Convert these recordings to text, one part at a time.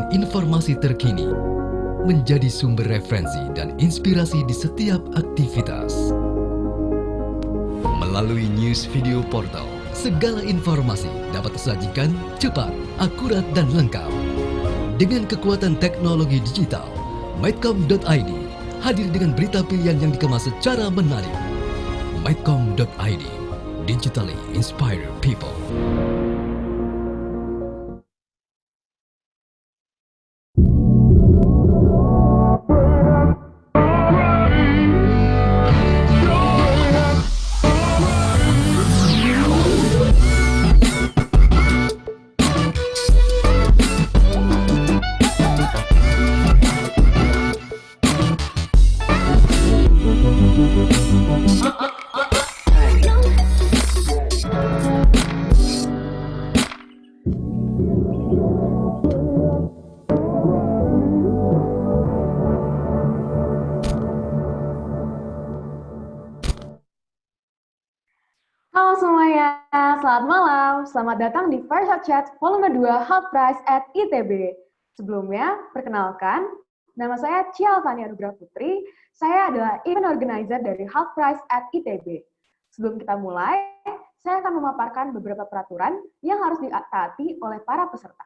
informasi terkini, menjadi sumber referensi dan inspirasi di setiap aktivitas. Melalui news video portal, segala informasi dapat disajikan cepat, akurat, dan lengkap. Dengan kekuatan teknologi digital, Medcom.id hadir dengan berita pilihan yang dikemas secara menarik. Medcom.id, digitally inspire people. Halo semuanya, selamat malam. Selamat datang di FIRESIDE Chat volume 2 HULT Prize at ITB. Sebelumnya, perkenalkan, nama saya Jovan Putri. Saya adalah event organizer dari HULT Prize at ITB. Sebelum kita mulai, saya akan memaparkan beberapa peraturan yang harus ditaati oleh para peserta.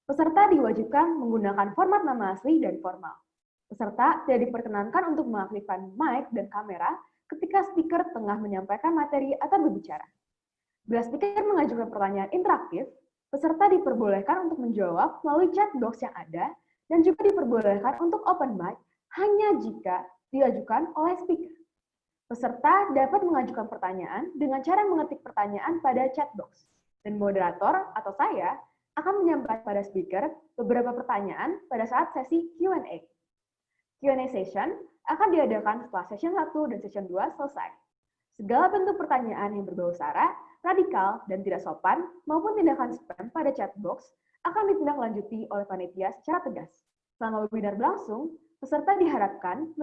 Peserta diwajibkan menggunakan format nama asli dan formal. Peserta tidak diperkenankan untuk mengaktifkan mic dan kamera ketika speaker tengah menyampaikan materi atau berbicara. Bila speaker mengajukan pertanyaan interaktif, peserta diperbolehkan untuk menjawab melalui chat box yang ada dan juga diperbolehkan untuk open mic hanya jika diajukan oleh speaker. Peserta dapat mengajukan pertanyaan dengan cara mengetik pertanyaan pada chat box, dan moderator atau saya akan menyampaikan pada speaker beberapa pertanyaan pada saat sesi Q&A. Q&A session akan diadakan setelah session 1 dan session 2 selesai. Segala bentuk pertanyaan yang berbau sara, radikal, dan tidak sopan, maupun tindakan spam pada chat box akan ditindaklanjuti oleh panitia secara tegas. Selama webinar berlangsung, peserta diharapkan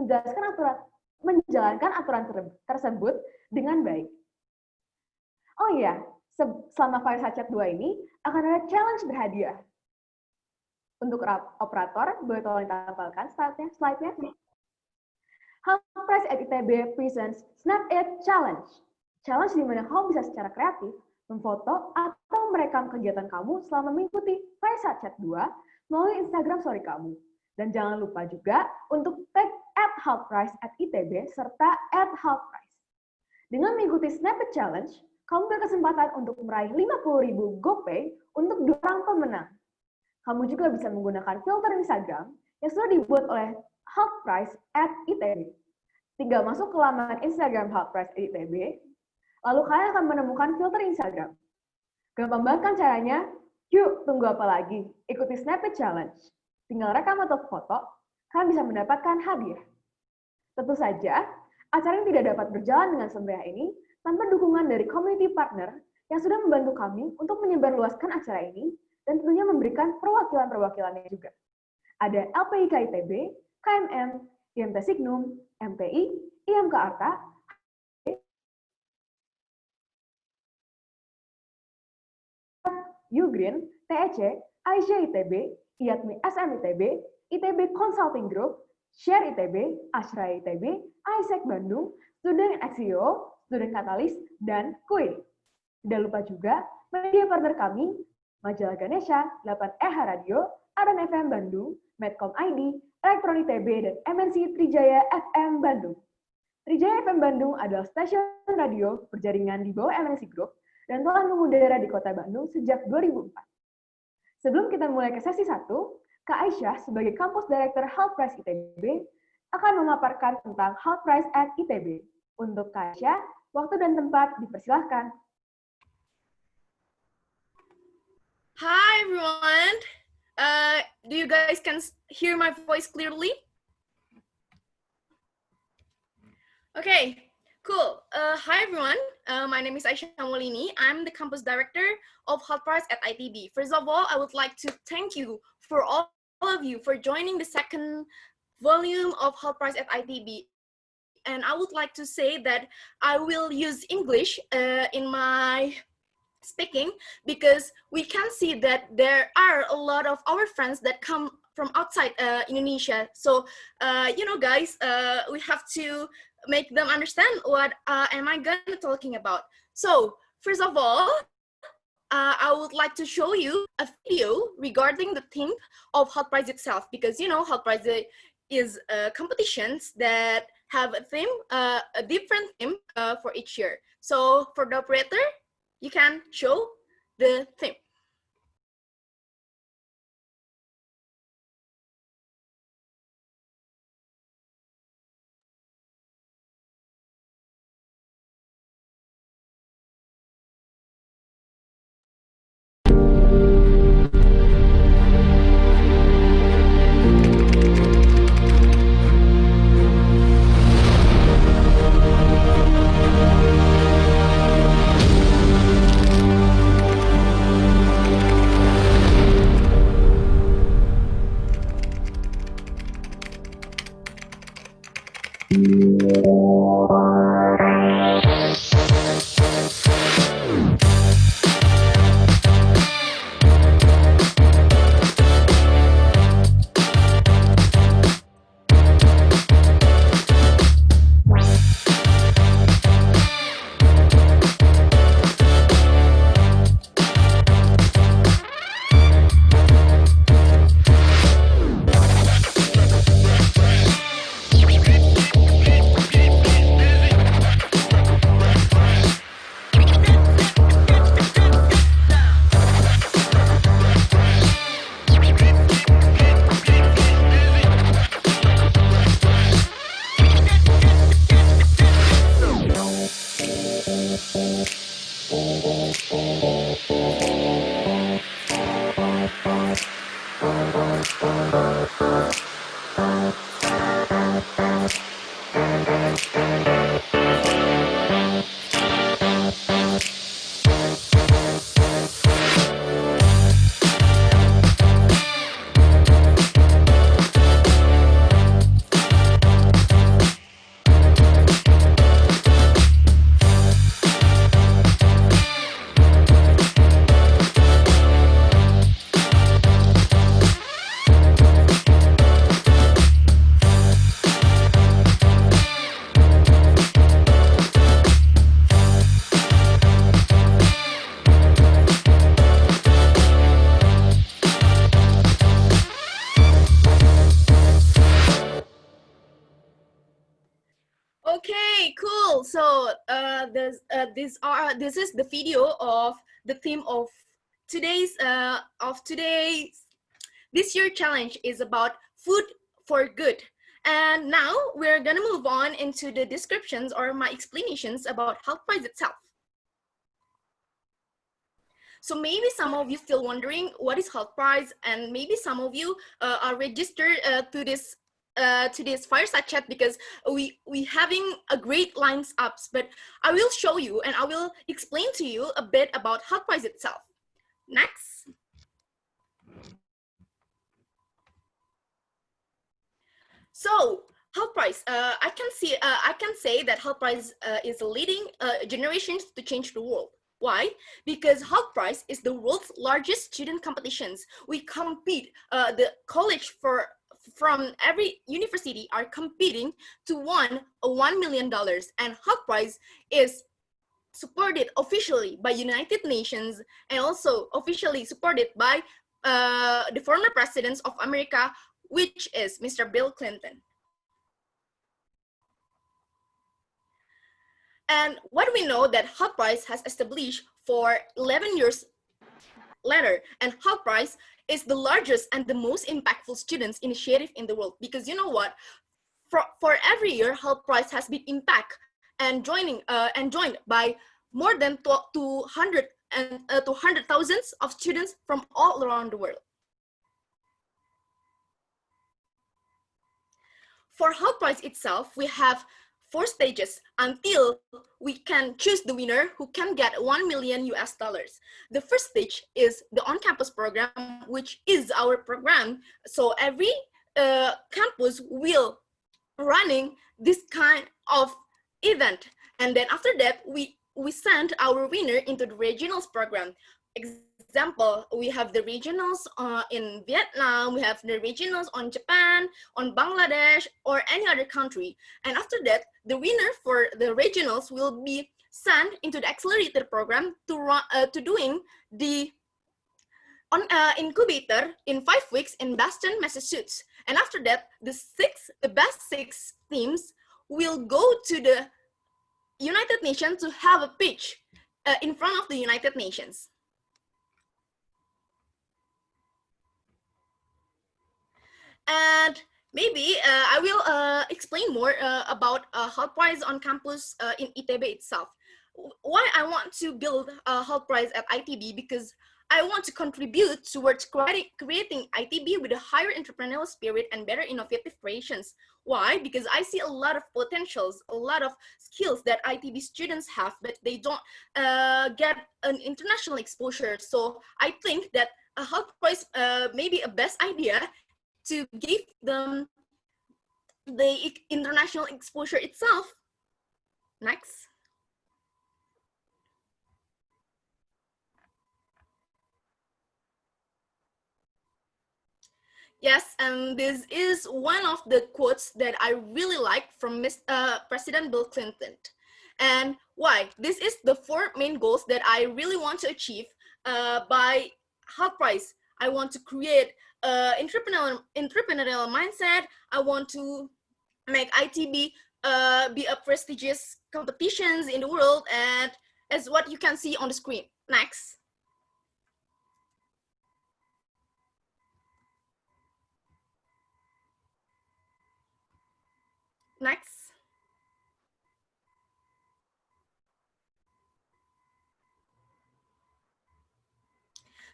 menjalankan aturan tersebut dengan baik. Oh iya, selama FIRESIDE Chat 2 ini akan ada challenge berhadiah. Untuk operator, boleh tolong ditampilkan slide-nya. HULT Prize at ITB presents Snap It Challenge. Challenge di mana kamu bisa secara kreatif memfoto atau merekam kegiatan kamu selama mengikuti FIRESIDE Chat 2 melalui Instagram story kamu. Dan jangan lupa juga untuk tag @HULTPrize@ITB serta @HULTPrize. Dengan mengikuti Snap It Challenge, kamu berkesempatan untuk meraih 50.000 GoPay untuk 2 orang pemenang. Kamu juga bisa menggunakan filter Instagram yang sudah dibuat oleh HULT Prize at ITB. Tinggal masuk ke laman Instagram HULT Prize at ITB, lalu kalian akan menemukan filter Instagram. Gampang banget kan caranya? Yuk, tunggu apa lagi? Ikuti Snap It Challenge. Tinggal rekam atau foto, kalian bisa mendapatkan hadiah. Tentu saja, acara ini tidak dapat berjalan dengan semeriah ini tanpa dukungan dari community partner yang sudah membantu kami untuk menyebarluaskan acara ini dan tentunya memberikan perwakilan-perwakilannya juga. Ada LPIK ITB, KMM, IMT Signum, MPI, IMK Arta, Ugreen, TEC, IJ ITB, IATMI SM ITB, ITB Consulting Group, Share ITB, Ashra ITB, ISEC Bandung, Student XIO, Student Katalis, dan KUI. Tidak lupa juga media partner kami, Majalah Ganesha, 8EH Radio, Aran FM Bandung, Medcom ID, Elektron ITB, dan MNC Trijaya FM Bandung. Trijaya FM Bandung adalah stasiun radio berjaringan di bawah MNC Group dan telah mengudara di kota Bandung sejak 2004. Sebelum kita mulai ke sesi 1, Kak Aisyah sebagai Campus Director HULT Prize ITB akan memaparkan tentang HULT Prize at ITB. Untuk Kak Aisyah, waktu dan tempat dipersilahkan. Hi everyone. Do you guys can hear my voice clearly? Okay, cool. Hi everyone. My name is Aisyah Molini. I'm the campus director of HULT Prize at ITB. First of all, I would like to thank you for all of you for joining the second volume of HULT Prize at ITB. And I would like to say that I will use English in my speaking, because we can see that there are a lot of our friends that come from outside Indonesia. So, guys, we have to make them understand what am I gonna talking about. So, first of all, I would like to show you a video regarding the theme of HULT Prize itself, because HULT Prize is competitions that have a theme, a different theme for each year. So for the operator, you can show the theme. Okay, cool. So this is the video of the theme of today's this year challenge is about food for good. And now we're gonna move on into the descriptions or my explanations about HULT Prize itself. So maybe some of you still wondering what is HULT Prize, and maybe some of you are registered to this fireside chat because we having a great lines ups. But I will show you and I will explain to you a bit about HULT Prize itself. Next. So HULT Prize, I can say that HULT Prize is leading generations to change the world. Why? Because HULT Prize is the world's largest student competitions. We compete, the college from every university are competing to win $1 million, and HULT Prize is supported officially by United Nations and also officially supported by the former presidents of America, which is Mr. Bill Clinton. And what we know that HULT Prize has established for 11 years later, and HULT Prize is the largest and the most impactful students initiative in the world. Because you know what, for every year, HULT Prize has been impact and joined by more than 200,000 of students from all around the world. For HULT Prize itself, we have 4 stages until we can choose the winner who can get $1 million US. The first stage is the on-campus program, which is our program. So every campus will running this kind of event. And then after that, we we send our winner into the regionals program. Example, we have the regionals in Vietnam, we have the regionals on Japan, on Bangladesh, or any other country. And after that, the winner for the regionals will be sent into the accelerator program to doing the incubator in 5 weeks in Boston, Massachusetts. And after that, the best 6 teams will go to the United Nations to have a pitch in front of the United Nations. And maybe I will explain more about HULT Prize on campus in ITB itself. Why I want to build a HULT Prize at ITB, because I want to contribute towards creating ITB with a higher entrepreneurial spirit and better innovative creations. Why? Because I see a lot of potentials, a lot of skills that ITB students have, but they don't get an international exposure. So I think that a HULT Prize may be a best idea to give them the international exposure itself. Next. Yes, and this is one of the quotes that I really like from President Bill Clinton. And why? This is the 4 main goals that I really want to achieve by HULT Prize. I want to create entrepreneurial mindset. I want to make ITB be a prestigious competitions in the world, and as what you can see on the screen. Next. Next.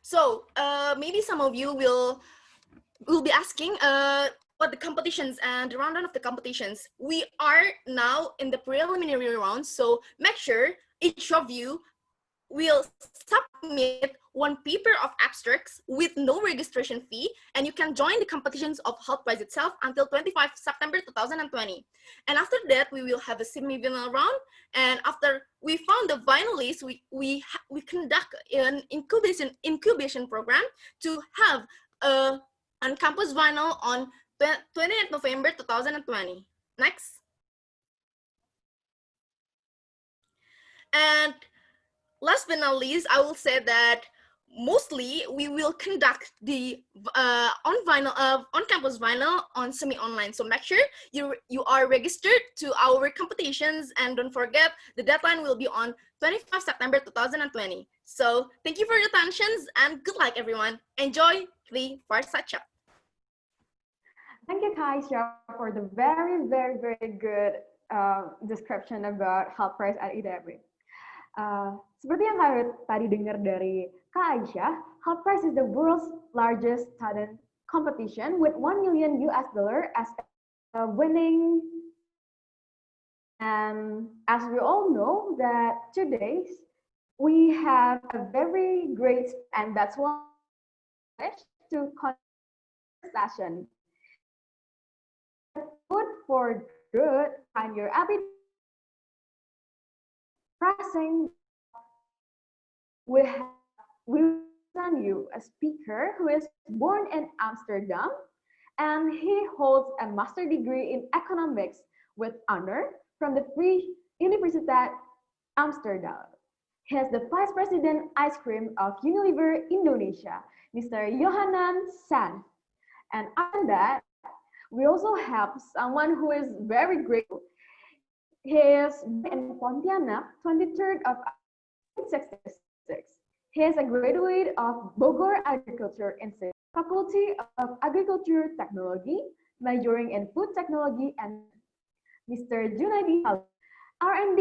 So maybe some of you will be asking what the competitions and the rundown of the competitions. We are now in the preliminary round, so make sure each of you will submit 1 paper of abstracts with no registration fee, and you can join the competitions of HULT Prize itself until 25 September 2020. And after that, we will have a semi-final round, and after we found the finalists, we conduct an incubation program to have a on-campus final on 28th November 2020. Next. And last but not least, I will say that mostly we will conduct the on-campus vinyl on semi-online. So make sure you are registered to our competitions, and don't forget the deadline will be on 25 September 2020. So thank you for your attention and good luck, everyone. Enjoy the Fireside Chat. Thank you, Kaisha, for the very, very, very good description about HULT Prize at ITB. Seperti yang kalian tadi dengar dari Kak Aisyah, HULT Prize is the world's largest student competition with $1 million as a winning. And as we all know that today we have a very great, and that's why I wish to session. Food for good, find your appetite. Pressing, we send you a speaker who is born in Amsterdam, and he holds a master degree in economics with honor from the Free Universiteit Amsterdam. He is the Vice President Ice Cream of Unilever Indonesia, Mr. Jochanan Senf. And after that, we also have someone who is very grateful. He is in Pontianak, 23rd of 1966. He is a graduate of Bogor Agriculture Institute, Faculty of Agriculture Technology, majoring in Food Technology, and Mr. Djunaidi, R&D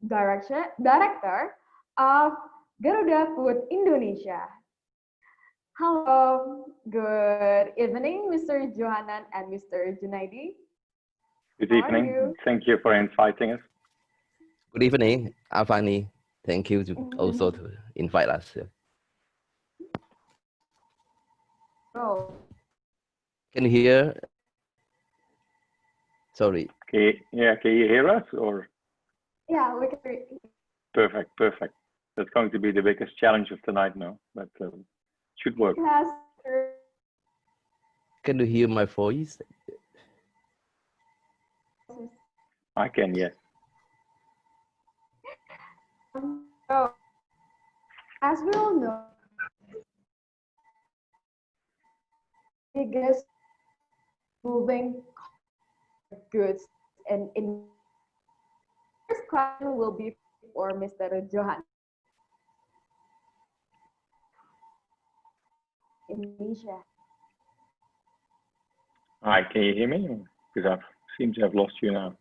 Director of Garudafood Indonesia. Hello, good evening, Mr. Jochanan and Mr. Djunaidi. Good evening. Thank you for inviting us. Good evening, Avani. Thank you also to invite us. Oh. Can you hear? Sorry. Okay, yeah, can you hear us or? Yeah, we can hear you. Perfect, perfect. That's going to be the biggest challenge of tonight now, but should work. Yes. Can you hear my voice? I can, yes. So, as we all know, biggest moving goods and in first question will be for Mr. Johan. Indonesia. Hi, can you hear me? Because I seem to have lost you now.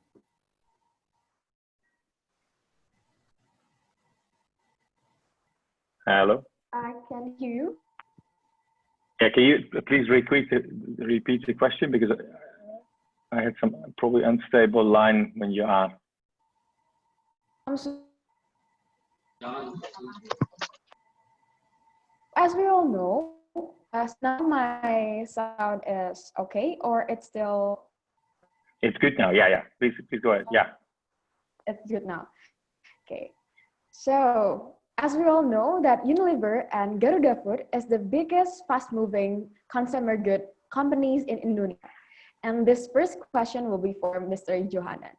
Hello? I can hear you. Yeah, can you please repeat the question, because I had some probably unstable line when you asked. As we all know, as now my sound is okay, or it's still. It's good now. Yeah, yeah. Please go ahead. Yeah. It's good now. Okay. So, as we all know that Unilever and Garudafood is the biggest fast-moving consumer good companies in Indonesia. And this first question will be for Mr. Jochanan.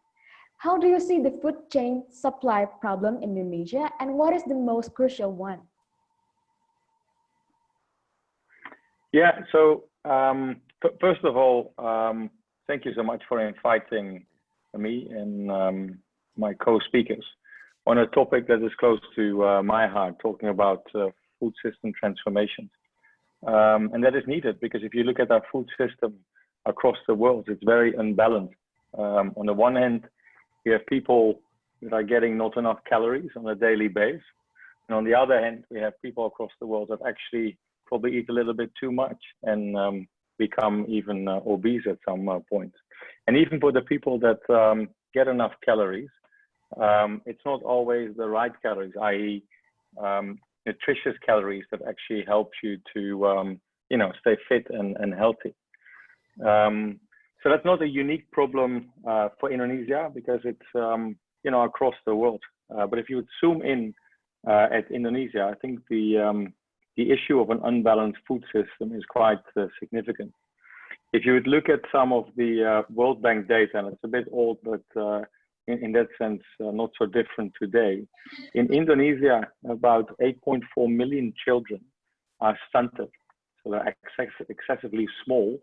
How do you see the food chain supply problem in Indonesia, and what is the most crucial one? Yeah, so first of all, thank you so much for inviting me and my co-speakers on a topic that is close to my heart, talking about food system transformation. And that is needed, because if you look at our food system across the world, it's very unbalanced. On the one hand, we have people that are getting not enough calories on a daily basis. And on the other hand, we have people across the world that actually probably eat a little bit too much and become even obese at some point. And even for the people that get enough calories, it's not always the right calories, i.e. nutritious calories that actually help you to stay fit and healthy. So that's not a unique problem for Indonesia, because it's across the world. But if you would zoom in at Indonesia, I think the issue of an unbalanced food system is quite significant. If you would look at some of the World Bank data, and it's a bit old, but in that sense, not so different today. In Indonesia, about 8.4 million children are stunted. So they're excessively small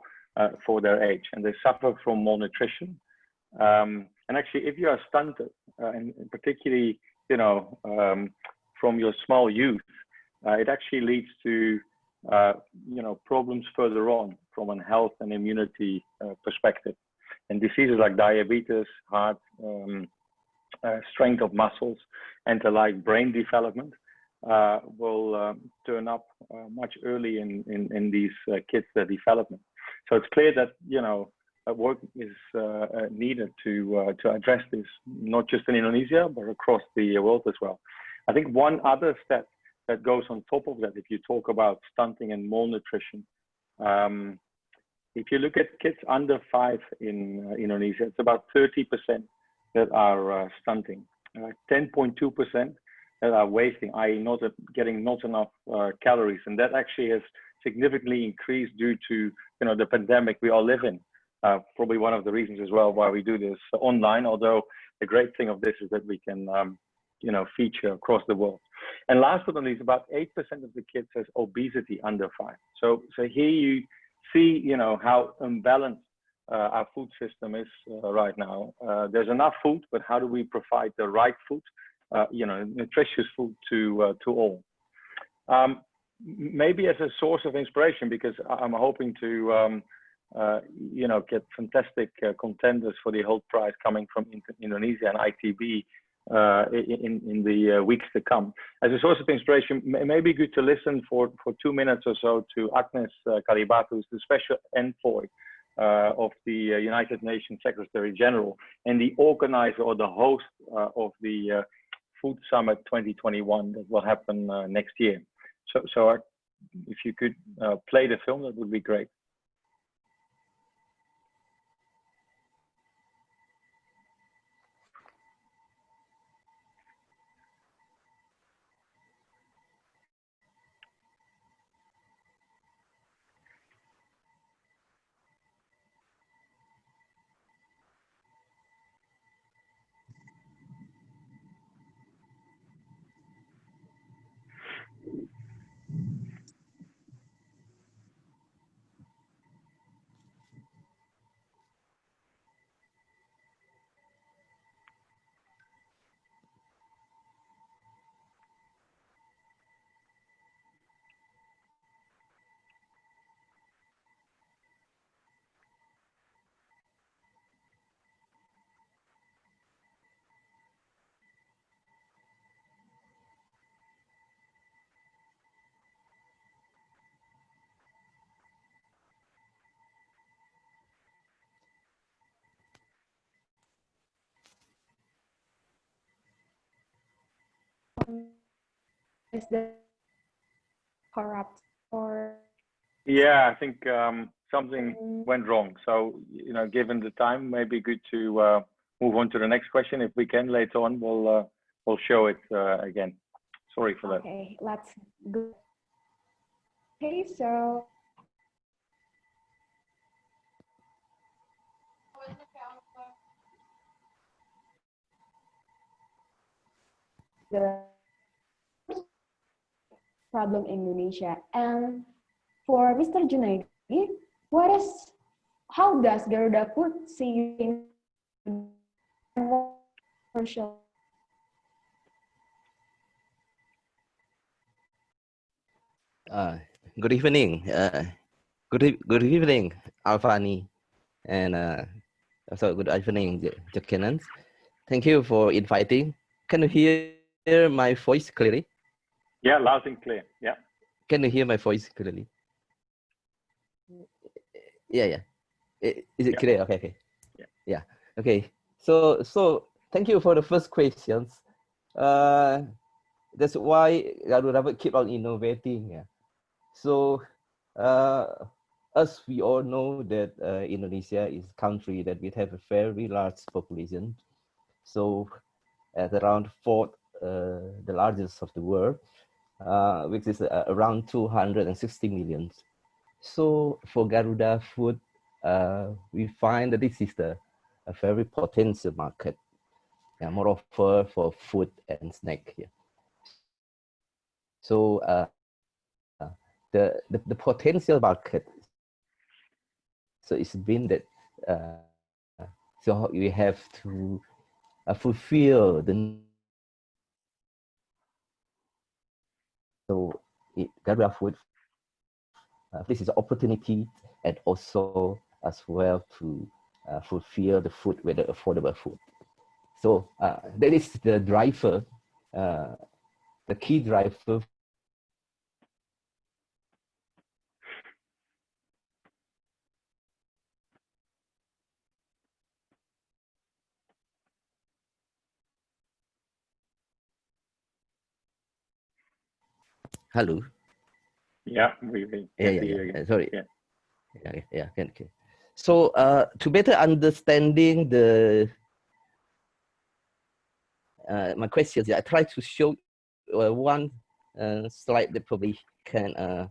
for their age, and they suffer from malnutrition. And actually, if you are stunted, and particularly, from your small youth, it actually leads to, problems further on from a health and immunity perspective. And diseases like diabetes, heart, strength of muscles, and like brain development will turn up much early in these kids' development. So it's clear that work is needed to address this, not just in Indonesia, but across the world as well. I think one other step that goes on top of that, if you talk about stunting and malnutrition, if you look at kids under 5 in Indonesia, it's about 30% that are stunting, 10.2% that are wasting, i.e. not getting not enough calories. And that actually has significantly increased due to the pandemic we all live in. Probably one of the reasons as well why we do this online, although the great thing of this is that we can feature across the world. And last but not least, about 8% of the kids has obesity under 5. So here you see how unbalanced our food system is right now. There's enough food, but how do we provide the right food, nutritious food to all? Maybe as a source of inspiration, because I'm hoping to get fantastic contenders for the HULT prize coming from Indonesia and ITB in the weeks to come. As a source of inspiration, it may be good to listen for 2 minutes or so to Agnes Kalibatu, who's the special envoy of the United Nations Secretary General and the organizer or the host of the Food Summit 2021 that will happen next year. So if you could play the film, that would be great. is that corrupt or? Yeah, I think something went wrong. So, you know, given the time, maybe good to move on to the next question. If we can later on, we'll show it again. Sorry for that. Okay, let's go. Okay, so the problem in Indonesia. And for Mr. Djunaidi, how does Garudafood see in commercial? Good evening. Good evening, Alfani, and also good evening, Jochanan. Thank you for inviting. Can you hear my voice clearly? Yeah, loud and clear. Yeah. Can you hear my voice clearly? Yeah. Is it clear? Okay. Yeah. Okay. So thank you for the first questions. That's why Garudafood keep on innovating. Yeah. So as we all know that Indonesia is a country that we have a very large population. So at around fourth, the largest of the world, which is around 260 million. So for Garudafood, we find that this is a very potential market. Yeah, moreover for food and snack here. So the potential market, so it's been that so we have to fulfill the so Garudafood. This is an opportunity and also as well to fulfill the food with the affordable food. So that is the driver, the key driver. Hello. Yeah, we can see you again. Sorry. Yeah. Okay. So to better understanding the my questions, I try to show one slide that probably can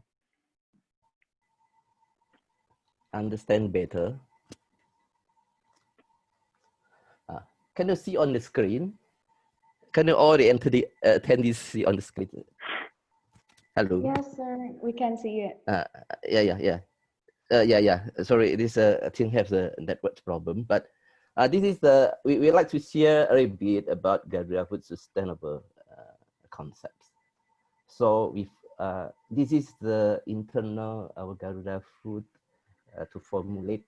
understand better. Can you see on the screen? Can you all the attendees see on the screen? Hello. Yes, sir. We can see it. Yeah. Sorry, this I think has a network problem, but this is we like to share a bit about Garudafood sustainable concepts. So this is the internal our Garudafood to formulate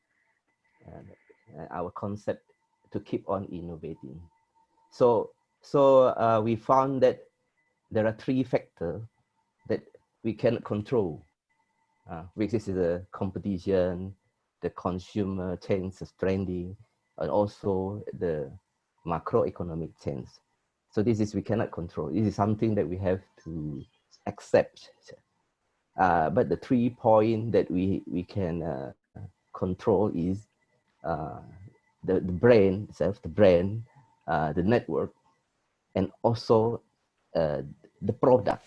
our concept to keep on innovating. So we found that there are three factors that we cannot control, which is the competition, the consumer change, trending, and also the macroeconomic change. So this is we cannot control. This is something that we have to accept. But the 3 points that we can control is the brain itself, the network, and also the product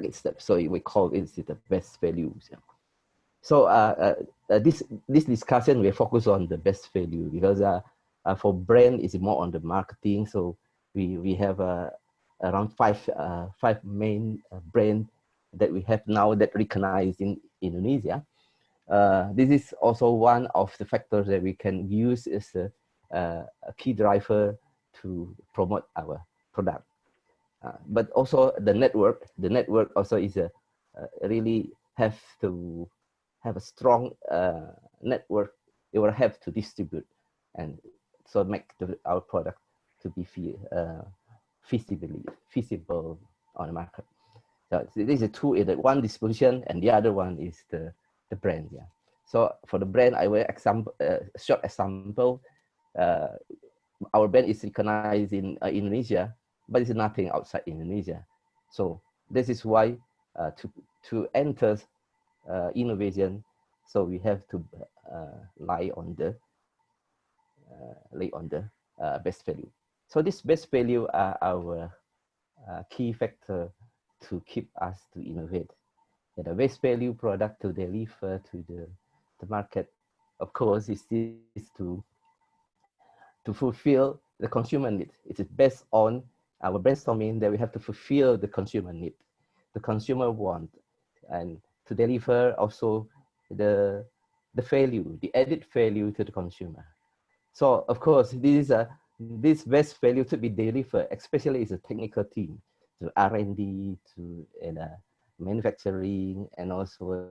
itself. So we call it the best values. So this discussion we focus on the best value because for brand is more on the marketing. So we have around five main brand that we have now that recognized in Indonesia. This is also one of the factors that we can use as a key driver to promote our product. But also the network also is really have to have a strong network. It will have to distribute and so make our product to be feasible on the market. So these are two, one distribution and the other one is the brand. Yeah. So for the brand, I will short example. Our brand is recognized in Indonesia but it's nothing outside Indonesia. So this is why to enter innovation, so we have to lay on the best value. So this best value are our key factor to keep us to innovate. And the best value product to deliver to the market, of course, is this to fulfill the consumer need. It is based on our brainstorming that we have to fulfill the consumer need, the consumer want, and to deliver also the value, the added value to the consumer. So of course, this best value to be delivered, especially as a technical team, to R&D, to manufacturing, and also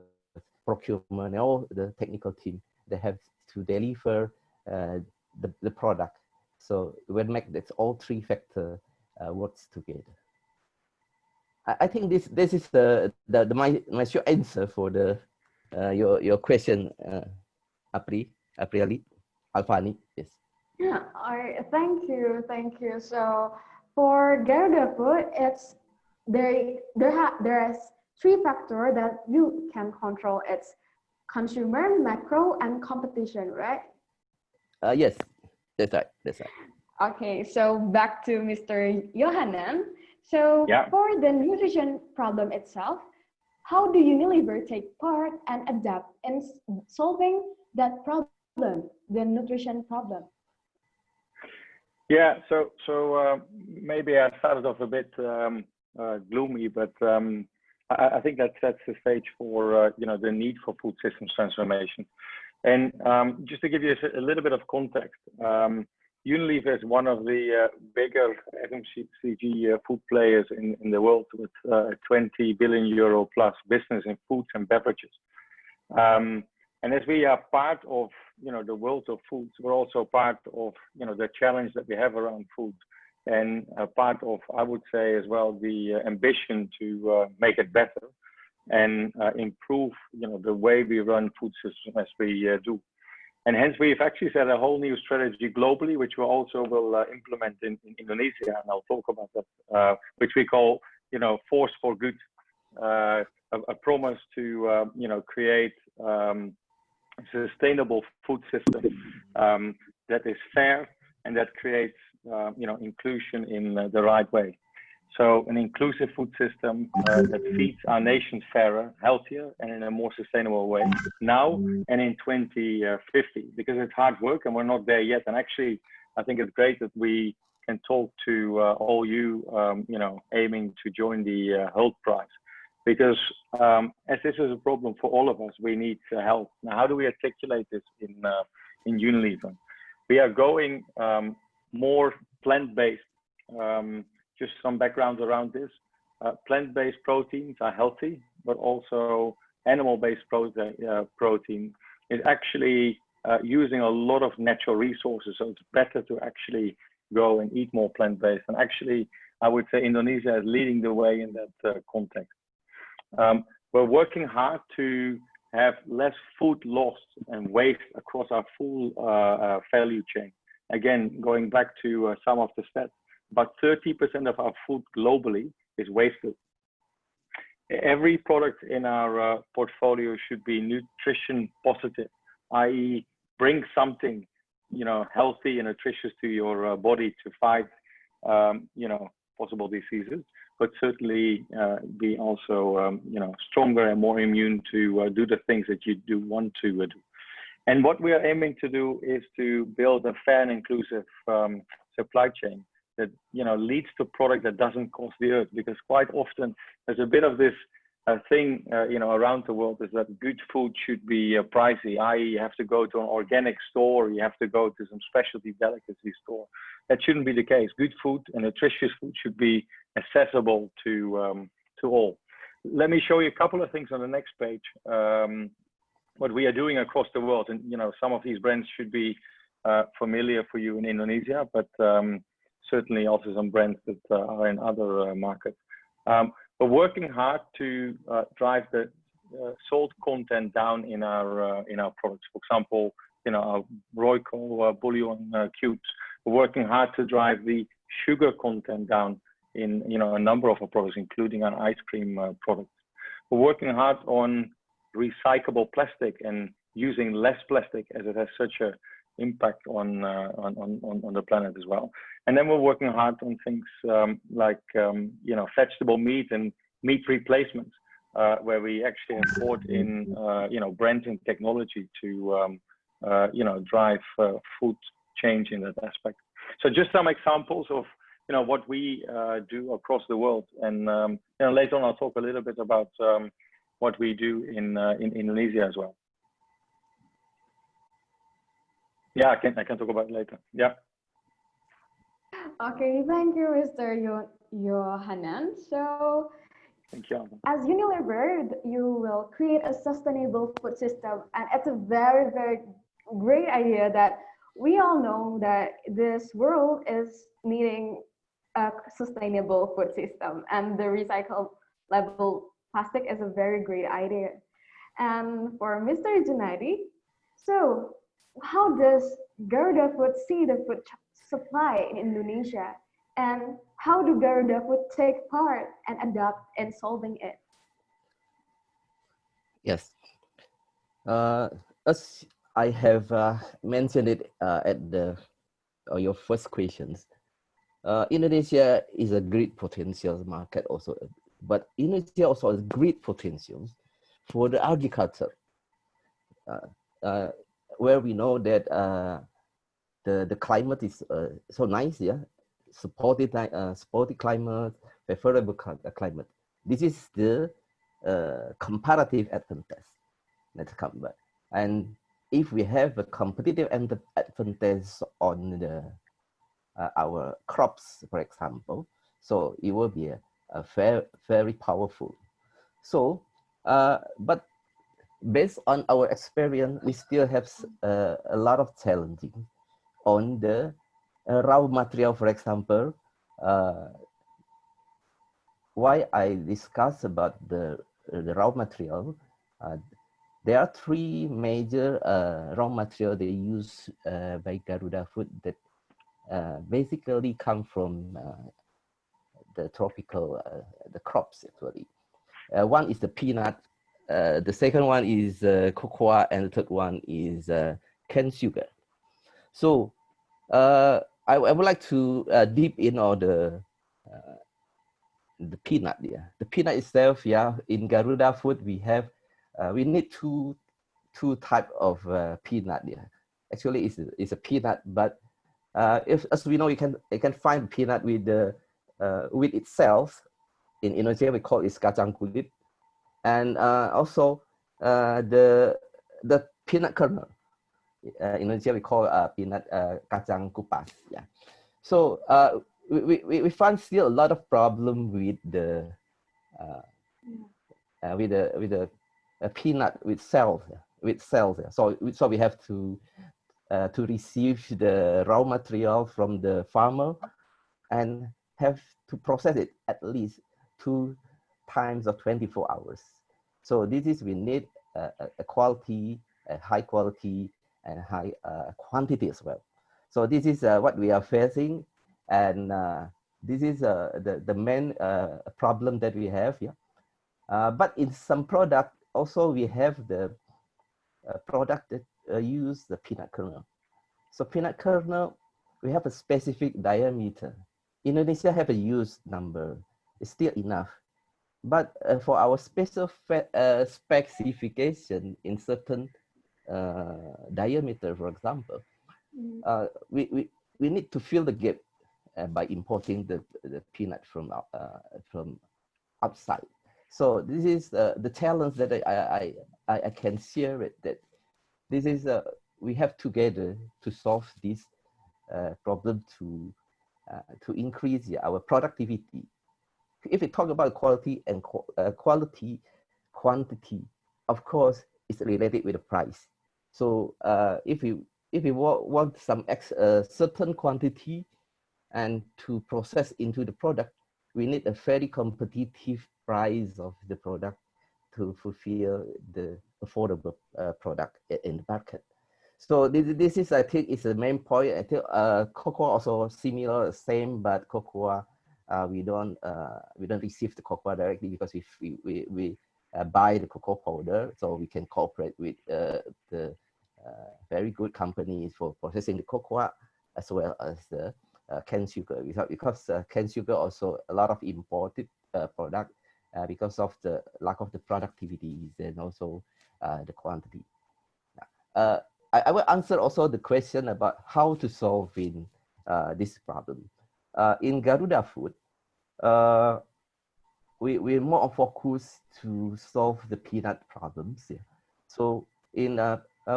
procurement, and all the technical team, they have to deliver the product. So when make that all three factor works together. I think this is my short answer for your question, Alfani. Yes. Yeah, thank you. So for Garudafood, there is three factors that you can control. It's consumer, macro, and competition, right? Yes, that's right. Okay, so back to Mr. Jochanan. So for the nutrition problem itself, how do Unilever take part and adapt in solving that problem, the nutrition problem? Yeah, so maybe I started off a bit gloomy, but I think that sets the stage for the need for food systems transformation. And just to give you a little bit of context, Unilever is one of the bigger FMCG food players in the world, with 20 billion euro plus business in foods and beverages. And as we are part of the world of foods, we're also part of the challenge that we have around food, and part of, I would say as well, the ambition to make it better and improve the way we run food systems as we do. And hence we've actually set a whole new strategy globally, which we also will implement in Indonesia, and I'll talk about that, which we call Force for Good, a promise to create sustainable food system that is fair and that creates inclusion in the right way. So an inclusive food system that feeds our nation fairer, healthier, and in a more sustainable way now and in 2050, because it's hard work and we're not there yet. And actually, I think it's great that we can talk to all you, aiming to join the HULT prize, because as this is a problem for all of us, we need help. Now, how do we articulate this in Unilever? We are going more plant-based. Just some background around this. Plant-based proteins are healthy, but also animal-based protein is actually using a lot of natural resources. So it's better to actually go and eat more plant-based. And actually, I would say Indonesia is leading the way in that context. We're working hard to have less food loss and waste across our full value chain. Again, going back to some of the stats, about 30% of our food globally is wasted. Every product in our portfolio should be nutrition positive, i.e. bring something, healthy and nutritious to your body to fight, possible diseases, but certainly be also, stronger and more immune to do the things that you do want to do. And what we are aiming to do is to build a fair and inclusive supply chain that leads to product that doesn't cost the earth, because quite often there's a bit of this thing around the world, is that good food should be pricey, i.e. you have to go to an organic store, you have to go to some specialty delicacy store. That shouldn't be the case. Good food and nutritious food should be accessible to all. Let me show you a couple of things on the next page. What we are doing across the world, and some of these brands should be familiar for you in Indonesia, but certainly also some brands that are in other markets. We're working hard to drive the salt content down in our products. For example, our Royco bouillon cubes. We're working hard to drive the sugar content down in a number of our products, including our ice cream products. We're working hard on recyclable plastic and using less plastic, as it has such a impact on the planet as well. And then we're working hard on things like vegetable meat and meat replacements, where we actually have brought in branding technology to drive food change in that aspect. So just some examples of what we do across the world, and later on I'll talk a little bit about what we do in Indonesia as well. Yeah, I can talk about it later. Yeah. Okay, thank you, Mr. Jochanan. So, thank you. As Unilever, you will create a sustainable food system, and it's a very, very great idea that we all know that this world is needing a sustainable food system, and the recyclable plastic is a very great idea. And for Mr. Djunaidi, so how does Garudafood see the food supply in Indonesia, and how do Garudafood take part and adapt in solving it? Yes, as I have mentioned it at your first questions, Indonesia is a great potential market also, but Indonesia also has great potentials for the agriculture, where we know that the climate is so nice, yeah, supportive climate, favorable climate. This is the comparative advantage that comes back. And if we have a competitive advantage on our crops, for example, so it will be a very powerful. So, but based on our experience, we still have a lot of challenges on the raw material, for example. Why I discuss about the raw material, there are three major raw material they use by Garudafood that basically come from the tropical, the crops actually. One is the peanut, the second one is cocoa, and the third one is cane sugar. So I would like to deep in on the peanut. Yeah, the peanut itself. Yeah, in Garudafood we have we need two type of peanut. Yeah, actually it's a peanut, but if as we know, you can find peanut with the with itself. In Indonesia we call it kacang kulit, and also the peanut kernel. In Indonesia we call peanut kacang kupas. Yeah, so we find still a lot of problem with the peanut with cells. So we have to receive the raw material from the farmer and have to process it at least 2 times or 24 hours. So this is, we need a quality, a high quality and high quantity as well. So this is what we are facing, and this is the main problem that we have here. But in some product also we have the product that use the peanut kernel. So peanut kernel, we have a specific diameter. Indonesia have a use number, it's still enough. But for our special specification in certain diameter, for example, we need to fill the gap by importing the peanut from outside. So this is the challenge that I can share it, that this is we have together to solve this problem to increase our productivity. If we talk about quality and quantity, of course, it's related with the price. So if we want some certain quantity and to process into the product, we need a very competitive price of the product to fulfill the affordable product in the market. So this is, I think, is the main point. I think cocoa also similar, same, but cocoa we don't receive the cocoa directly because we buy the cocoa powder, so we can cooperate with the very good companies for processing the cocoa as well as the cane sugar, because cane sugar also a lot of imported product because of the lack of the productivities and also the quantity. I will answer also the question about how to solve in this problem. In Garudafood, we're more focused to solve the peanut problems. Yeah. So in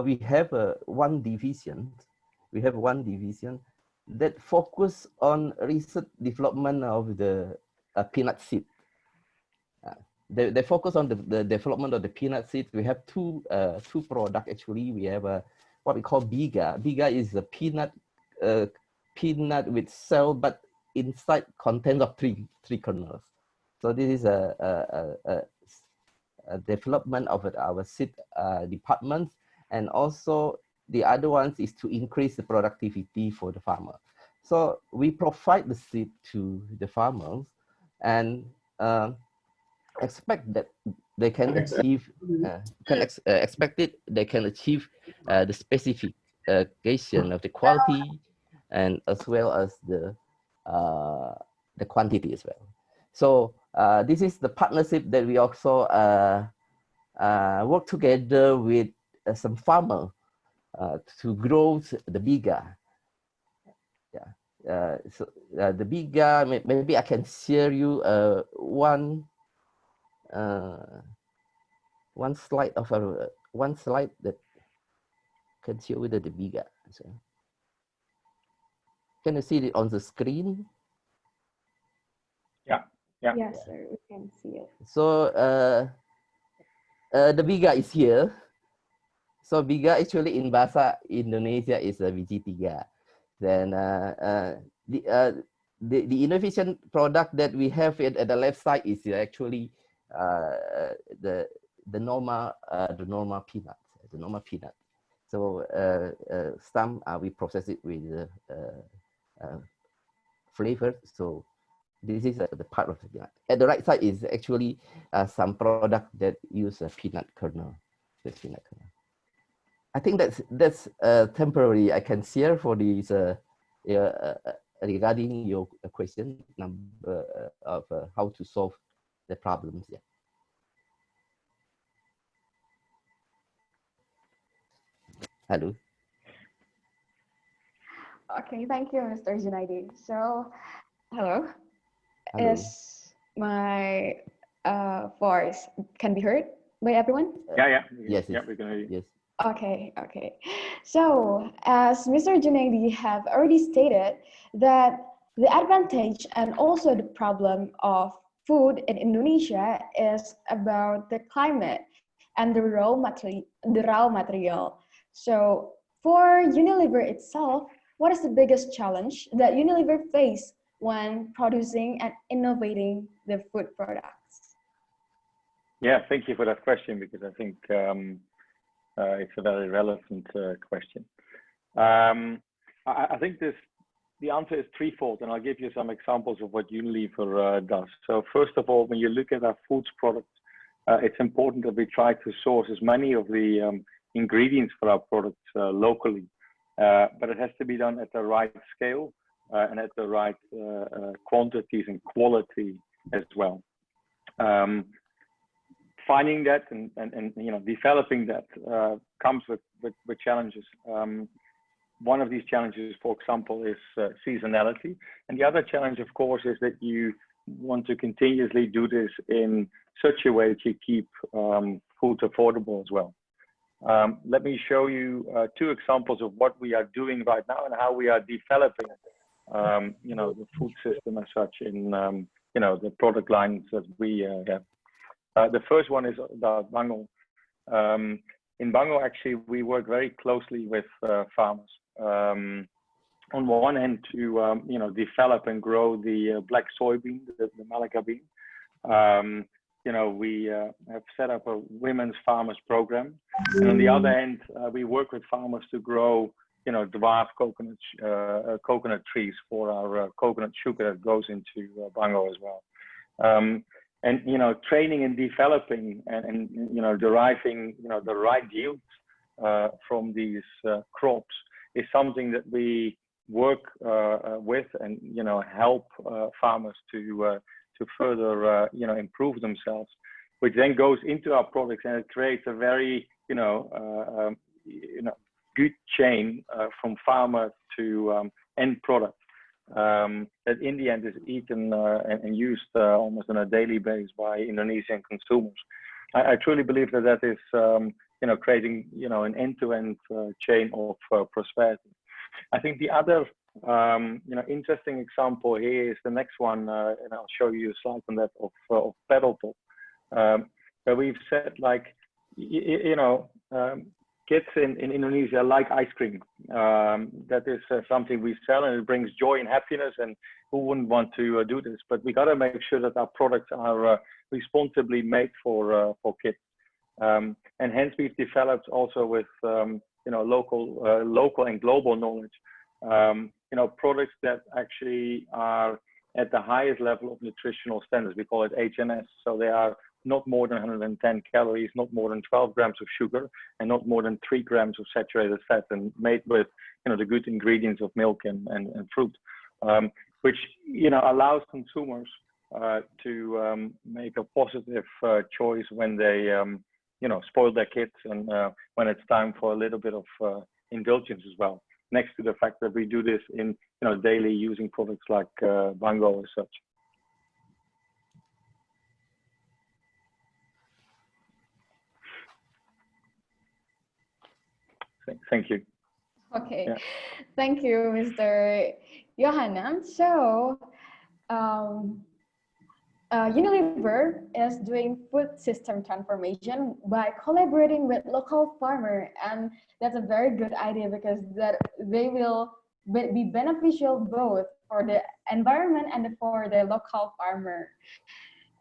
we have one division. We have one division that focus on research development of the peanut seed. They focus on the development of the peanut seeds. We have two products actually. We have what we call biga. Biga is a peanut with cell, but inside contains of three kernels. So this is a development of our seed department, and also the other ones is to increase the productivity for the farmer. So we provide the seed to the farmers and expect that they can achieve they can achieve the specification of the quality and as well as the quantity as well. So this is the partnership that we also work together with some farmer to grow the biga. Yeah. So the biga, maybe I can share you one slide of one slide that can show you the biga. So, can you see it on the screen? Yeah. Yes, sir, we can see it. So the biga is here. So biga actually in bahasa Indonesia is a biji tiga. Then the innovation product that we have at the left side is actually the normal peanut, So some we process it with flavor. So this is the part of the peanut. At the right side is actually some product that use a peanut kernel. This peanut kernel. I think that's temporary. I can share for these regarding your question number of how to solve the problems. Yeah. Hello. Okay, thank you, Mr. Djunaidi. So, hello. Hello. Is my voice can be heard by everyone? Yeah. Yes. Yeah, we can hear you. Yes. Okay. So, as Mr. Djunaidi have already stated, that the advantage and also the problem of food in Indonesia is about the climate and the raw material. So, for Unilever itself, what is the biggest challenge that Unilever face when producing and innovating the food products? Yeah, thank you for that question, because I think it's a very relevant question. I think the answer is threefold, and I'll give you some examples of what Unilever does. So first of all, when you look at our foods products, it's important that we try to source as many of the ingredients for our products locally, but it has to be done at the right scale and at the right quantities and quality as well. Finding that and developing that comes with challenges. One of these challenges, for example, is seasonality, and the other challenge, of course, is that you want to continuously do this in such a way that you keep food affordable as well. Let me show you two examples of what we are doing right now and how we are developing, the food system as such in, the product lines that we have. The first one is about Bango. In Bango, actually, we work very closely with farmers. On one hand, to develop and grow the black soybean, the Malacca bean. We have set up a women's farmers program, and on the other hand, we work with farmers to grow dwarf coconut trees for our coconut sugar that goes into Bango as well. And training and developing and deriving the right yields from these crops is something that we work with and help farmers to further improve themselves, which then goes into our products, and it creates a very good chain from farmer to end product that in the end is eaten and used almost on a daily basis by Indonesian consumers. I truly believe that is creating an end-to-end chain of prosperity. I think the other interesting example here is the next one, and I'll show you a slide on that of pedal pop, where we've said kids in Indonesia like ice cream. That is something we sell, and it brings joy and happiness, and who wouldn't want to do this? But we got to make sure that our products are responsibly made for kids. And hence we've developed also with local and global knowledge, products that actually are at the highest level of nutritional standards. We call it HNS. So they are not more than 110 calories, not more than 12 grams of sugar, and not more than 3 grams of saturated fat, and made with the good ingredients of milk and fruit, which allows consumers to make a positive choice when they spoil their kids, and when it's time for a little bit of indulgence as well. Next to the fact that we do this in daily using products like Bango as such. Thank you. Okay, yeah. Thank you, Mr. Jochanan. So, Unilever is doing food system transformation by collaborating with local farmer, and that's a very good idea because that they will be beneficial both for the environment and for the local farmer.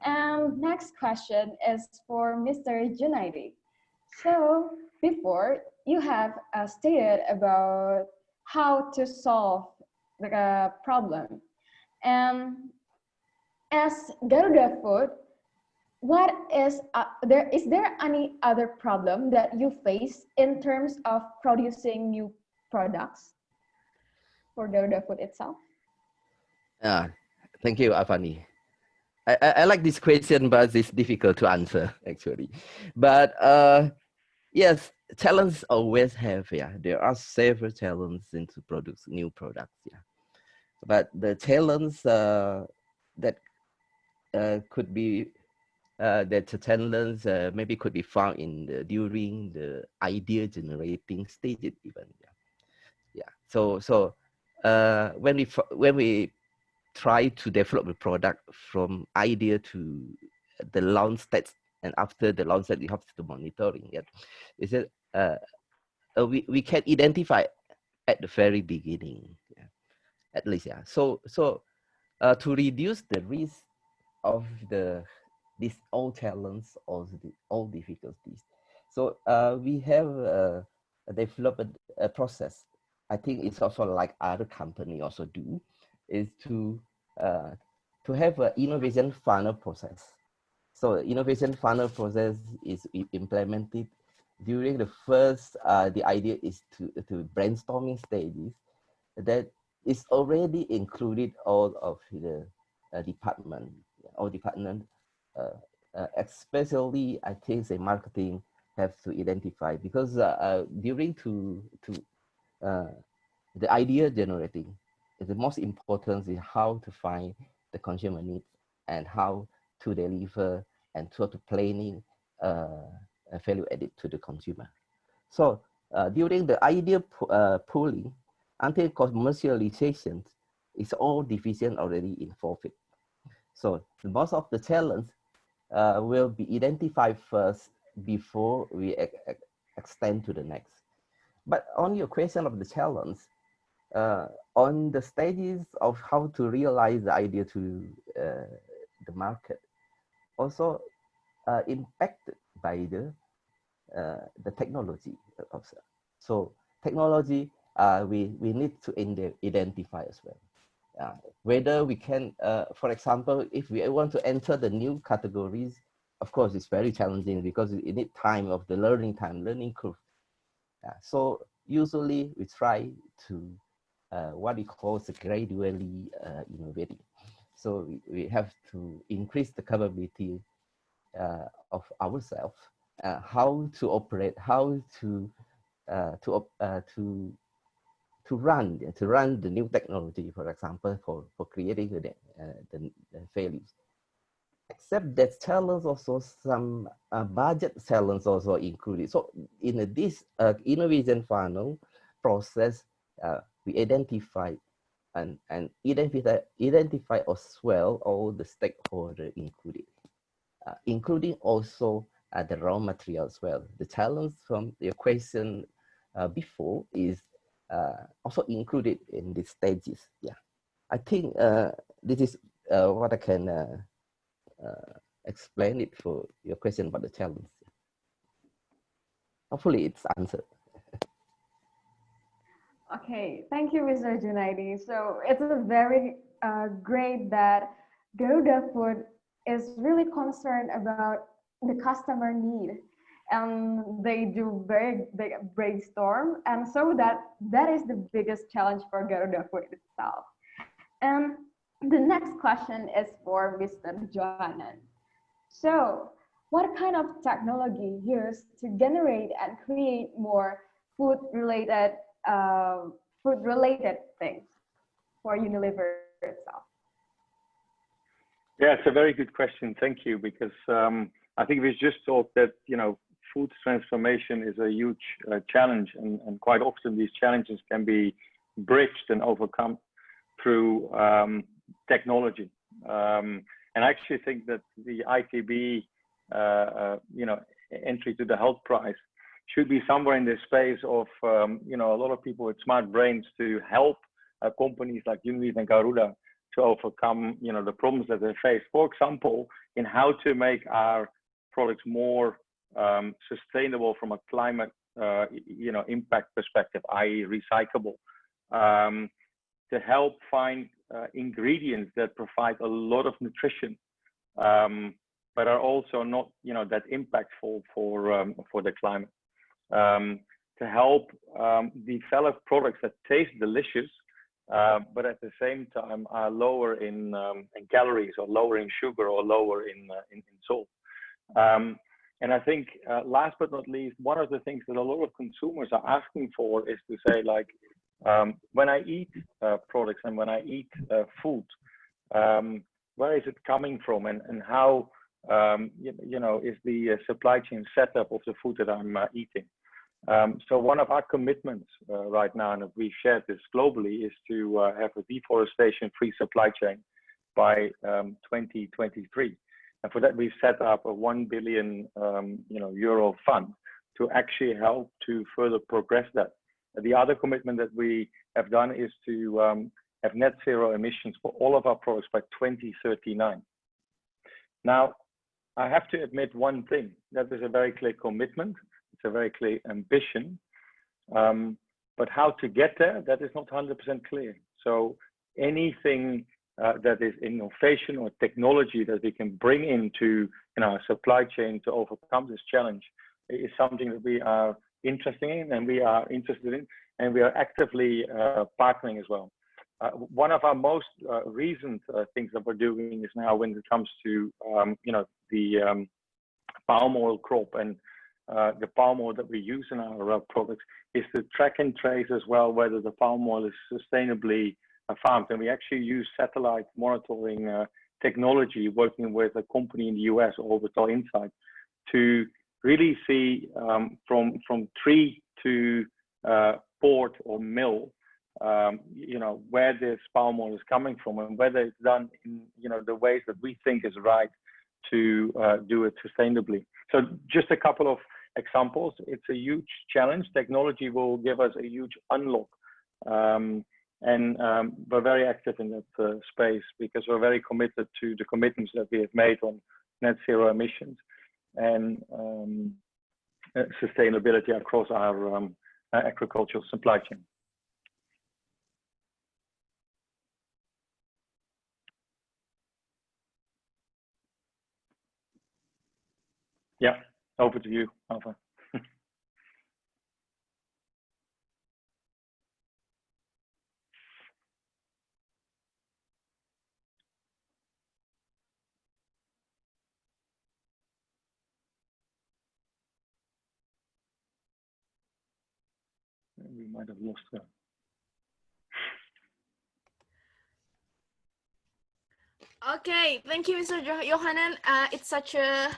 And next question is for Mr. Djunaidi. So before you have stated about how to solve the problem, and as Garudafood, what is is there any other problem that you face in terms of producing new products for Garudafood itself? Thank you, Afani. I like this question, but it's difficult to answer actually. But yes, challenges always have. Yeah, there are several challenges into new products. Yeah, but the challenge that could be that the challenge maybe could be found in during the idea generating stages even. Yeah. So when we try to develop the product from idea to the launch stage, and after the launch stage, we have to monitoring it. Is it we can identify at the very beginning, yeah, at least, yeah. So to reduce the risk of these all challenges or all difficulties, so we have developed a process. I think it's also like other company also do, is to have an innovation funnel process. So innovation funnel process is implemented during the first. The idea is to brainstorming stages that is already included all of the department, especially I think the marketing have to identify, because during the idea generating, the most important is how to find the consumer needs and how to deliver and to planning a value added to the consumer. So during the idea pooling until commercialization, it's all division already involved. So most of the challenge will be identified first before we extend to the next. But on your question of the challenge, on the stages of how to realize the idea to the market, also impacted by the technology. So technology we need to identify as well. Whether we can, for example, if we want to enter the new categories, of course, it's very challenging because it needs time of the learning curve. So usually we try to what we call gradually innovating. So we have to increase the capability of ourselves, how to operate, how to run the new technology, for example, for creating the values. Except that challenge also some budget challenge also included. So in this innovation funnel process, we identify and identify as well all the stakeholders included, including also the raw material as well. The challenge from your question before is also included in these stages. Yeah, I think this is what I can explain it for your question about the challenge. Hopefully it's answered. Okay, thank you, Mr. Djunaidi. So it's a very great that Garudafood is really concerned about the customer need, and they do very big brainstorm, and so that is the biggest challenge for Garudafood itself. And the next question is for Mr. Jochanan. So, what kind of technology used to generate and create more food-related things for Unilever itself? Yeah, it's a very good question. Thank you, because I think we just thought that, you know, food transformation is a huge challenge, and quite often these challenges can be bridged and overcome through technology. And I actually think that the ITB, you know, entry to the HULT prize should be somewhere in the space of, you know, a lot of people with smart brains to help companies like Unilever and Garuda to overcome, you know, the problems that they face. For example, in how to make our products more sustainable from a climate, you know, impact perspective, i.e. recyclable, to help find ingredients that provide a lot of nutrition, but are also not, you know, that impactful for the climate. To help develop products that taste delicious, but at the same time are lower in calories, or lower in sugar, or lower in salt. And I think last but not least, one of the things that a lot of consumers are asking for is to say, like, when I eat products and when I eat food, where is it coming from, and how you know, is the supply chain setup of the food that I'm eating? So one of our commitments right now, and we've shared this globally, is to have a deforestation-free supply chain by 2023. And for that, we've set up a 1 billion you know, euro fund to actually help to further progress that. The other commitment that we have done is to have net zero emissions for all of our products by 2039. Now, I have to admit one thing: that is a very clear commitment. It's a very clear ambition, but how to get there, that is not 100% clear. So anything that is innovation or technology that we can bring into our supply chain to overcome this challenge is something that we are interested in, and we are interested in, and we are actively partnering as well. One of our most recent things that we're doing is now, when it comes to you know, the palm oil crop and the palm oil that we use in our products, is to track and trace as well whether the palm oil is sustainably farmed. And we actually use satellite monitoring technology, working with a company in the US, Orbital Insight, to really see from tree to port or mill, you know, where this palm oil is coming from, and whether it's done in, you know, the ways that we think is right to do it sustainably. So just a couple of examples. It's a huge challenge. Technology will give us a huge unlock, and we're very active in that space, because we're very committed to the commitments that we have made on net zero emissions and sustainability across our agricultural supply chain. Yeah, over to you, Alpha. We might have lost her. Okay, thank you, Mr. Jochanan. It's such a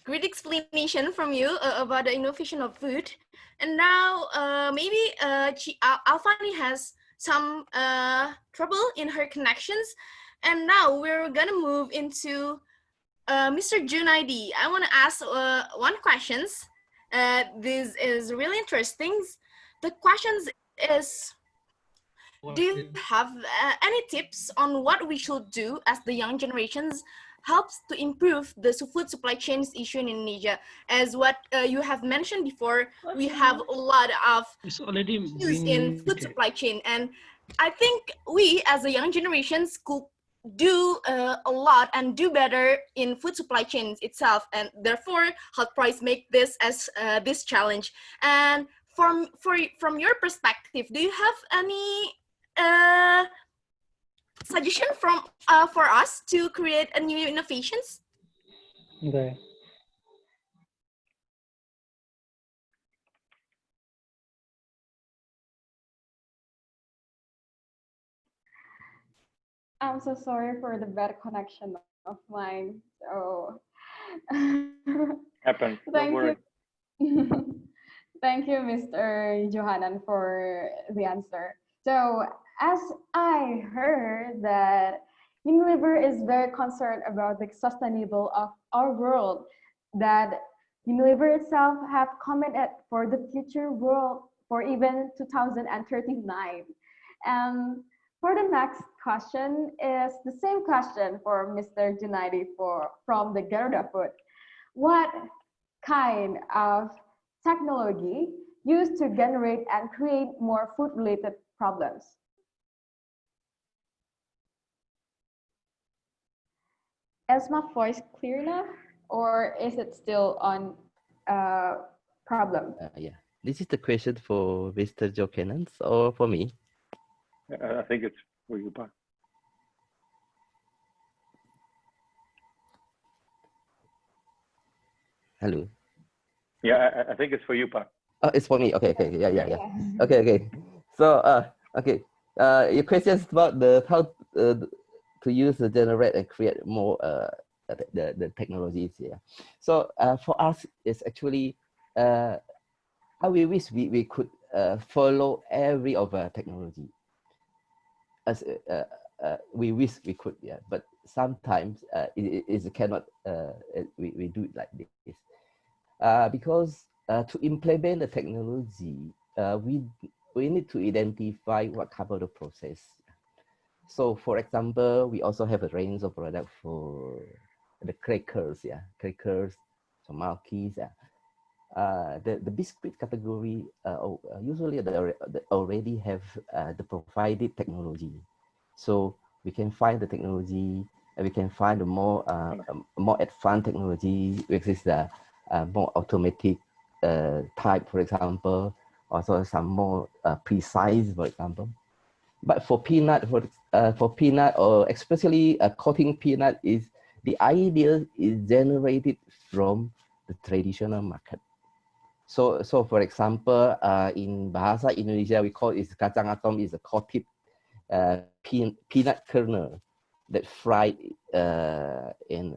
great explanation from you about the innovation of food. And now maybe Alfani has some trouble in her connections. And now we're gonna move into Mr. Djunaidi. I want to ask one questions. This is really interesting. The questions is, do you have any tips on what we should do as the young generations helps to improve the food supply chains issue in Indonesia? As what you have mentioned before, we have a lot of issues in food supply chain, and I think we as the young generations could do a lot and do better in food supply chains itself, and therefore HULT Price make this as this challenge. And from your perspective, do you have any suggestion from for us to create a new innovations? Okay. I'm so sorry for the bad connection of mine. So Happens. Don't thank worry. you. Thank you, Mr. Johanan, for the answer. So as I heard that Unilever is very concerned about the sustainable of our world, that Unilever itself have commented for the future world for even 2039. And for the next question is the same question for Mr. Djunaidi from the Garudafood. What kind of technology used to generate and create more food-related problems? Is my voice clear enough, or is it still on problem? Yeah, this is the question for Mr. Jochanan or for me? I think it's for you, Pa. Hello. Yeah, I think it's for you, Pa. Oh, it's for me. Okay. Yeah. Okay. So, okay. Your question is about the how to use the generate and create more the technologies. Yeah. So, for us, it's actually how we wish we could follow every of our technology as we wish we could. Yeah. But sometimes it cannot. We do it like this because. To implement the technology, we need to identify what cover the process. So, for example, we also have a range of products for the crackers, crackers, so malkies, the biscuit category. Usually they already have the provided technology, so we can find the technology, and we can find the more advanced technology, which is the more automatic. Type, for example, also some more precise, for example. But for peanut, or especially coating peanut, is the idea is generated from the traditional market. So for example, in Bahasa Indonesia, we call it kacang atom is a coated peanut kernel that fried in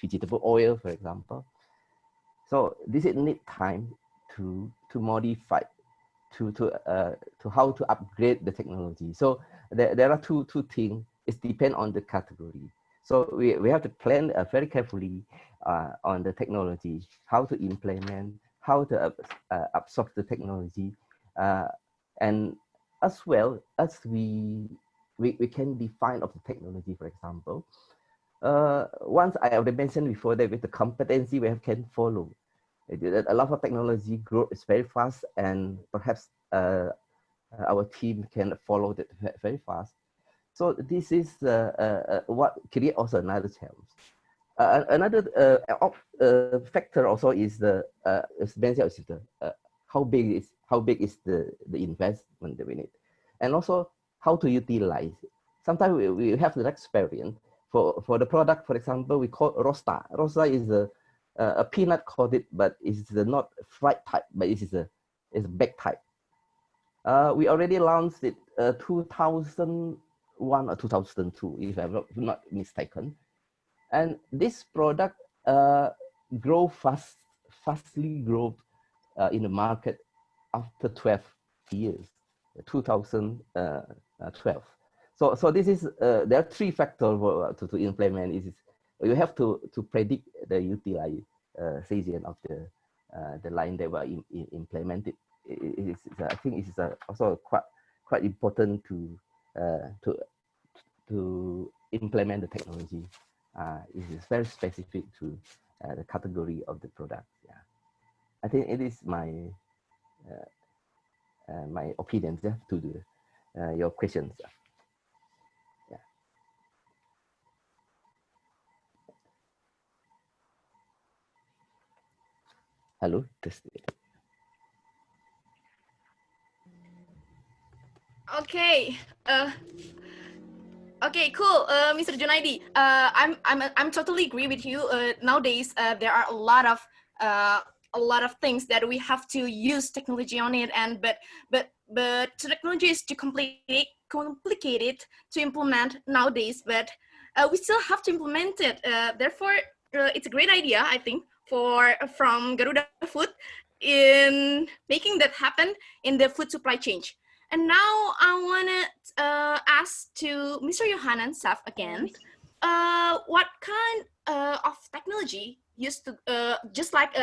vegetable oil, for example. So this is need time to modify, to how to upgrade the technology. So there are two things. It depends on the category. So we have to plan very carefully on the technology, how to implement, how to absorb the technology, and as well as we can define of the technology, for example. Once I already mentioned before that with the competency we can follow. A lot of technology grows very fast, and perhaps our team can follow that very fast. So this is what create also another challenge. Another factor also is the how big is the investment that we need, and also how to utilize it. Sometimes we have the experience for the product. For example, we call rosta. Rosta is a peanut coated, but it's not fried type, but it's a baked type. We already launched it 2001 or 2002, if I'm not mistaken. And this product fastly grow in the market after 12 years, 2012. So this is there are three factors to implement. Is you have to predict the utilization of the line that were implemented. I think it is also quite important to implement the technology. It is very specific to the category of the product. Yeah, I think it is my my opinions, yeah, to your questions. Yeah. Hello. Okay. Okay, cool, Mr. Djunaidi. I'm totally agree with you. Nowadays, there are a lot of things that we have to use technology on it, and but technology is too complicated to implement nowadays. But we still have to implement it. Therefore, it's a great idea, I think, from Garudafood in making that happen in the food supply chain. And now I want to ask to Mr. Jochanan Senf again, what kind of technology used to, just like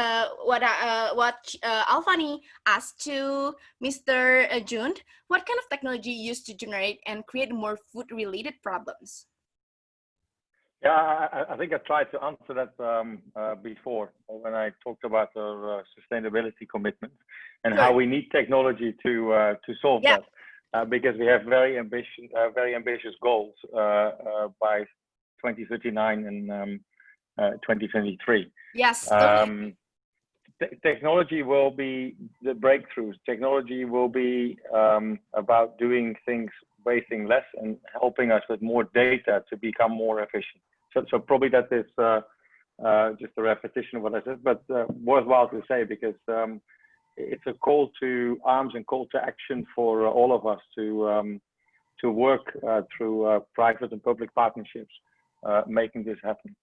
what Alfani asked to Mr. Jun, what kind of technology used to generate and create more food-related problems? Yeah, I think I tried to answer that before when I talked about our sustainability commitment and how we need technology to solve that, because we have very ambitious goals by 2039 and 2023. Yes. Totally. Technology will be the breakthroughs. Technology will be about doing things, wasting less, and helping us with more data to become more efficient. So probably that is just a repetition of what I said, but worthwhile to say, because it's a call to arms and call to action for all of us to work through private and public partnerships, making this happen.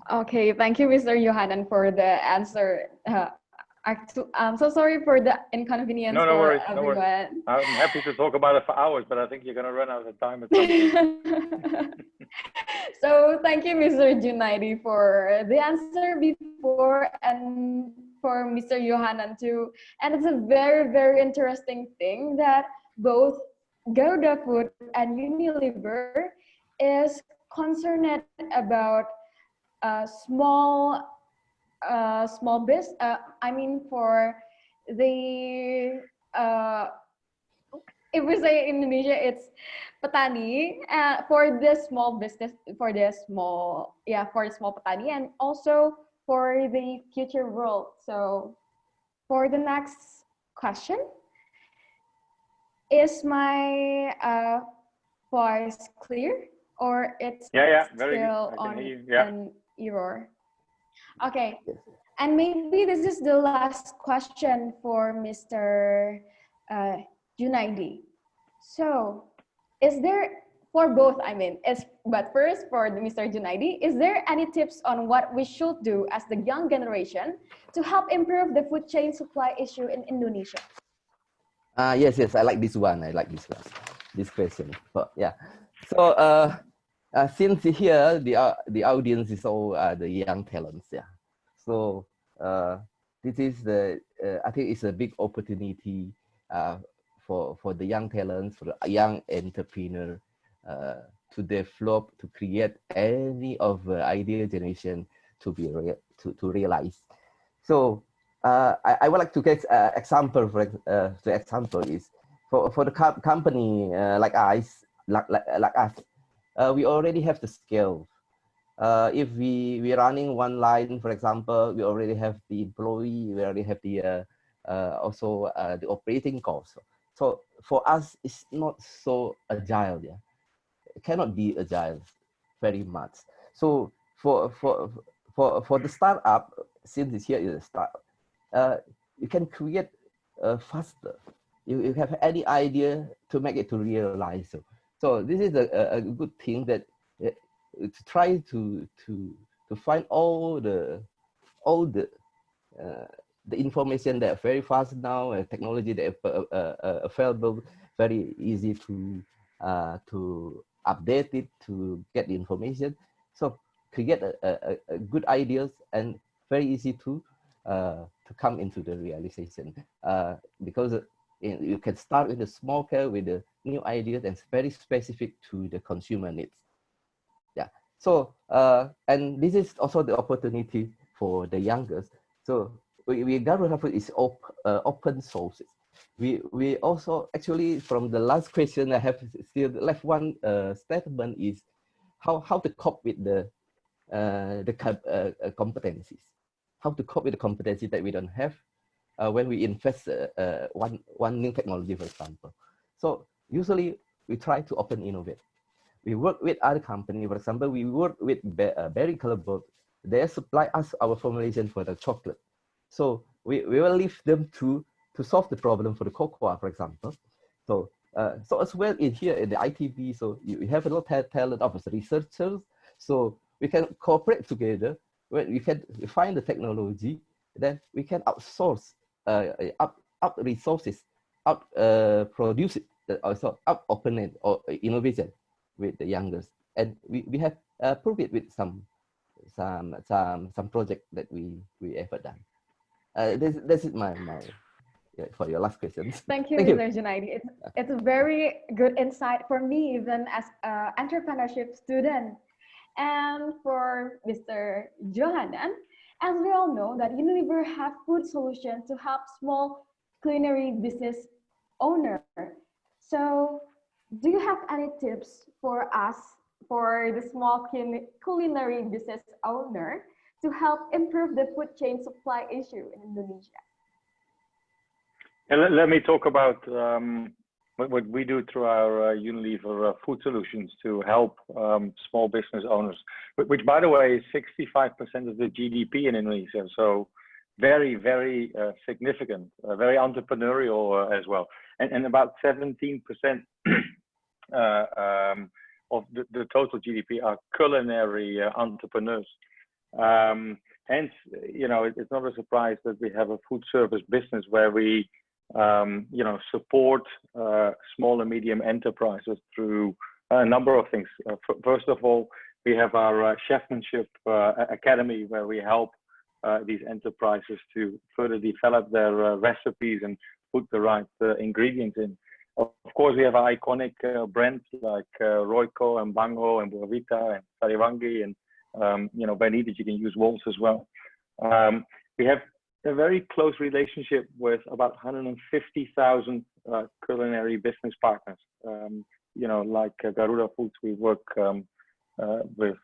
Okay, thank you, Mr. Jochanan, for the answer. I'm so sorry for the inconvenience no for worries, everyone. No worries. I'm happy to talk about it for hours, but I think you're going to run out of time at some point. So thank you, Mr. Djunaidi, for the answer before, and for Mr. Jochanan too. And it's a very, very interesting thing that both Garudafood and Unilever is concerned about small business. I mean, for the if we say in Indonesia, it's petani, for the small business, for the small petani, and also for the future world. So for the next question, is my voice clear, or it's very still good. on you. an error? Okay, and maybe this is the last question for Mr. Djunaidi. So, is there, for both, but first for Mr. Djunaidi, is there any tips on what we should do as the young generation to help improve the food chain supply issue in Indonesia? Yes, I like this one. This question. But, yeah. So, since here the audience is all the young talents, yeah. So this is I think it's a big opportunity for the young talents, for the young entrepreneur to develop, to create any of the idea generation to be to realize. So I would like to get example. The example is for the company like us. We already have the skill if we're running one line, for example, we already have the employee, we already have the also the operating cost. So for us, it's not so agile. Yeah, it cannot be agile very much. So for the startup, since this here is a startup, you can create faster. You have any idea to make it to realize. So this is a good thing that to try to find all the information that are very fast now, technology that are available, very easy to update it, to get the information. So create a good ideas and very easy to come into the realization, because you can start with a small scale with the new ideas and it's very specific to the consumer needs. Yeah. So and this is also the opportunity for the youngest. So we Garudafood is open source. We also actually, from the last question, I have still left one statement is how to cope with the competencies, how to cope with the competencies that we don't have when we invest one new technology, for example. So usually we try to open innovate. We work with other companies. For example, we work with Bari Colorboard. They supply us our formulation for the chocolate. So we will leave them to solve the problem for the cocoa, for example. So so as well in here in the ITB, so you have a lot of talent of researchers. So we can cooperate together. When we can find the technology, then we can outsource, up resources, produce it, also up open or innovation with the youngest, and we have proved it with some project that we ever done. This is my for your last question. Thank you, Thank you. Mr. Djunaidi. It's a very good insight for me, even as an entrepreneurship student. And for Mr. Jochanan, as we all know that Unilever have food solutions to help small culinary business owner. So do you have any tips for us, for the small culinary business owner, to help improve the food chain supply issue in Indonesia? And let me talk about what we do through our Unilever food solutions to help small business owners, which, by the way, is 65% of the GDP in Indonesia. So very, very significant, very entrepreneurial as well. And about 17% of the total GDP are culinary entrepreneurs. Hence, you know, it's not a surprise that we have a food service business where we you know, support small and medium enterprises through a number of things. First of all, we have our chefmanship academy where we help these enterprises to further develop their recipes and put the right ingredients in. Of course, we have iconic brands like Royco and Bango and Buavita and Sariwangi and you know, Bani that you can use Waltz as well. We have a very close relationship with about 150,000 culinary business partners. You know, like Garudafood, we work with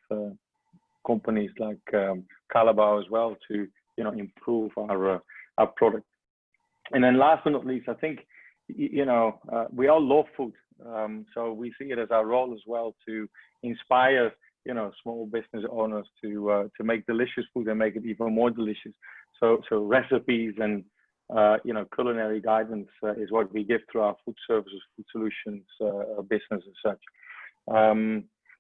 companies like Calabao as well to, you know, improve our product. And then last but not least, I think, you know, we all love food. So we see it as our role as well to inspire, you know, small business owners to make delicious food and make it even more delicious. So recipes and you know, culinary guidance is what we give through our food services, food solutions business as such.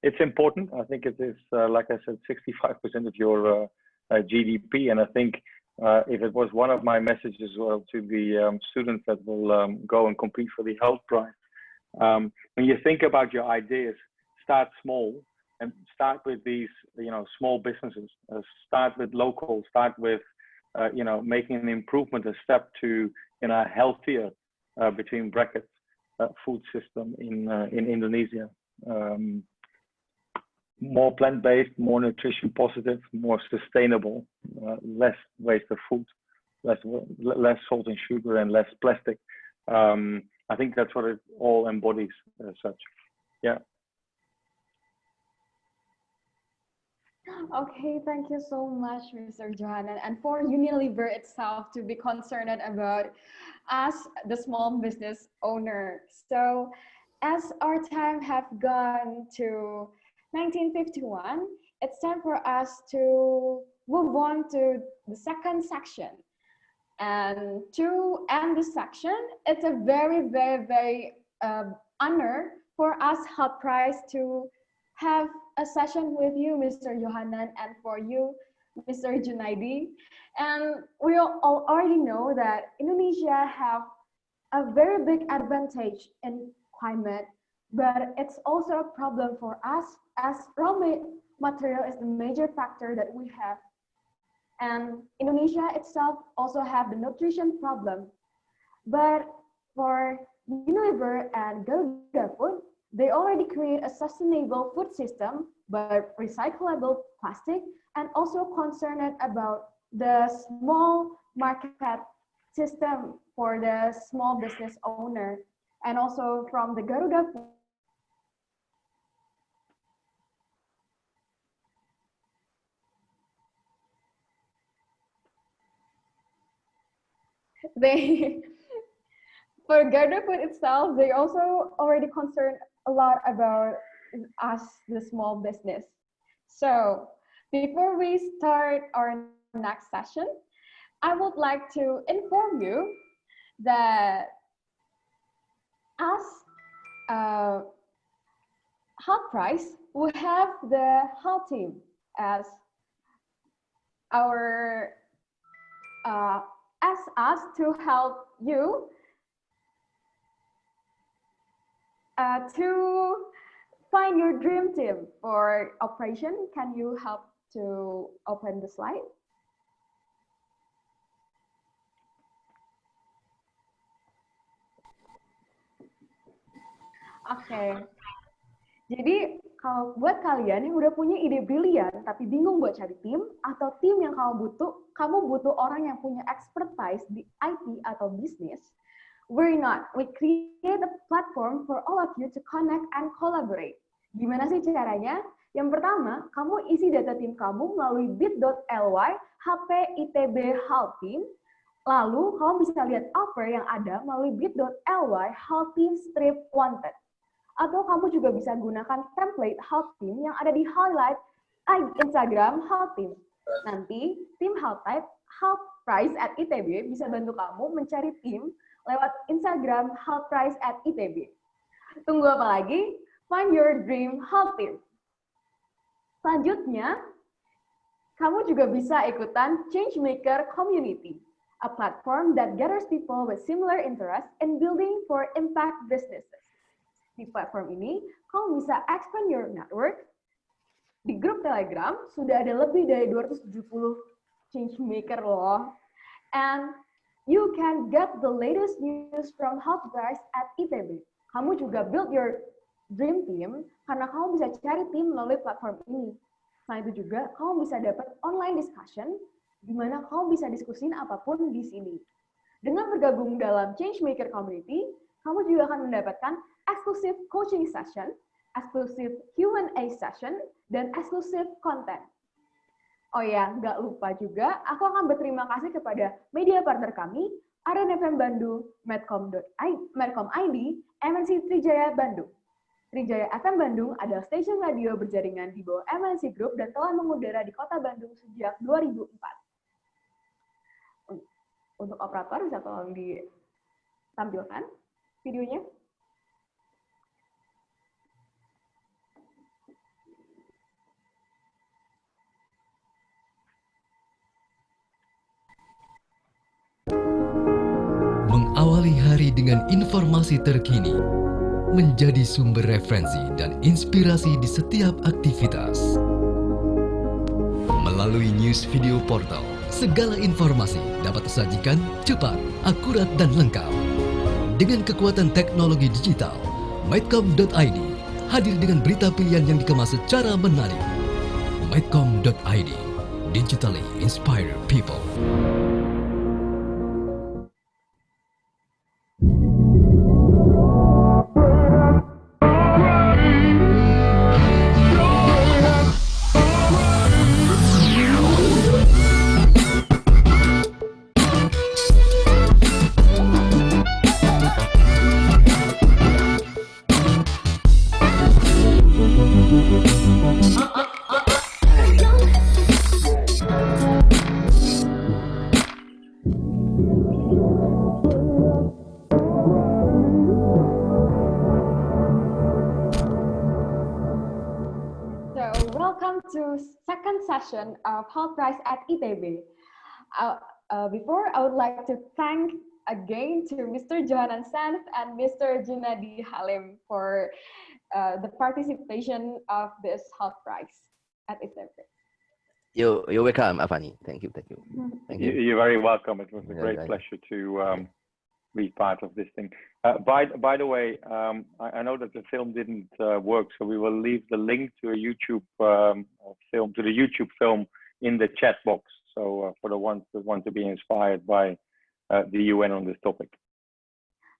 It's important. I think it is, like I said, 65% of your GDP, and I think if it was one of my messages as well to the students that will go and compete for the HULT prize, when you think about your ideas, start small and start with these, you know, small businesses. Start with local. Start with you know, making an improvement, a step to, you know, a healthier between brackets food system in Indonesia. More plant-based, more nutrition positive, more sustainable, less waste of food, less salt and sugar, and less plastic. I think that's what it all embodies as such. Yeah. Okay, thank you so much, Mr. Jochanan, and for Unilever itself to be concerned about us, the small business owner. So, as our time have gone to 1951, it's time for us to move on to the second section. And to end this section, it's a very, very, very honor for us, HULT Prize, to have a session with you, Mr. Jochanan, and for you, Mr. Djunaidi. And we all already know that Indonesia have a very big advantage in climate, but it's also a problem for us as raw material is the major factor that we have. And Indonesia itself also have the nutrition problem. But for Unilever and Garudafood, they already create a sustainable food system by recyclable plastic and also concerned about the small market system for the small business owner. And also from the Garudafood, they for Garudafood itself, they also already concerned a lot about us, the small business. So before we start our next session, I would like to inform you that us, HULT Prize, we have the HULT team as our ask us to help you to find your dream team for operation. Can you help to open the slide? Oke. Jadi kalau buat kalian yang udah punya ide brilian tapi bingung buat cari tim atau tim yang kamu butuh orang yang punya expertise di IT atau bisnis, worry not. We create a platform for all of you to connect and collaborate. Gimana sih caranya? Yang pertama, kamu isi data tim kamu melalui bit.ly HP ITB HULT team. Lalu kamu bisa lihat offer yang ada melalui bit.ly HULT team strip wanted. Atau kamu juga bisa gunakan template HULT team yang ada di highlight Instagram HULT team. Nanti tim HULT Prize at ITB bisa bantu kamu mencari tim lewat Instagram HULT Prize at ITB. Tunggu apa lagi? Find your dream HULT team. Selanjutnya, kamu juga bisa ikutan Changemaker Community, a platform that gathers people with similar interests in building for impact businesses. Di platform ini, kamu bisa expand your network. Di grup Telegram, sudah ada lebih dari 270 changemaker loh. And you can get the latest news from HULT Prize at ITB. Kamu juga build your dream team karena kamu bisa cari tim melalui platform ini. Selain itu juga, kamu bisa dapat online discussion di mana kamu bisa diskusin apapun di sini. Dengan bergabung dalam Changemaker Community, kamu juga akan mendapatkan exclusive coaching session, exclusive Q&A session, dan exclusive content. Oh ya, nggak lupa juga, aku akan berterima kasih kepada media partner kami, Aren FM Bandung, Medcom ID, MNC Trijaya Bandung. Trijaya FM Bandung adalah stasiun radio berjaringan di bawah MNC Group dan telah mengudara di kota Bandung sejak 2004. Untuk operator bisa tolong ditampilkan videonya. Mengawali hari dengan informasi terkini, menjadi sumber referensi dan inspirasi di setiap aktivitas. Melalui news video portal, segala informasi dapat disajikan cepat, akurat, dan lengkap. Dengan kekuatan teknologi digital, Medcom.id hadir dengan berita pilihan yang dikemas secara menarik. Medcom.id, digitally inspire people. to second session of HULT Prize at ITB. Before, I would like to thank again to Mr. Jochanan Senf and Mr. Djunaidi Halim for the participation of this HULT Prize at ITB. You're welcome, Afani. Thank you. Thank you. You're very welcome. It was a great right. pleasure to be part of this thing. By the way, I know that the film didn't work, so we will leave the link to a YouTube film, to the YouTube film in the chat box. So for the ones that want to be inspired by the UN on this topic.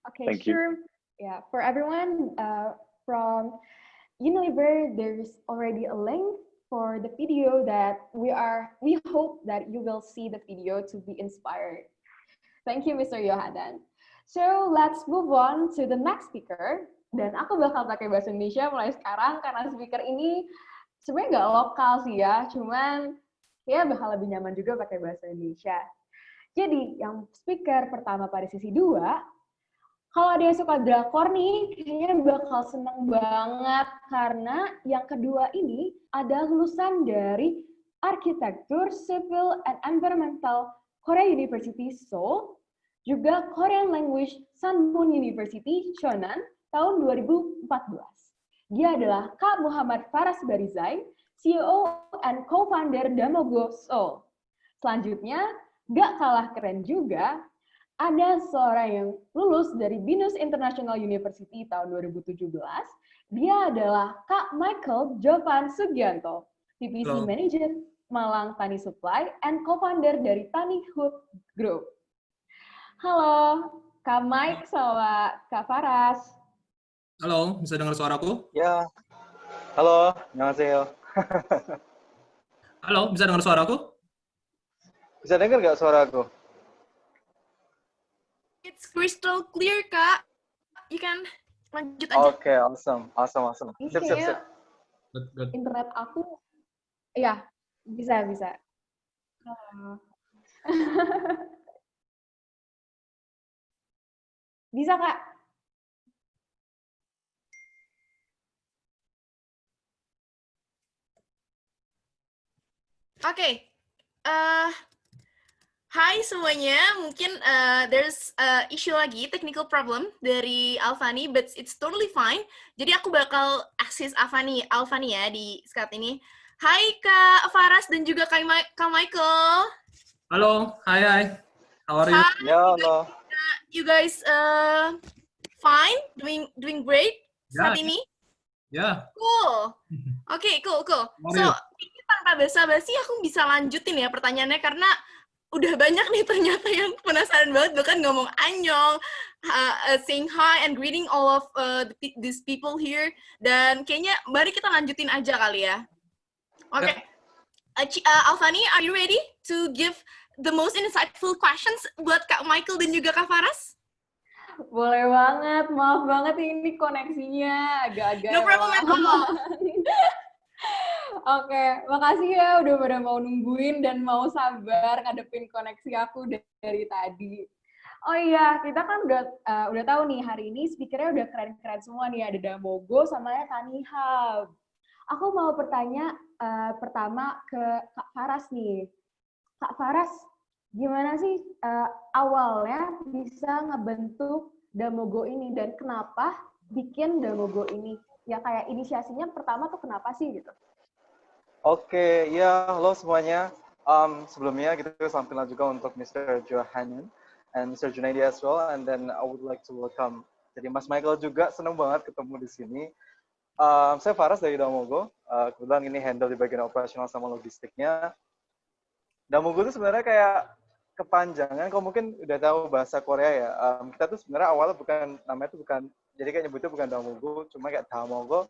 Okay, Thank sure. you. Yeah, for everyone from Unilever, there's already a link for the video that we hope that you will see the video to be inspired. Thank you, Mr. Jochanan. So let's move on to the next speaker. Dan aku bakal pakai bahasa Indonesia mulai sekarang karena speaker ini sebenarnya nggak lokal sih ya, cuman ya bakal lebih nyaman juga pakai bahasa Indonesia. Jadi yang speaker pertama pada sesi 2, kalau ada yang suka drakor nih, kayaknya bakal seneng banget karena yang kedua ini ada lulusan dari Arsitektur Civil and Environmental Korea University Seoul, juga Korean Language Sanmun University Jochanan tahun 2014. Dia adalah Kak Muhammad Farras Zain, CEO and co-founder DamoGo Seoul. Selanjutnya, gak kalah keren juga, ada seorang yang lulus dari Binus International University tahun 2017. Dia adalah Kak Michael Jovan Sugianto, PPC Manager Malang Tani Supply and co-founder dari TaniHub Group. Halo, Kak Mike sama Kak Farras. Halo, bisa dengar suaraku? Ya, halo, annyeonghaseyo. Halo, bisa dengar suaraku? Bisa dengar nggak suaraku? It's crystal clear, Kak. You can lanjut aja. Oke, awesome. Sip. Good. Internet aku, ya bisa. Bisa, Kak. Oke. Hai semuanya, mungkin there's issue lagi, technical problem dari Alfani, but it's totally fine. Jadi aku bakal akses Alfani ya di saat ini. Hai Kak Farras dan juga Kak Michael. Halo, hai. How are you? Hi, Ya, halo. you guys fine, doing great saat ini. Ya. Cool. Oke, cool. So, ini tanpa basa-basi aku bisa lanjutin ya pertanyaannya karena udah banyak nih ternyata yang penasaran banget bahkan ngomong anyong, saying hi and greeting all of these people here. Dan kayaknya mari kita lanjutin aja kali ya. Oke. Alfani, are you ready to give the most insightful questions buat Kak Michael dan juga Kak Farras? Boleh banget, maaf banget ini koneksinya agak-agak. No problem at all. Oke, makasih ya udah pada mau nungguin dan mau sabar ngadepin koneksi aku dari tadi. Oh iya, kita kan udah tahu nih hari ini speakernya udah keren-keren semua nih, ada DamoGo sama ya TaniHub. Aku mau bertanya pertama ke Kak Farras nih. Kak Farras, gimana sih awalnya bisa ngebentuk DamoGo ini dan kenapa bikin DamoGo ini? Ya kayak inisiasinya pertama tuh kenapa sih gitu? Oke, ya, halo semuanya. Sebelumnya kita salam kenal juga untuk Mr. Jochanan and Mr. Djunaidi as well. And then I would like to welcome. Jadi Mas Michael juga senang banget ketemu di sini. Saya Farras dari DamoGo. Kebetulan ini handle di bagian operasional sama logistiknya. DamoGo itu sebenarnya kayak kepanjangan. Kau mungkin udah tahu bahasa Korea ya. Kita tuh sebenarnya awalnya namanya tuh bukan. Jadi kayak nyebutnya bukan DamoGo, cuma kayak DamoGo.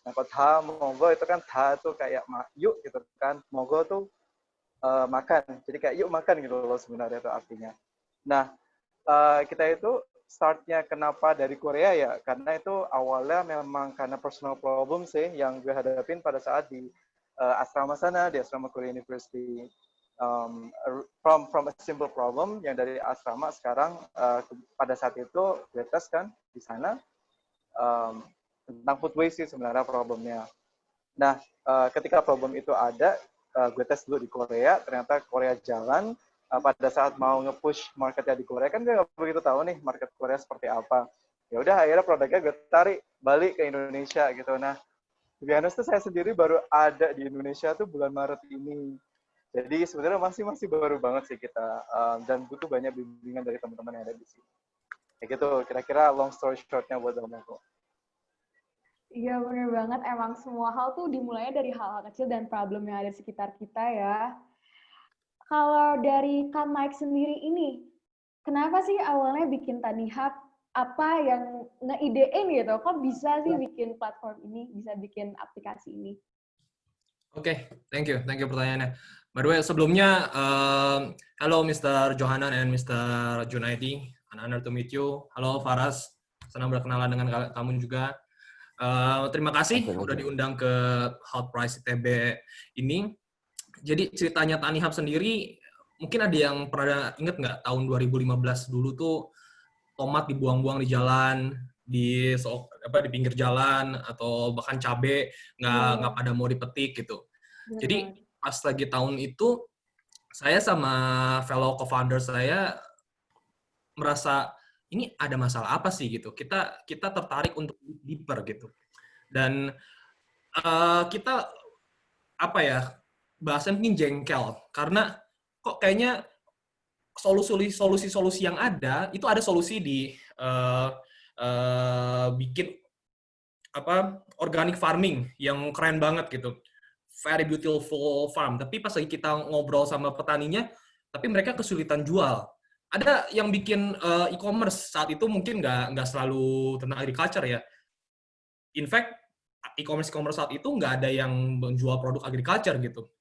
Nah, kalau DamoGo itu kan da tuh kayak yuk gitu kan. Mogo tuh makan. Jadi kayak yuk makan gitu loh sebenarnya itu artinya. Nah, kita itu startnya kenapa dari Korea ya? Karena itu awalnya memang karena personal problem sih yang gue hadapin pada saat di asrama sana, di asrama Korea University. From a simple problem yang dari asrama sekarang pada saat itu gue tes kan di sana tentang food waste sih sebenarnya problemnya. Nah, ketika problem itu ada, gue tes dulu di Korea, ternyata Korea jalan. Pada saat mau nge-push marketnya di Korea, kan gue nggak begitu tahu nih market Korea seperti apa. Ya udah, akhirnya produknya gue tarik balik ke Indonesia gitu. Nah, to be honest tuh saya sendiri baru ada di Indonesia tuh bulan Maret ini. Jadi sebenarnya masih baru banget sih kita, dan butuh banyak bimbingan dari teman-teman yang ada di sini. Kayak gitu, kira-kira long story short-nya buat DamoGo. Iya, bener banget. Emang semua hal tuh dimulainya dari hal-hal kecil dan problem yang ada di sekitar kita ya. Kalau dari Kak Mike sendiri ini, kenapa sih awalnya bikin TaniHub? Apa yang ngeidein gitu? Kok bisa sih bikin platform ini, bisa bikin aplikasi ini? Oke, thank you pertanyaannya. By the way, sebelumnya, halo Mr. Jochanan and Mr. Djunaidi, an honor to meet you. Halo Farras, senang berkenalan dengan kamu juga. Terima kasih udah diundang ke HULT Prize ITB ini. Jadi ceritanya TaniHub sendiri, mungkin ada yang pernah inget nggak tahun 2015 dulu tuh tomat dibuang-buang di jalan, di pinggir jalan, atau bahkan cabe nggak pada mau dipetik gitu. Jadi pas lagi tahun itu, saya sama fellow co-founder saya merasa ini ada masalah apa sih gitu. Kita tertarik untuk deeper gitu. Dan kita bahasanya mungkin jengkel karena kok kayaknya solusi yang ada itu ada solusi di bikin organic farming yang keren banget gitu, very beautiful farm. Tapi pas lagi kita ngobrol sama petaninya, tapi mereka kesulitan jual. Ada yang bikin e-commerce saat itu mungkin nggak selalu tentang agriculture ya. In fact, e-commerce saat itu nggak ada yang menjual produk agriculture gitu.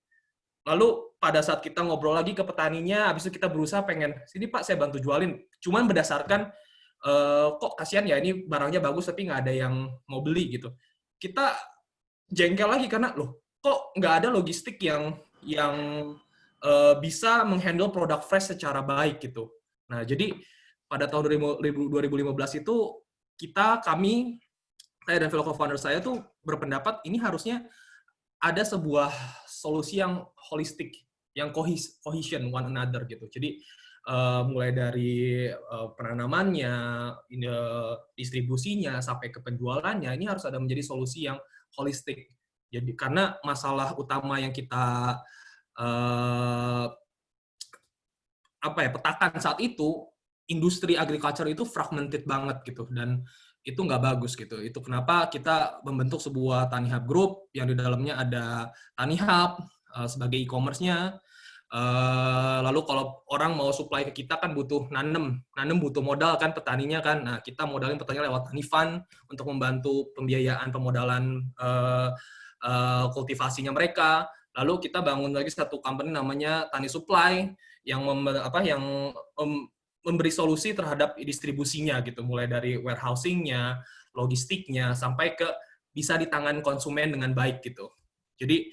Lalu pada saat kita ngobrol lagi ke petaninya, habis itu kita berusaha pengen, sini Pak saya bantu jualin. Cuman berdasarkan, kok kasihan ya ini barangnya bagus tapi nggak ada yang mau beli gitu. Kita jengkel lagi karena, loh kok nggak ada logistik yang bisa menghandle produk fresh secara baik gitu. Nah jadi pada tahun 2015 itu, kami, saya dan fellow co-founder saya tuh berpendapat ini harusnya ada sebuah solusi yang holistik, yang cohesion one another gitu. Jadi mulai dari penanamannya, distribusinya, sampai ke penjualannya, ini harus ada menjadi solusi yang holistik. Jadi karena masalah utama yang kita petakan saat itu, industri agriculture itu fragmented banget gitu, dan itu nggak bagus gitu. Itu kenapa kita membentuk sebuah TaniHub Group yang di dalamnya ada TaniHub sebagai e-commerce-nya. Lalu kalau orang mau supply ke kita kan butuh nanem butuh modal kan petaninya kan. Nah kita modalin petaninya lewat Tani Fund untuk membantu pembiayaan pemodalan kultivasinya mereka. Lalu kita bangun lagi satu company namanya Tani Supply yang memberi solusi terhadap distribusinya gitu, mulai dari warehousing-nya, logistiknya, sampai ke bisa di tangan konsumen dengan baik gitu. Jadi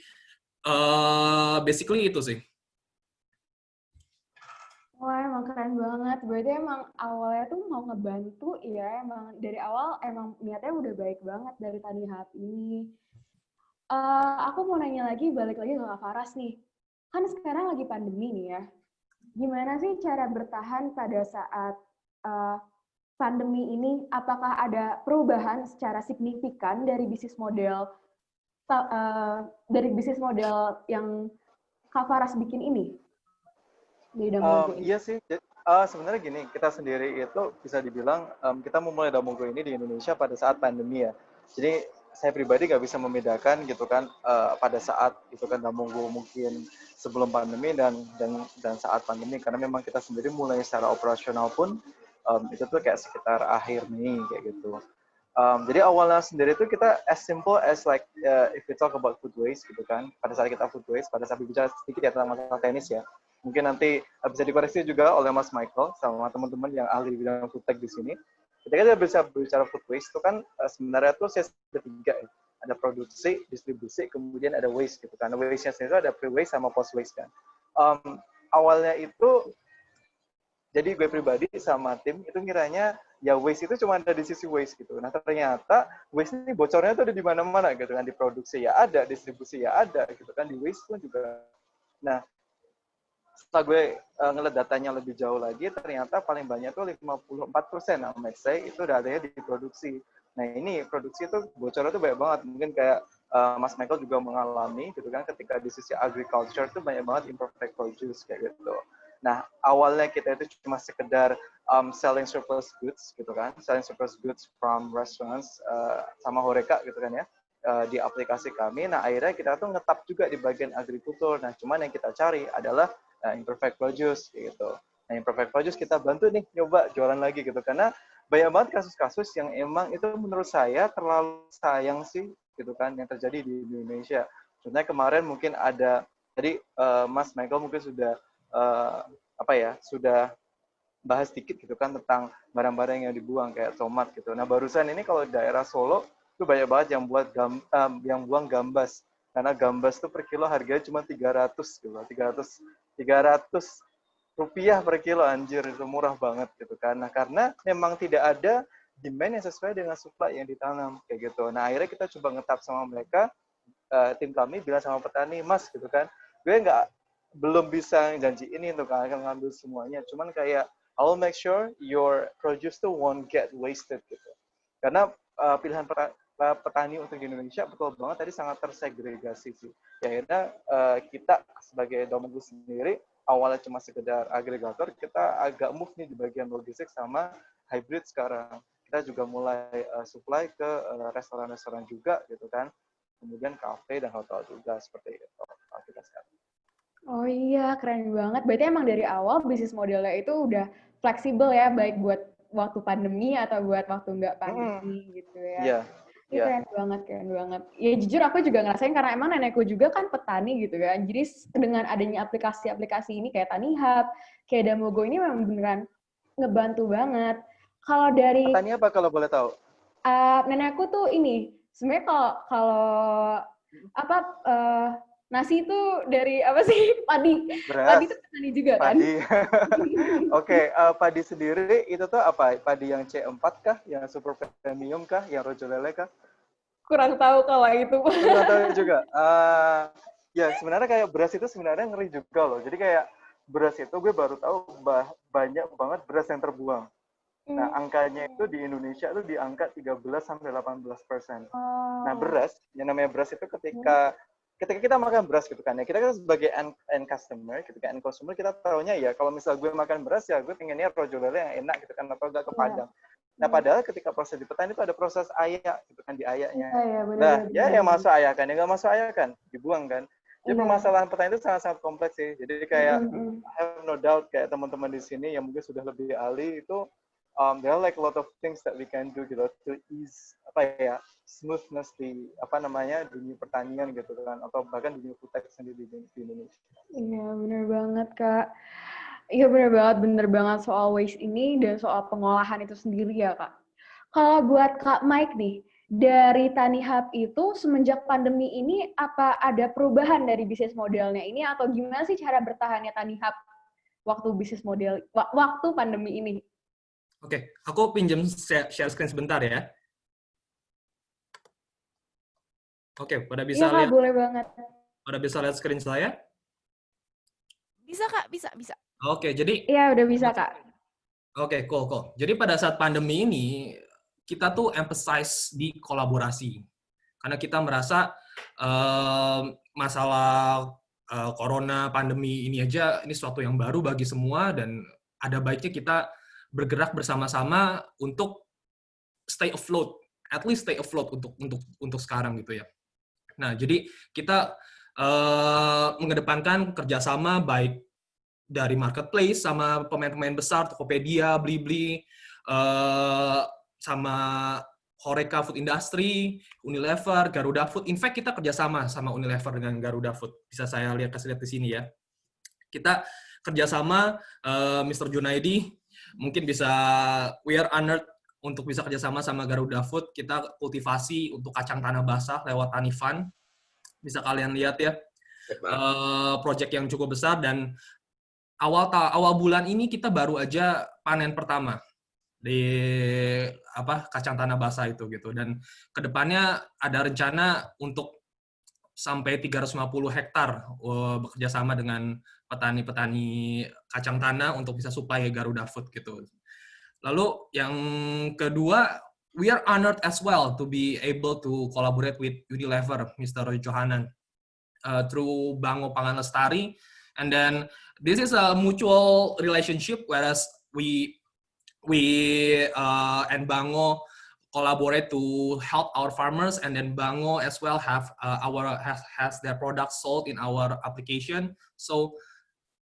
basically itu sih. Wah, emang keren banget. Berarti emang awalnya tuh mau ngebantu ya, emang dari awal emang niatnya udah baik banget dari TaniHub ini. Aku mau nanya lagi, balik lagi ke Kak Farras nih. Kan sekarang lagi pandemi nih ya. Gimana sih cara bertahan pada saat pandemi ini? Apakah ada perubahan secara signifikan dari bisnis model yang Kak Farras bikin ini? Iya sih, sebenarnya gini, kita sendiri itu bisa dibilang kita memulai DamoGo ini di Indonesia pada saat pandemi ya. Jadi saya pribadi nggak bisa membedakan gitu kan pada saat itu kan DamoGo mungkin sebelum pandemi dan saat pandemi, karena memang kita sendiri mulai secara operasional pun itu tuh kayak sekitar akhir Mei kayak gitu. Jadi awalnya sendiri tuh kita as simple as like if we talk about food waste gitu kan, pada saat kita food waste, pada saat bicara sedikit ya tentang masalah teknis ya. Mungkin nanti bisa dikoreksi juga oleh Mas Michael sama teman-teman yang ahli di bidang food tech di sini. Ketika kita bisa berbicara food waste itu kan sebenarnya tuh ada tiga ya. Ada produksi, distribusi, kemudian ada waste gitu kan. Waste-nya sendiri ada pre-waste sama post-waste kan. Awalnya itu Jadi gue pribadi sama tim itu ngiranya ya waste itu cuma ada di sisi waste gitu. Nah ternyata waste ini bocornya tuh ada di mana-mana gitu kan, di produksi ya ada, distribusi ya ada gitu kan, di waste pun juga. Nah setelah gue ngeliat datanya lebih jauh lagi, ternyata paling banyak tuh 54% let's say itu datanya di produksi. Nah ini produksi itu bocornya tuh banyak banget, mungkin kayak Mas Michael juga mengalami gitu kan, ketika di sisi agriculture tuh banyak banget imperfect produce kayak gitu. Nah awalnya kita itu cuma sekedar selling surplus goods gitu kan, selling surplus goods from restaurants sama Horeca gitu kan ya, di aplikasi kami. Nah akhirnya kita tuh ngetap juga di bagian agrikultur. Nah cuman yang kita cari adalah imperfect produce gitu. Nah imperfect produce kita bantu nih nyoba jualan lagi gitu, karena banyak banget kasus-kasus yang emang itu menurut saya terlalu sayang sih gitu kan yang terjadi di Indonesia. Contohnya kemarin mungkin ada, tadi Mas Michael mungkin sudah sudah bahas sedikit gitu kan tentang barang-barang yang dibuang kayak tomat gitu. Nah barusan ini kalau daerah Solo itu banyak banget yang buang gambas, karena gambas tuh per kilo harganya cuma 300 gitu, 300 rupiah per kilo, anjir itu murah banget gitu kan. Nah karena memang tidak ada demand yang sesuai dengan supply yang ditanam kayak gitu. Nah akhirnya kita coba ngetap sama mereka, tim kami bilang sama petani, Mas gitu kan, gue belum bisa janji ini untuk akan ngambil semuanya, cuman kayak I'll make sure your produce tuh won't get wasted gitu. Karena pilihan petani untuk di Indonesia betul banget tadi sangat tersegregasi sih. Ya akhirnya kita sebagai DamoGo sendiri awalnya cuma sekedar agregator, kita agak move nih di bagian logistik sama hybrid sekarang. Kita juga mulai supply ke restoran-restoran juga gitu kan. Kemudian kafe dan hotel juga seperti itu. Kita sekarang. Oh iya, keren banget. Berarti emang dari awal bisnis modelnya itu udah fleksibel ya, baik buat waktu pandemi atau buat waktu nggak pandemi gitu ya. Ini keren banget, keren banget. Ya jujur aku juga ngerasain karena emang nenekku juga kan petani gitu kan. Jadi dengan adanya aplikasi-aplikasi ini kayak TaniHub, kayak DamoGo ini memang beneran ngebantu banget. Kalau dari petani apa kalau boleh tahu? Nenekku tuh ini, sebenarnya kalau nasi itu dari apa sih? Padi. Beras. Padi itu petani juga kan? Padi. Oke, padi sendiri itu tuh apa? Padi yang C4 kah? Yang super premium kah? Yang rojo lele kah? Kurang tahu kalau itu. Kurang tahu juga. Ya sebenarnya kayak beras itu sebenarnya ngeri juga loh. Jadi kayak beras itu gue baru tahu banyak banget beras yang terbuang. Nah, angkanya itu di Indonesia itu di angka 13-18%. Nah, beras, yang namanya beras itu ketika kita makan beras gitu kan ya, kita kan sebagai end customer, ketika end consumer kita tahunya ya kalau misal gue makan beras ya gue pengennya rojo lele yang enak gitu kan, atau enggak ke Padang. Nah padahal ketika proses di petani itu ada proses ayak gitu kan, di ayaknya. Nah ya yang masuk ayak kan, yang nggak masuk ayak kan dibuang kan. Jadi permasalahan petani itu sangat-sangat kompleks sih. Jadi kayak I have no doubt kayak teman-teman di sini yang mungkin sudah lebih ahli itu there are like a lot of things that we can do gitu to ease smoothness di dunia pertanian gitu kan, atau bahkan dunia food tech sendiri di Indonesia. Iya benar banget Kak. Iya benar banget soal waste ini dan soal pengolahan itu sendiri ya Kak. Kalau buat Kak Mike nih, dari TaniHub itu semenjak pandemi ini apa ada perubahan dari bisnis modelnya ini, atau gimana sih cara bertahannya TaniHub waktu bisnis model waktu pandemi ini? Oke, aku pinjam share screen sebentar ya. Oke, pada bisa lihat? Boleh banget. Pada bisa lihat screen saya? Bisa Kak, bisa. Oke, jadi. Iya, udah bisa Kak. Oke, cool. Jadi pada saat pandemi ini, kita tuh emphasize di kolaborasi. Karena kita merasa masalah corona, pandemi ini aja, ini sesuatu yang baru bagi semua, dan ada baiknya kita bergerak bersama-sama untuk stay afloat, at least stay afloat untuk sekarang gitu ya. Nah, jadi kita mengedepankan kerjasama baik dari marketplace sama pemain-pemain besar, Tokopedia, Blibli, sama Horeca Food Industry, Unilever, Garudafood. In fact, kita kerjasama sama Unilever dengan Garudafood. Bisa saya kasih lihat di sini ya. Kita kerjasama, Mr. Djunaidi, mungkin bisa, we are honored untuk bisa kerjasama sama Garudafood. Kita kultivasi untuk kacang tanah basah lewat TaniFund. Bisa kalian lihat ya, project yang cukup besar, dan awal bulan ini kita baru aja panen pertama di kacang tanah basah itu gitu, dan kedepannya ada rencana untuk sampai 350 hektar bekerja sama dengan petani-petani kacang tanah untuk bisa supply Garudafood gitu. Lalu yang kedua, we are honored as well to be able to collaborate with Unilever, Mr. Jochanan, through Bango Pangan Lestari. And then this is a mutual relationship, whereas we and Bango collaborate to help our farmers, and then Bango as well has their products sold in our application. So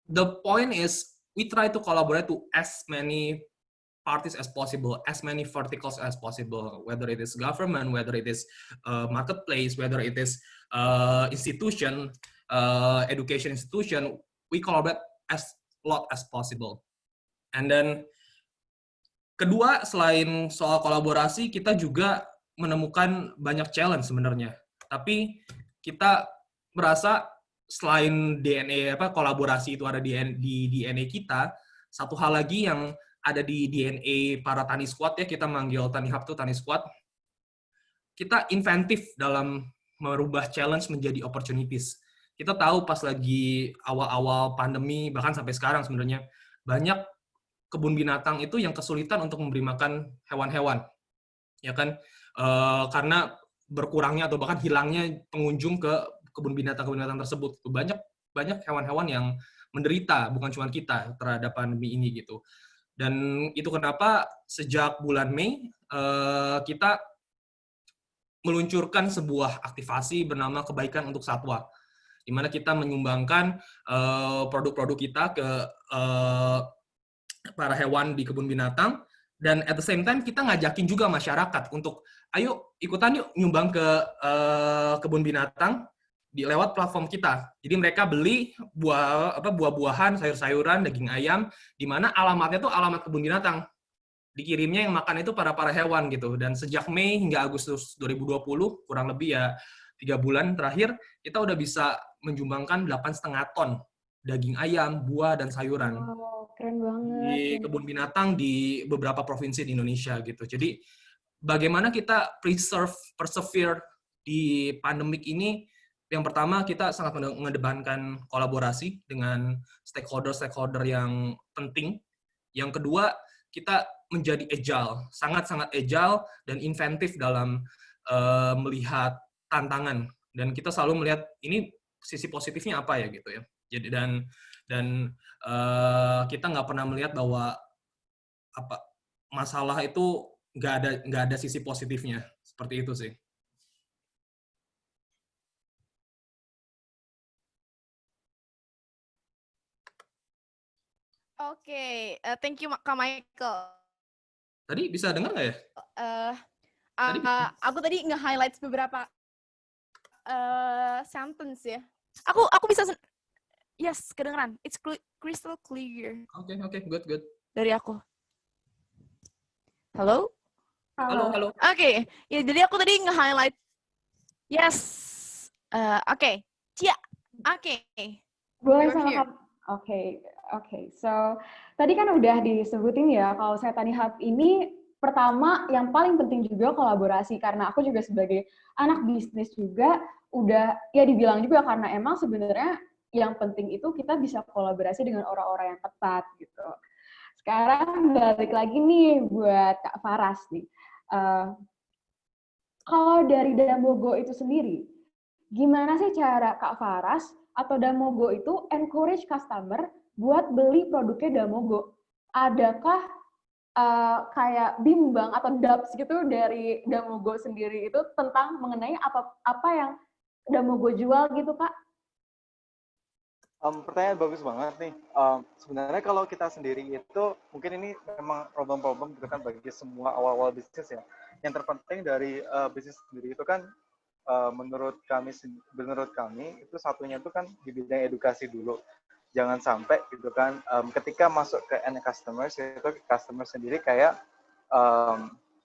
the point is we try to collaborate to as many parties as possible, as many verticals as possible, whether it is government, whether it is marketplace, whether it is institution, education institution, we collaborate as lot as possible. And then kedua, selain soal kolaborasi, kita juga menemukan banyak challenge sebenarnya. Tapi kita merasa selain DNA kolaborasi itu ada di DNA kita, satu hal lagi yang ada di DNA para Tani Squad, ya kita manggil TaniHub tuh Tani Squad, kita inventif dalam merubah challenge menjadi opportunities. Kita tahu pas lagi awal-awal pandemi, bahkan sampai sekarang sebenarnya, banyak kebun binatang itu yang kesulitan untuk memberi makan hewan-hewan, ya kan, karena berkurangnya atau bahkan hilangnya pengunjung ke kebun binatang tersebut. Banyak hewan-hewan yang menderita, bukan cuma kita, terhadap pandemi ini gitu. Dan itu kenapa sejak bulan Mei kita meluncurkan sebuah aktivasi bernama Kebaikan untuk Satwa, di mana kita menyumbangkan produk-produk kita ke para hewan di kebun binatang, dan at the same time kita ngajakin juga masyarakat untuk ayo ikutan yuk nyumbang ke kebun binatang lewat platform kita. Jadi mereka beli buah-buahan, sayur-sayuran, daging ayam, di mana alamatnya tuh alamat kebun binatang. Dikirimnya yang makan itu para hewan gitu. Dan sejak Mei hingga Agustus 2020, kurang lebih ya 3 bulan terakhir, kita udah bisa menyumbangkan 8,5 ton daging ayam, buah, dan sayuran. Wow, keren banget. Di kebun binatang di beberapa provinsi di Indonesia gitu. Jadi bagaimana kita persevere di pandemik ini? Yang pertama, kita sangat mengedepankan kolaborasi dengan stakeholder yang penting. Yang kedua, kita menjadi agile, sangat-sangat agile dan inventif dalam melihat tantangan. Dan kita selalu melihat ini sisi positifnya apa ya gitu ya. Jadi dan kita nggak pernah melihat bahwa masalah itu nggak ada sisi positifnya. Seperti itu sih. Oke, thank you Kak Michael. Tadi bisa dengar nggak ya? Aku tadi nge-highlight beberapa sentence ya. Aku bisa yes, kedengeran. It's crystal clear. Oke, good. Dari aku. Halo? Halo. Oke, ya jadi aku tadi nge-highlight. Yes. Oke. Cia. Oke. Boleh sama kamu. Oke. So, tadi kan udah disebutin ya, kalau saya TaniHub ini, pertama, yang paling penting juga kolaborasi, karena aku juga sebagai anak bisnis juga, udah, ya dibilang juga, karena emang sebenarnya yang penting itu kita bisa kolaborasi dengan orang-orang yang tepat, gitu. Sekarang balik lagi nih buat Kak Farras nih. Kalau dari DamoGo itu sendiri, gimana sih cara Kak Farras atau DamoGo itu encourage customer buat beli produknya DamoGo? Adakah kayak bimbang atau doubts gitu dari DamoGo sendiri itu tentang mengenai apa yang DamoGo jual gitu, Kak? Pertanyaan bagus banget nih. Sebenarnya kalau kita sendiri itu, mungkin ini memang problem-problem gitu kan bagi semua awal-awal bisnis ya. Yang terpenting dari bisnis sendiri itu kan, menurut kami itu satunya itu kan di bidang edukasi dulu. Jangan sampai gitu kan, ketika masuk ke end customers, itu customer sendiri kayak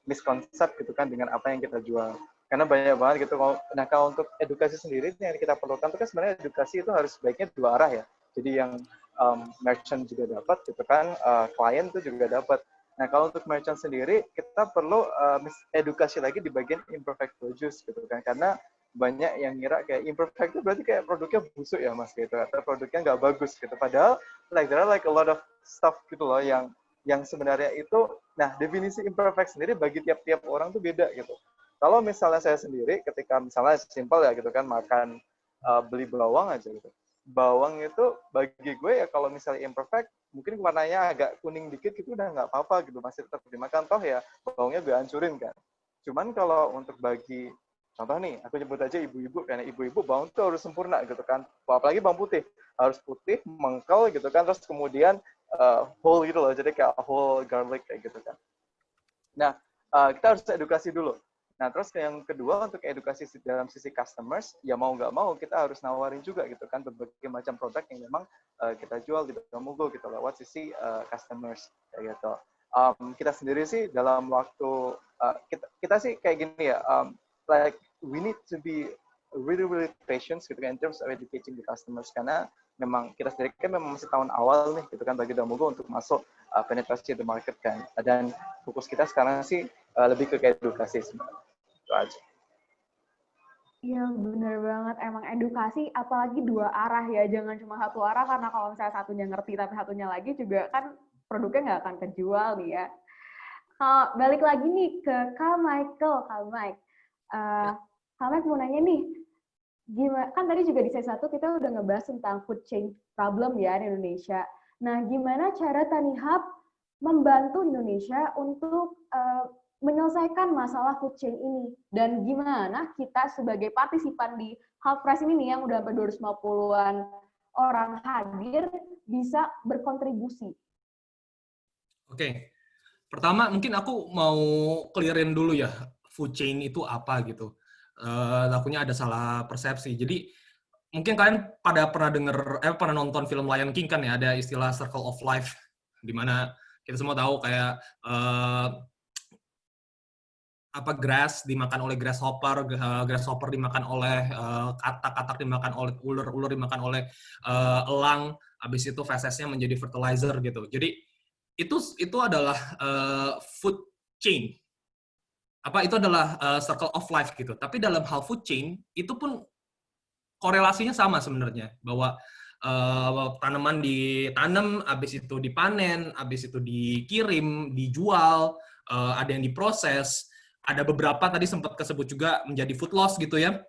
miskonsep gitu kan dengan apa yang kita jual. Karena banyak banget gitu. Nah, kalau untuk edukasi sendiri yang kita perlukan itu kan sebenarnya edukasi itu harus baiknya dua arah ya. Jadi yang merchant juga dapat gitu kan, klien tuh juga dapat. Nah, kalau untuk merchant sendiri, kita perlu edukasi lagi di bagian imperfect produce gitu kan, karena banyak yang ngira kayak imperfect itu berarti kayak produknya busuk ya mas gitu, atau produknya nggak bagus gitu. Padahal like there are like a lot of stuff gitu loh yang sebenarnya itu, nah definisi imperfect sendiri bagi tiap-tiap orang tuh beda gitu. Kalau misalnya saya sendiri, ketika misalnya simpel ya gitu kan, makan beli bawang aja gitu. Bawang itu bagi gue ya kalau misalnya imperfect, mungkin warnanya agak kuning dikit gitu udah nggak apa-apa gitu, masih tetap dimakan, toh ya bawangnya gue hancurin kan. Cuman kalau untuk bagi, contoh nih, aku nyebut aja ibu-ibu, karena ibu-ibu bawang itu harus sempurna gitu kan, apalagi bawang putih, harus putih, mengkel gitu kan, terus kemudian whole gitu loh, jadi kayak whole garlic kayak gitu kan. Nah, kita harus edukasi dulu. Nah, terus yang kedua untuk edukasi dalam sisi customers, ya mau nggak mau kita harus nawarin juga gitu kan berbagai macam produk yang memang kita jual di DamoGo gitu lewat sisi customers kayak gitu. Kita sendiri sih dalam waktu kita sih kayak gini ya, like we need to be really patient gitu kan in terms of educating the customers, karena memang kita sendiri kan memang masih tahun awal nih gitu kan bagi DamoGo untuk masuk penetrasi the market kan, dan fokus kita sekarang sih lebih ke edukasi sebenarnya. Itu aja. Iya bener banget, emang edukasi apalagi dua arah ya, jangan cuma satu arah, karena kalau misalnya satunya ngerti tapi satunya lagi juga kan produknya nggak akan kejual nih ya. Kalau balik lagi nih ke Kak Michael, Kak Mike mau nanya nih, gimana, kan tadi juga di sesi 1 kita udah ngebahas tentang food chain problem ya di Indonesia. Nah, gimana cara TaniHub membantu Indonesia untuk menyelesaikan masalah food chain ini? Dan gimana kita sebagai partisipan di HULT Prize ini nih, yang udah sampai 250-an orang hadir, bisa berkontribusi? Oke. Pertama, mungkin aku mau clearin dulu ya, food chain itu apa gitu. Takutnya ada salah persepsi. Jadi, mungkin kalian pernah nonton film Lion King kan ya, ada istilah circle of life, di mana kita semua tahu kayak grass dimakan oleh grasshopper, grasshopper dimakan oleh katak dimakan oleh ular dimakan oleh elang, habis itu fesesnya menjadi fertilizer gitu. Jadi itu adalah food chain. Itu adalah circle of life gitu. Tapi dalam hal food chain itu pun korelasinya sama sebenarnya, bahwa tanaman ditanam, habis itu dipanen, habis itu dikirim, dijual, ada yang diproses, ada beberapa tadi sempat kesebut juga menjadi food loss gitu ya,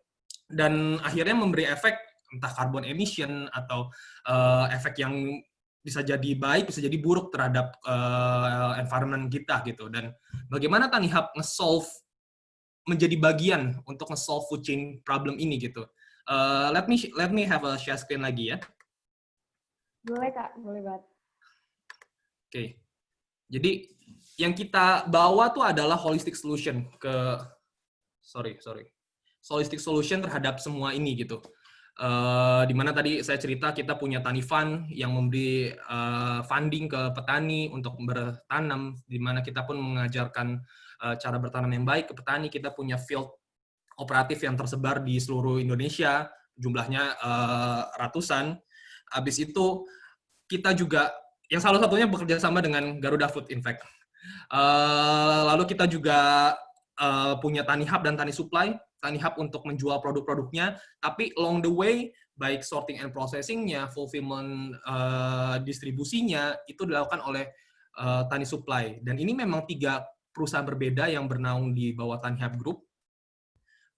dan akhirnya memberi efek entah carbon emission atau efek yang bisa jadi baik, bisa jadi buruk terhadap environment kita gitu. Dan bagaimana TaniHub nge-solve, menjadi bagian untuk nge-solve food chain problem ini gitu. Let me have a share screen lagi ya. Boleh Kak, boleh banget. Oke. Jadi yang kita bawa tuh adalah holistic solution holistic solution terhadap semua ini gitu. Dimana tadi saya cerita kita punya Tani Fund yang memberi funding ke petani untuk bertanam, dimana kita pun mengajarkan cara bertanam yang baik ke petani. Kita punya field operatif yang tersebar di seluruh Indonesia, jumlahnya ratusan. Habis itu kita juga yang salah satunya bekerja sama dengan Garudafood in fact. Lalu kita juga punya TaniHub dan TaniSupply. TaniHub untuk menjual produk-produknya, tapi along the way, baik sorting and processing-nya, fulfillment distribusinya, itu dilakukan oleh TaniSupply. Dan ini memang 3 perusahaan berbeda yang bernaung di bawah TaniHub Group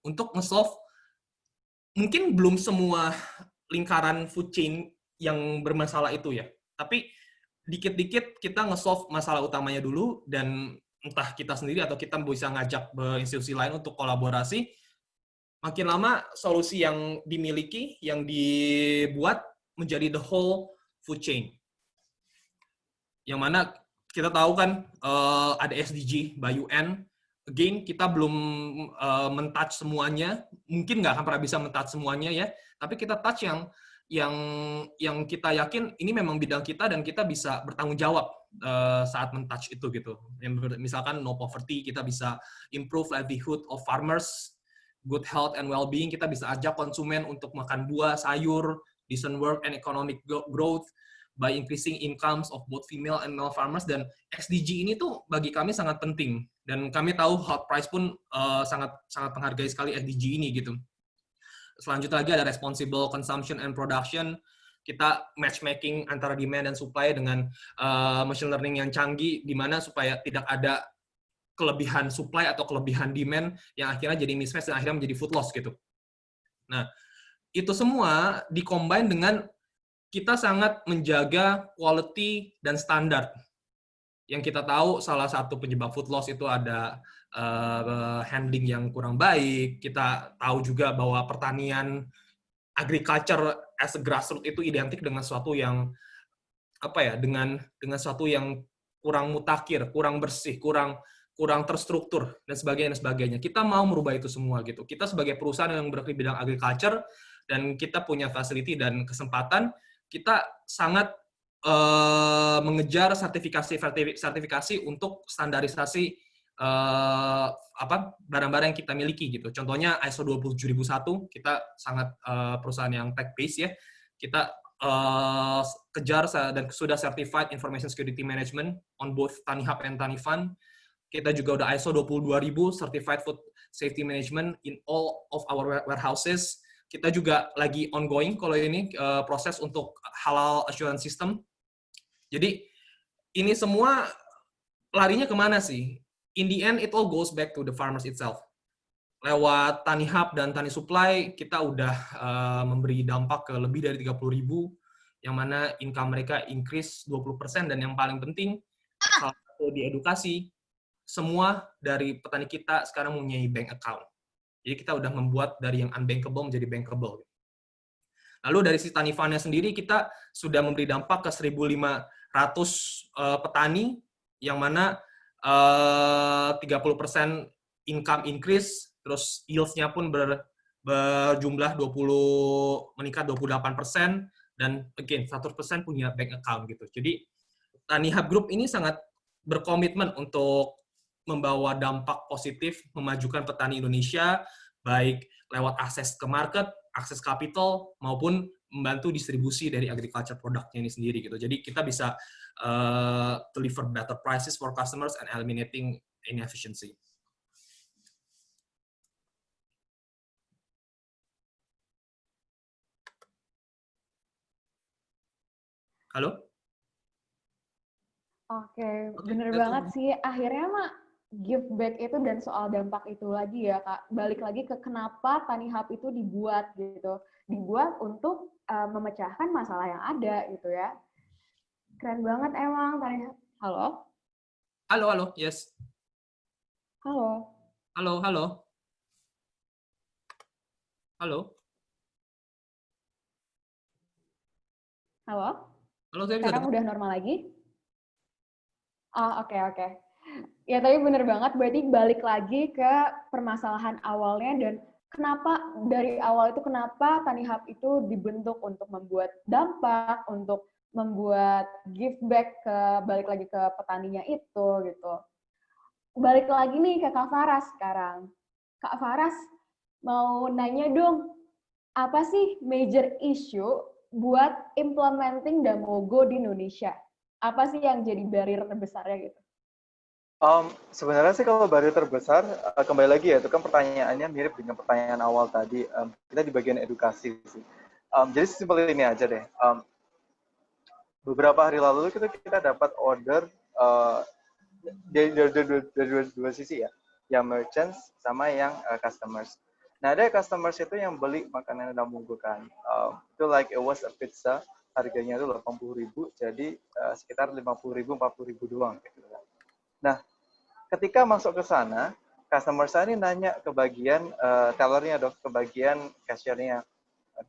untuk nge-solve, mungkin belum semua lingkaran food chain yang bermasalah itu ya, tapi dikit-dikit kita nge-solve masalah utamanya dulu, dan entah kita sendiri atau kita bisa ngajak institusi lain untuk kolaborasi, makin lama solusi yang dimiliki, yang dibuat menjadi the whole food chain. Yang mana kita tahu kan ada SDG by UN. Again, kita belum men-touch semuanya, mungkin nggak akan pernah bisa men-touch semuanya ya, tapi kita touch yang kita yakin ini memang bidang kita dan kita bisa bertanggung jawab saat men-touch itu gitu. Misalkan no poverty, kita bisa improve livelihood of farmers, good health and well-being, kita bisa ajak konsumen untuk makan buah, sayur, decent work and economic growth, by increasing incomes of both female and male farmers. Dan SDG ini tuh bagi kami sangat penting, dan kami tahu HULT Prize pun sangat menghargai sekali SDG ini gitu. Selanjutnya lagi ada responsible consumption and production. Kita matchmaking antara demand dan supply dengan machine learning yang canggih, di mana supaya tidak ada kelebihan supply atau kelebihan demand yang akhirnya jadi mismatch dan akhirnya menjadi food loss gitu. Nah, itu semua dikombin dengan kita sangat menjaga quality dan standar. Yang kita tahu salah satu penyebab food loss itu ada handling yang kurang baik. Kita tahu juga bahwa pertanian agriculture as a grassroots itu identik dengan sesuatu yang dengan sesuatu yang kurang mutakhir, kurang bersih, kurang terstruktur dan sebagainya. Kita mau merubah itu semua gitu. Kita sebagai perusahaan yang bergerak di bidang agriculture dan kita punya facility dan kesempatan, kita sangat mengejar sertifikasi untuk standarisasi barang-barang yang kita miliki gitu. Contohnya ISO 27001, kita sangat perusahaan yang tech based ya. Kita kejar dan sudah certified information security management on both TaniHub and TaniFund. Kita juga udah ISO 22000 certified food safety management in all of our warehouses. Kita juga lagi ongoing kalau ini proses untuk halal assurance system. Jadi ini semua larinya kemana sih? In the end, it all goes back to the farmers itself. Lewat TaniHub dan Tani Supply, kita udah memberi dampak ke lebih dari 30.000, yang mana income mereka increase 20%, dan yang paling penting, salah satu di edukasi, semua dari petani kita sekarang mempunyai bank account. Jadi kita udah membuat dari yang unbankable menjadi bankable. Lalu dari si TaniFund-nya sendiri, kita sudah memberi dampak ke 1.500 petani, yang mana 30% income increase, terus yields-nya pun berjumlah meningkat 28%, dan again 100% punya bank account gitu. Jadi TaniHub Group ini sangat berkomitmen untuk membawa dampak positif, memajukan petani Indonesia, baik lewat akses ke market, akses capital, maupun membantu distribusi dari agriculture produknya ini sendiri gitu. Jadi kita bisa deliver better prices for customers and eliminating inefficiency. Halo? Oke, bener banget sih. Akhirnya mah give back itu dan soal dampak itu lagi ya, Kak. Balik lagi ke kenapa TaniHub itu dibuat gitu. Dibuat untuk memecahkan masalah yang ada gitu ya. Keren banget emang TaniHub. Halo? Halo, yes. Halo? Halo. Halo? Halo, saya bisa Sekarang dengar. udah normal lagi? Oh, oke. Ya, tapi bener banget, berarti balik lagi ke permasalahan awalnya dan dari awal itu kenapa TaniHub itu dibentuk untuk membuat dampak, untuk membuat give back balik lagi ke petaninya itu gitu. Balik lagi nih ke Kak Farras sekarang. Kak Farras, mau nanya dong, apa sih major issue buat implementing DamoGo di Indonesia? Apa sih yang jadi barrier terbesarnya gitu? Sebenarnya sih kalau barrier terbesar, kembali lagi ya, itu kan pertanyaannya mirip dengan pertanyaan awal tadi. Kita di bagian edukasi sih. Jadi simpel ini aja deh. Beberapa hari lalu kita dapat order dari dua sisi ya, yang merchants sama yang customers. Nah, ada customers itu yang beli makanan DamoGo kan. Itu like it was a pizza, harganya itu 80.000, jadi sekitar 50.000, 40.000 doang gitu kan. Nah, ketika masuk ke sana, customer saya ini nanya ke bagian tellernya dong, ke bagian cashiernya,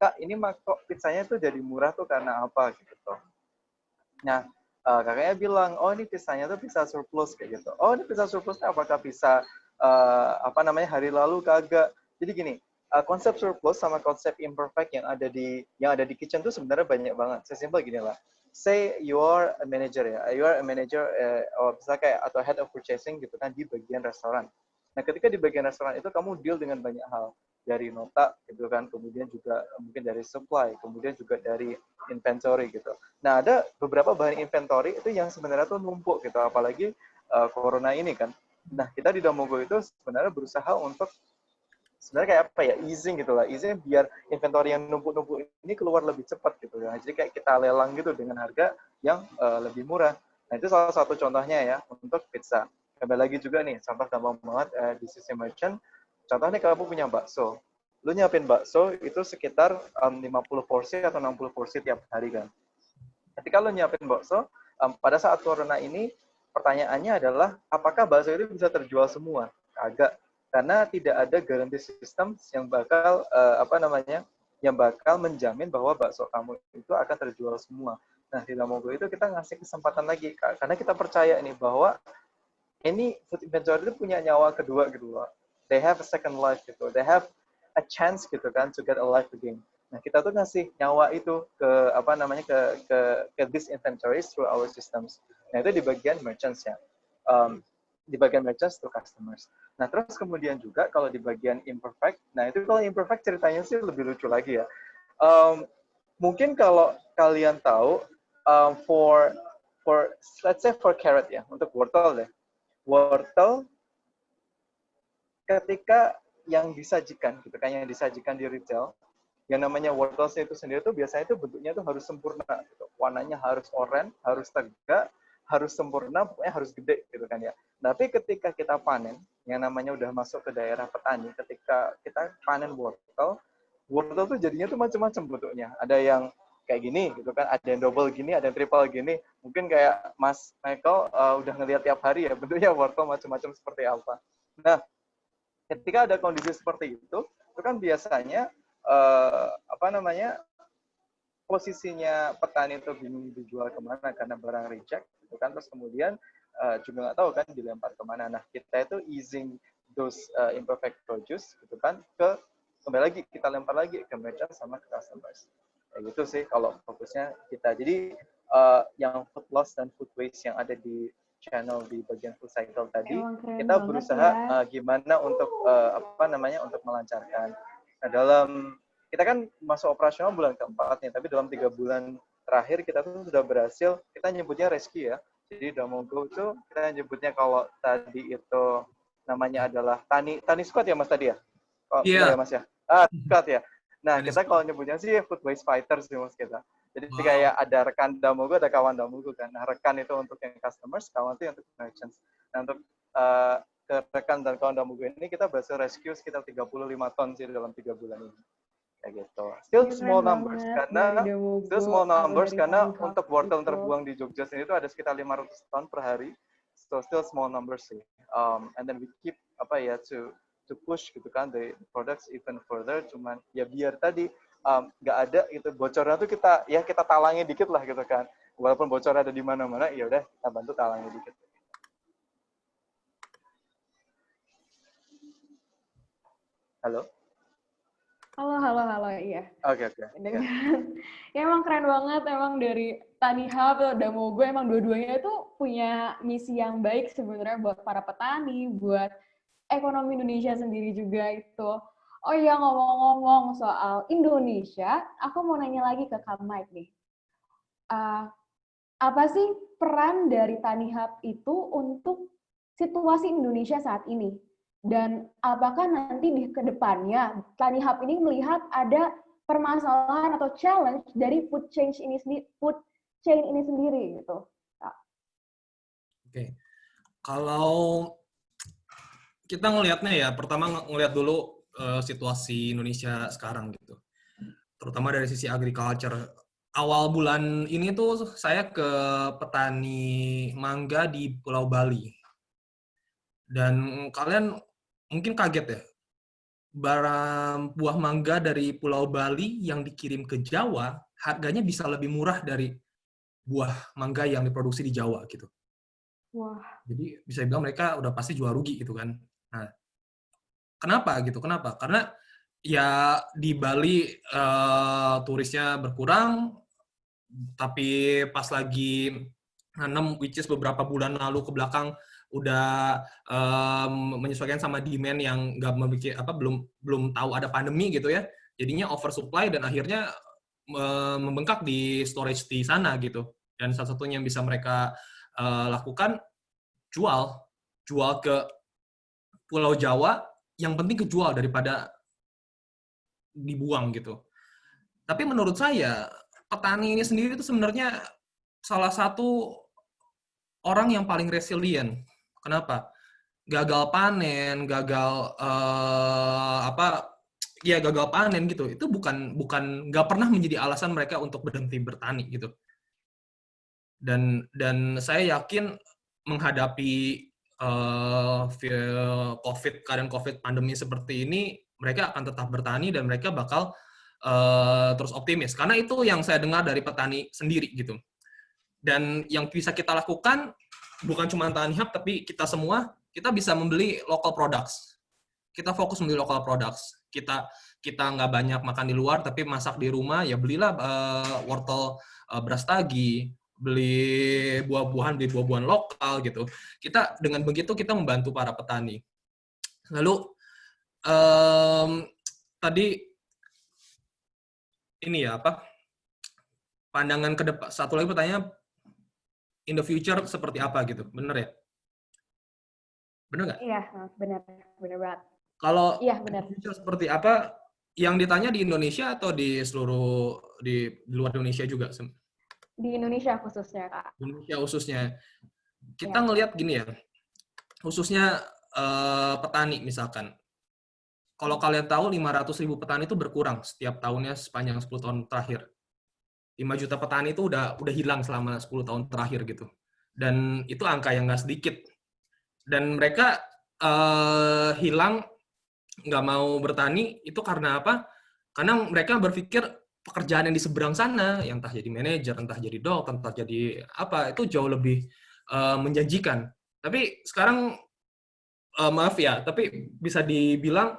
Kak, ini kok pizzanya tuh jadi murah tuh karena apa gitu. Nah, kakaknya bilang, oh ini pizzanya tuh pizza surplus kayak gitu. Oh ini pizza surplusnya apakah bisa hari lalu kagak? Jadi gini, konsep surplus sama konsep imperfect yang ada di kitchen tuh sebenarnya banyak banget. Sesimpel gini lah. Say you are a manager ya, misalnya kayak atau head of purchasing gitu kan di bagian restoran. Nah, ketika di bagian restoran itu kamu deal dengan banyak hal. dari nota gitu kan, kemudian juga mungkin dari supply, kemudian juga dari inventory gitu. Nah, ada beberapa bahan inventory itu yang sebenarnya tuh numpuk gitu, apalagi corona ini kan. Nah, kita di DamoGo itu sebenarnya berusaha untuk sebenarnya kayak apa ya, easing gitu lah, easing biar inventory yang numpuk-numpuk ini keluar lebih cepat gitu ya. Jadi kayak kita lelang gitu dengan harga yang lebih murah. Nah, itu salah satu contohnya ya untuk pizza. Kembali lagi juga nih, contoh gampang banget di sisi merchant. Contohnya kamu punya bakso. Lu nyiapin bakso itu sekitar 50 porsi atau 60 porsi tiap hari kan. Ketika lu nyiapin bakso, pada saat corona ini, pertanyaannya adalah apakah bakso itu bisa terjual semua? Kagak. Karena tidak ada guarantee system yang bakal yang bakal menjamin bahwa bakso kamu itu akan terjual semua. Nah, di DamoGo itu kita ngasih kesempatan lagi, karena kita percaya nih bahwa ini food inventory itu punya nyawa kedua gitu loh. They have a second life gitu. They have a chance gitu kan to get alive again. Nah, kita tuh ngasih nyawa itu ke ke this inventories through our systems. Nah, itu di bagian merchants ya. Di bagian merchants to customers. Nah, terus kemudian juga kalau di bagian imperfect, nah itu kalau imperfect ceritanya sih lebih lucu lagi ya. Mungkin kalau kalian tahu for let's say for carrot ya, untuk wortel deh. Wortel ketika yang disajikan gitu kan, yang disajikan di retail, yang namanya wortel itu sendiri tuh biasanya itu bentuknya tuh harus sempurna gitu. Warnanya harus oranye, harus tegak, harus sempurna, pokoknya harus gede gitu kan ya. Tapi ketika kita panen, yang namanya udah masuk ke daerah petani, ketika kita panen wortel tuh jadinya tuh macam-macam bentuknya. Ada yang kayak gini gitu kan, ada yang double gini, ada yang triple gini. Mungkin kayak Mas Michael udah ngelihat tiap hari ya bentuknya wortel macam-macam seperti apa. Nah, ketika ada kondisi seperti itu kan biasanya posisinya petani itu bingung dijual kemana karena barang reject, gitu kan. Terus kemudian juga nggak tahu kan dilempar kemana. Nah, kita itu easing those imperfect produce, gitu kan, kembali lagi kita lempar lagi ke merchant sama ke customers. Kayak gitu sih kalau fokusnya kita. Jadi yang food loss dan food waste yang ada di channel di bagian food cycle tadi, kita berusaha gimana untuk untuk melancarkan. Nah, kita kan masuk operasional bulan keempat nih, tapi dalam 3 bulan terakhir kita tuh sudah berhasil, kita nyebutnya rescue ya. Jadi DamoGo itu kita nyebutnya kalau tadi itu namanya adalah Tani Squad ya Mas tadi ya? Oh, Iya. Ya Mas ya? Squad ya. Nah, kita kalau nyebutnya sih food waste fighters sih Mas kita. Jadi kayak ada rekan DamoGo, ada kawan DamoGo kan. Nah, rekan itu untuk yang customers, kawan itu untuk merchants. Nah, untuk ke rekan dan kawan DamoGo ini kita berhasil rescue sekitar 35 ton sih dalam 3 bulan ini. Kayak gitu. Still small numbers karena untuk wortel terbuang di Jogja sini itu ada sekitar 500 ton per hari. So still small numbers sih. And then we keep to push gitu kan the products even further. Cuman ya biar tadi nggak ada gitu bocornya tuh kita talangi dikit lah gitu kan. Walaupun bocor ada di mana-mana, ya udah kita bantu talangi dikit. Halo. Halo, iya. Oke. Ya emang keren banget, emang dari TaniHub atau DamoGo emang dua-duanya itu punya misi yang baik sebenarnya buat para petani, buat ekonomi Indonesia sendiri juga itu. Oh iya, ngomong-ngomong soal Indonesia, aku mau nanya lagi ke Kak Mike nih. Apa sih peran dari TaniHub itu untuk situasi Indonesia saat ini? Dan apakah nanti di kedepannya TaniHub ini melihat ada permasalahan atau challenge dari food chain ini sendiri gitu? Oke. Kalau kita ngelihatnya ya, pertama ngelihat dulu situasi Indonesia sekarang gitu. Terutama dari sisi agriculture. Awal bulan ini tuh saya ke petani mangga di Pulau Bali. Dan kalian mungkin kaget ya, barang buah mangga dari Pulau Bali yang dikirim ke Jawa, harganya bisa lebih murah dari buah mangga yang diproduksi di Jawa gitu. Wah. Jadi bisa dibilang mereka udah pasti jual rugi gitu kan. Nah, kenapa? Karena ya di Bali turisnya berkurang, tapi pas lagi nanam, which is beberapa bulan lalu ke belakang, menyesuaikan sama demand yang nggak memikir belum tahu ada pandemi gitu ya, jadinya oversupply dan akhirnya membengkak di storage di sana gitu. Dan salah satunya yang bisa mereka lakukan jual ke Pulau Jawa, yang penting kejual daripada dibuang gitu. Tapi menurut saya petani ini sendiri itu sebenarnya salah satu orang yang paling resilient. Kenapa? Gagal panen, gagal panen gitu. Itu bukan nggak pernah menjadi alasan mereka untuk berhenti bertani gitu. Dan saya yakin menghadapi keadaan COVID pandemi seperti ini, mereka akan tetap bertani dan mereka bakal terus optimis. Karena itu yang saya dengar dari petani sendiri gitu. Dan yang bisa kita lakukan bukan cuma TaniHub, tapi kita semua, kita bisa membeli local products. Kita fokus membeli local products. Kita nggak banyak makan di luar, tapi masak di rumah, ya belilah wortel brastagi, beli buah-buahan lokal gitu. Kita dengan begitu kita membantu para petani. Lalu tadi ini ya pandangan ke depan. Satu lagi pertanyaan, in the future seperti apa gitu, bener ya? Bener nggak? Iya, benar banget. Kalau iya, benar. Future seperti apa? Yang ditanya di Indonesia atau di luar Indonesia juga? Di Indonesia khususnya, Kak. Indonesia khususnya. Kita ngelihat gini ya, khususnya petani misalkan. Kalau kalian tahu 500.000 petani itu berkurang setiap tahunnya sepanjang 10 tahun terakhir. 5 juta petani itu udah hilang selama 10 tahun terakhir gitu. Dan itu angka yang nggak sedikit. Dan mereka hilang, nggak mau bertani, itu karena apa? Karena mereka berpikir pekerjaan yang di seberang sana, yang entah jadi manajer, entah jadi dokter, entah jadi apa, itu jauh lebih menjanjikan. Tapi sekarang, maaf ya, tapi bisa dibilang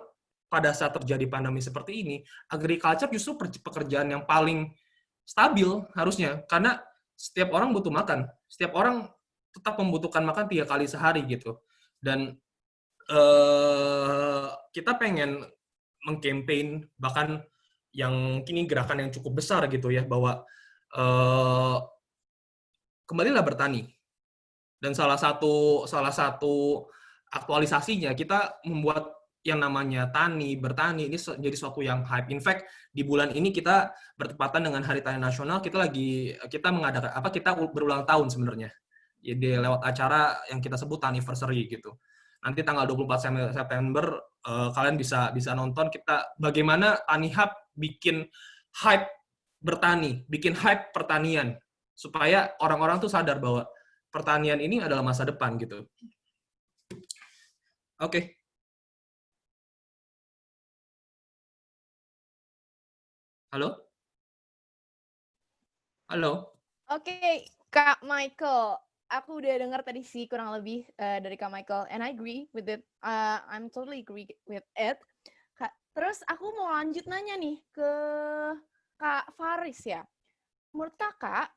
pada saat terjadi pandemi seperti ini, agriculture justru pekerjaan yang paling stabil harusnya, karena setiap orang butuh makan, setiap orang tetap membutuhkan makan 3 kali sehari gitu. Dan kita pengen mengkampanye bahkan yang kini gerakan yang cukup besar gitu ya, bahwa kembalilah bertani. Dan salah satu aktualisasinya kita membuat yang namanya bertani ini jadi suatu yang hype. In fact, di bulan ini kita bertepatan dengan Hari Tani Nasional, kita mengadakan kita berulang tahun sebenarnya. Jadi lewat acara yang kita sebut Anniversary gitu. Nanti tanggal 24 September kalian bisa nonton kita bagaimana TaniHub bikin hype bertani, bikin hype pertanian supaya orang-orang tuh sadar bahwa pertanian ini adalah masa depan gitu. Oke. Halo? Halo? Oke, Kak Michael. Aku udah dengar tadi sih kurang lebih dari Kak Michael, and I agree with it. I'm totally agree with it. Terus aku mau lanjut nanya nih ke Kak Farris ya. Menurut Kakak,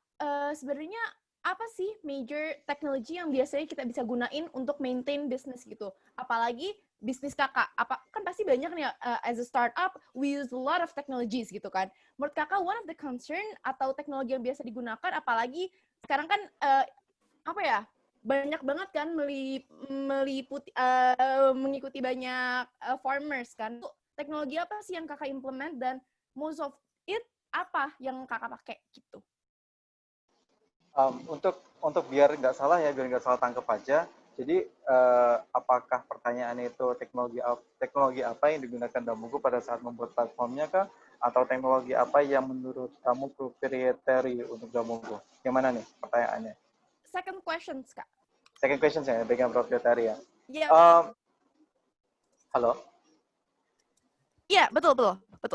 sebenarnya apa sih major teknologi yang biasanya kita bisa gunain untuk maintain bisnis gitu? Apalagi bisnis Kakak, kan pasti banyak nih as a startup, we use a lot of technologies gitu kan. Menurut Kakak, one of the concern atau teknologi yang biasa digunakan, apalagi sekarang kan banyak banget kan mengikuti banyak farmers kan. Teknologi apa sih yang Kakak implement dan most of it apa yang Kakak pakai gitu? Untuk biar nggak salah ya, biar nggak salah tangkap aja. Jadi apakah pertanyaannya itu teknologi apa yang digunakan DamoGo pada saat membuat platformnya kah? Atau teknologi apa yang menurut kamu proprietary untuk DamoGo? Yang mana nih pertanyaannya? Second questions, Kak. Second questions ya, bagian proprietary ya. Iya. Halo? Iya, betul.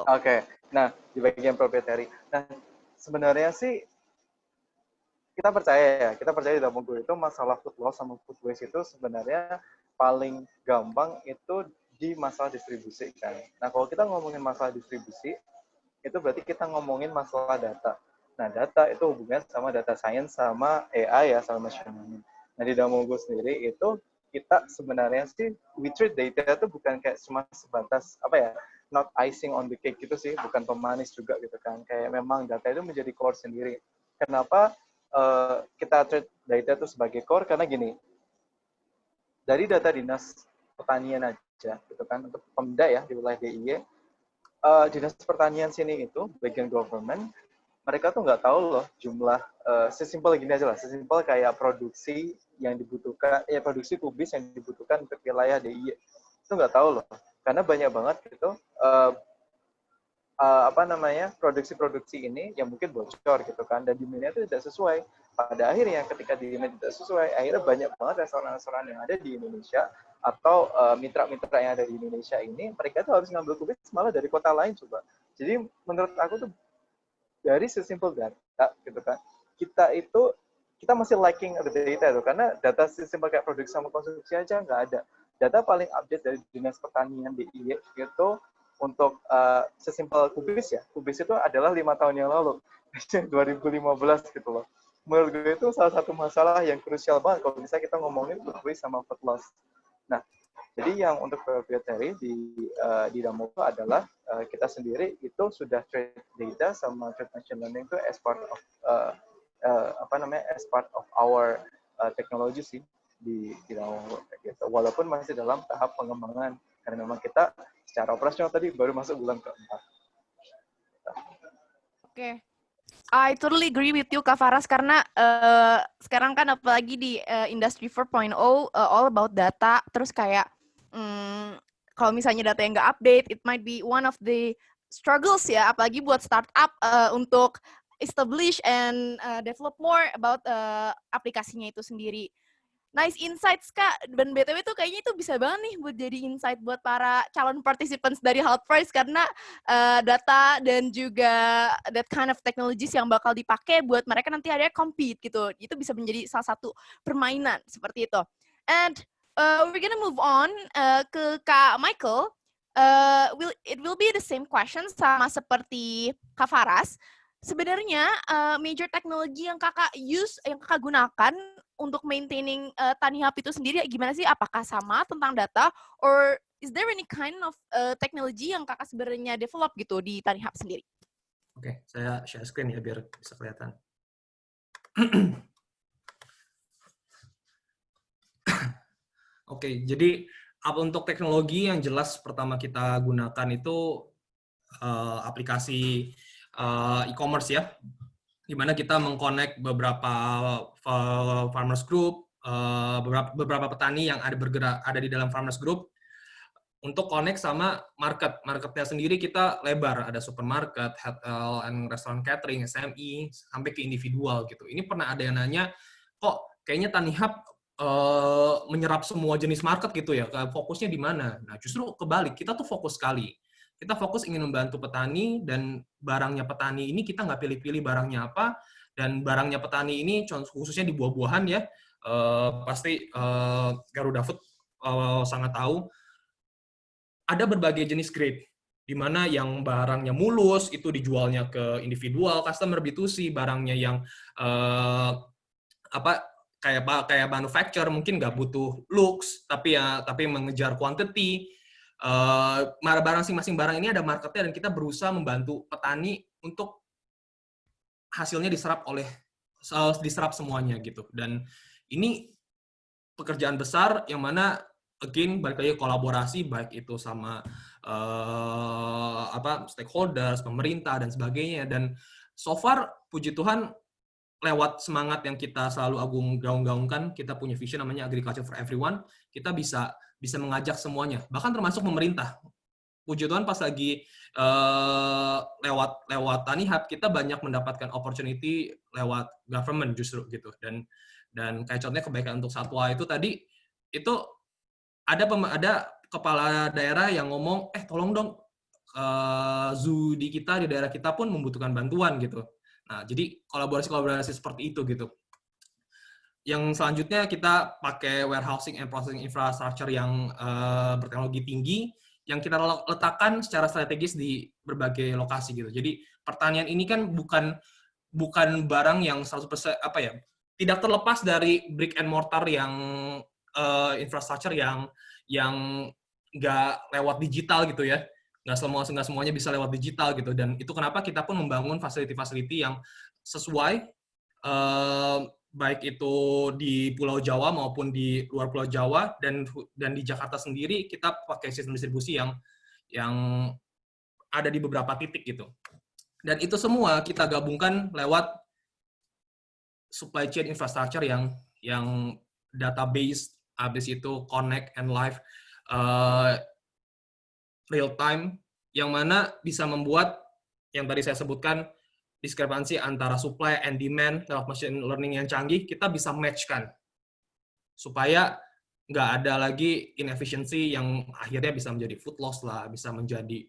Oke. Nah, di bagian proprietary. Nah, sebenarnya sih kita percaya di DamoGo itu masalah food loss sama food waste itu sebenarnya paling gampang itu di masalah distribusi kan. Nah, kalau kita ngomongin masalah distribusi, itu berarti kita ngomongin masalah data. Nah, data itu hubungan sama data science sama AI ya, sama machine learning. Nah di DamoGo sendiri itu kita sebenarnya sih we treat data itu bukan kayak cuma sebatas apa ya, not icing on the cake gitu sih, bukan pemanis juga gitu kan. Kayak memang data itu menjadi core sendiri. Kenapa kita treat data itu sebagai core? Karena gini, dari data dinas pertanian aja gitu kan, untuk Pemda ya di wilayah DIY, dinas pertanian sini itu bagian government, mereka tuh nggak tahu loh jumlah, sesimpel gini aja lah, sesimpel kayak produksi yang dibutuhkan, produksi kubis yang dibutuhkan untuk wilayah DIY itu nggak tahu loh, karena banyak banget gitu produksi-produksi ini yang mungkin bocor gitu kan, dan demand-nya itu tidak sesuai. Pada akhirnya ketika demand tidak sesuai, akhirnya banyak banget restoran-restoran yang ada di Indonesia atau mitra-mitra yang ada di Indonesia ini, mereka tuh harus ngambil kubis malah dari kota lain coba. Jadi menurut aku tuh dari sesimpel data gitu kan, kita masih lacking the data tuh, karena data sesimpel kayak produksi sama konsumsi aja nggak ada. Data paling update dari Dinas Pertanian DIY itu untuk sesimpel kubis ya, kubis itu adalah 5 tahun yang lalu, 2015 gitu loh. Menurut gue itu salah satu masalah yang krusial banget kalau bisa kita ngomongin kubis sama food loss. Nah, jadi yang untuk proprietary di DamoGo adalah kita sendiri itu sudah trade data sama trade machine learning itu as part of as part of our technology sih di DamoGo gitu. Walaupun masih dalam tahap pengembangan karena memang kita secara operasional tadi baru masuk bulan keempat. Oke. I totally agree with you, Kak Farras, karena sekarang kan apalagi di industry 4.0 all about data, terus kayak kalau misalnya data yang nggak update, it might be one of the struggles ya, apalagi buat startup untuk establish and develop more about aplikasinya itu sendiri. Nice insights, Kak. Dan BTW tuh kayaknya itu bisa banget nih buat jadi insight buat para calon participants dari HULT Prize, karena data dan juga that kind of technologies yang bakal dipakai buat mereka nanti ada compete gitu. Itu bisa menjadi salah satu permainan seperti itu. And we're gonna move on ke Kak Michael. It will be the same question sama seperti Kak Farras. Sebenarnya major teknologi yang kakak gunakan untuk maintaining TaniHub itu sendiri gimana sih? Apakah sama tentang data, or is there any kind of technology yang kakak sebenarnya develop gitu di TaniHub sendiri? Oke, saya share screen ya biar bisa kelihatan. Oke, jadi untuk teknologi yang jelas pertama kita gunakan itu aplikasi e-commerce ya, di mana kita mengconnect beberapa farmers group, beberapa petani yang ada di dalam farmers group untuk connect sama marketnya sendiri. Kita lebar, ada supermarket, hotel, and restaurant catering, SME, sampai ke individual gitu. Ini pernah ada yang nanya, kok kayaknya TaniHub menyerap semua jenis market gitu ya, fokusnya di mana? Nah, justru kebalik, kita tuh fokus sekali. Kita fokus ingin membantu petani, dan barangnya petani ini kita nggak pilih-pilih barangnya apa, dan barangnya petani ini khususnya di buah-buahan ya, pasti Garudafood sangat tahu, ada berbagai jenis grade, di mana yang barangnya mulus itu dijualnya ke individual, customer B2C, barangnya yang kayak manufacturer mungkin nggak butuh looks, tapi mengejar quantity. Masing-masing barang ini ada marketnya, dan kita berusaha membantu petani untuk hasilnya diserap semuanya gitu. Dan ini pekerjaan besar yang mana again balik lagi kolaborasi, baik itu sama stakeholders, pemerintah dan sebagainya. Dan so far puji Tuhan lewat semangat yang kita selalu gaung-gaungkan, kita punya vision namanya agriculture for everyone, kita bisa mengajak semuanya, bahkan termasuk pemerintah. Puji Tuhan pas lagi lewat TaniHub, kita banyak mendapatkan opportunity lewat government justru gitu. Dan kayak contohnya kebaikan untuk satwa itu tadi, itu ada kepala daerah yang ngomong, tolong dong, zoo di daerah kita pun membutuhkan bantuan gitu. Nah, jadi kolaborasi seperti itu gitu. Yang selanjutnya kita pakai warehousing and processing infrastructure yang berteknologi tinggi, yang kita letakkan secara strategis di berbagai lokasi gitu. Jadi pertanian ini kan bukan barang yang 100% tidak terlepas dari brick and mortar yang infrastructure yang nggak lewat digital gitu ya, nggak semuanya bisa lewat digital gitu, dan itu kenapa kita pun membangun facility yang sesuai, baik itu di Pulau Jawa maupun di luar Pulau Jawa, dan di Jakarta sendiri kita pakai sistem distribusi yang ada di beberapa titik gitu, dan itu semua kita gabungkan lewat supply chain infrastructure yang database, habis itu connect and live, real time, yang mana bisa membuat yang tadi saya sebutkan diskrepansi antara supply and demand lewat machine learning yang canggih, kita bisa match-kan supaya nggak ada lagi inefficiency yang akhirnya bisa menjadi food loss lah, bisa menjadi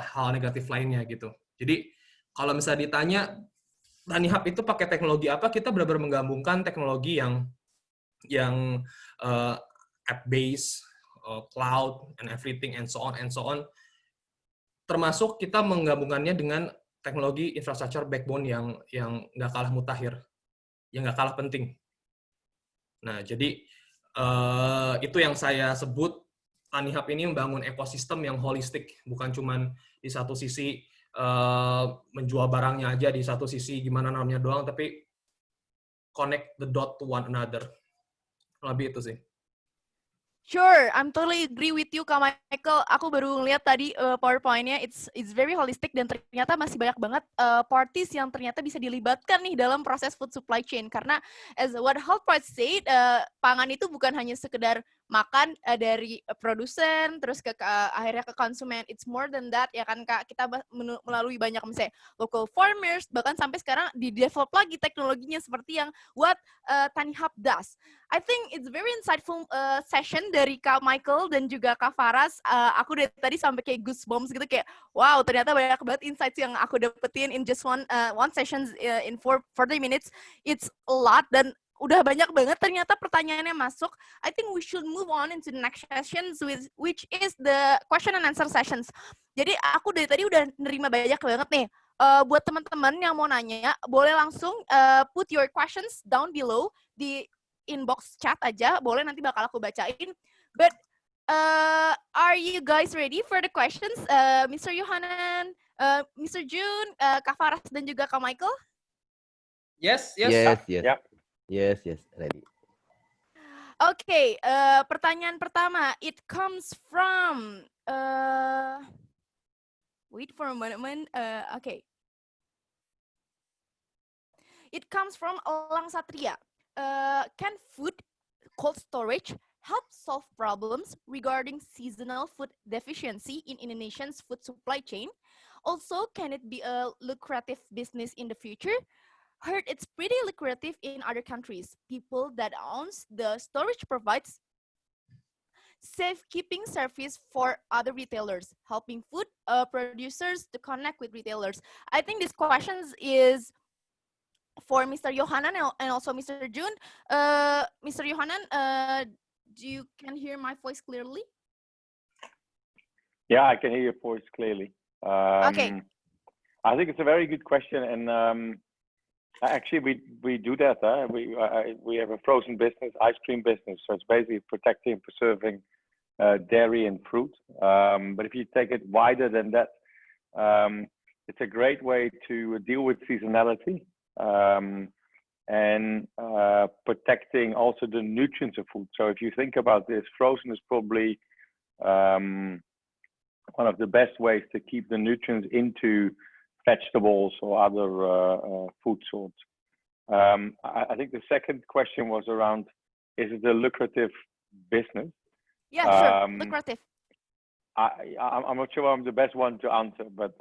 hal negatif lainnya gitu. Jadi kalau misalnya ditanya TaniHub itu pakai teknologi apa, kita benar-benar menggabungkan teknologi yang app based, cloud and everything and so on, termasuk kita menggabungkannya dengan teknologi infrastructure backbone yang nggak kalah mutakhir, yang nggak kalah penting. Nah, jadi itu yang saya sebut TaniHub ini membangun ekosistem yang holistik, bukan cuman di satu sisi menjual barangnya aja, di satu sisi gimana namanya doang, tapi connect the dot to one another. Lebih itu sih. Sure, I'm totally agree with you, Kak Michael. Aku baru ngeliat tadi PowerPoint-nya, it's very holistic, dan ternyata masih banyak banget parties yang ternyata bisa dilibatkan nih dalam proses food supply chain. Karena as what HULT said, pangan itu bukan hanya sekedar makan dari produsen, terus akhirnya ke konsumen. It's more than that, ya kan Kak? Kita melalui banyak misalnya local farmers, bahkan sampai sekarang di-develop lagi teknologinya seperti yang what TaniHub does. I think it's very insightful session dari Kak Michael dan juga Kak Farras. Aku dari tadi sampai kayak goosebumps gitu, kayak wow, ternyata banyak banget insights yang aku dapetin in just one session in 40 minutes. It's a lot, dan udah banyak banget ternyata pertanyaannya masuk. I think we should move on into the next sessions, which is the question and answer sessions. Jadi aku dari tadi udah nerima banyak banget nih. Buat teman-teman yang mau nanya, boleh langsung put your questions down below di inbox chat aja, boleh, nanti bakal aku bacain. But are you guys ready for the questions? Mr. Jochanan, Mr. Jun, Kak Farras dan juga Kak Michael? Yes. Yes, ready. Okay, pertanyaan pertama, it comes from wait for a moment. Okay. It comes from Elang Satria. Can food cold storage help solve problems regarding seasonal food deficiency in Indonesia's food supply chain? Also, can it be a lucrative business in the future? Heard it's pretty lucrative in other countries. People that owns the storage provides safekeeping service for other retailers, helping food producers to connect with retailers. I think this question is for Mr. Jochanan and also Mr. Jun. Mr. Jochanan, do you can hear my voice clearly? Yeah, I can hear your voice clearly. Okay. I think it's a very good question, and actually we do that. We have a frozen business, ice cream business, so it's basically protecting and preserving dairy and fruit. But if you take it wider than that, it's a great way to deal with seasonality. And protecting also the nutrients of food. So if you think about this, frozen is probably one of the best ways to keep the nutrients into vegetables or other food sorts. I think the second question was around, is it a lucrative business? Yeah, sure, lucrative. I'm not sure I'm the best one to answer, but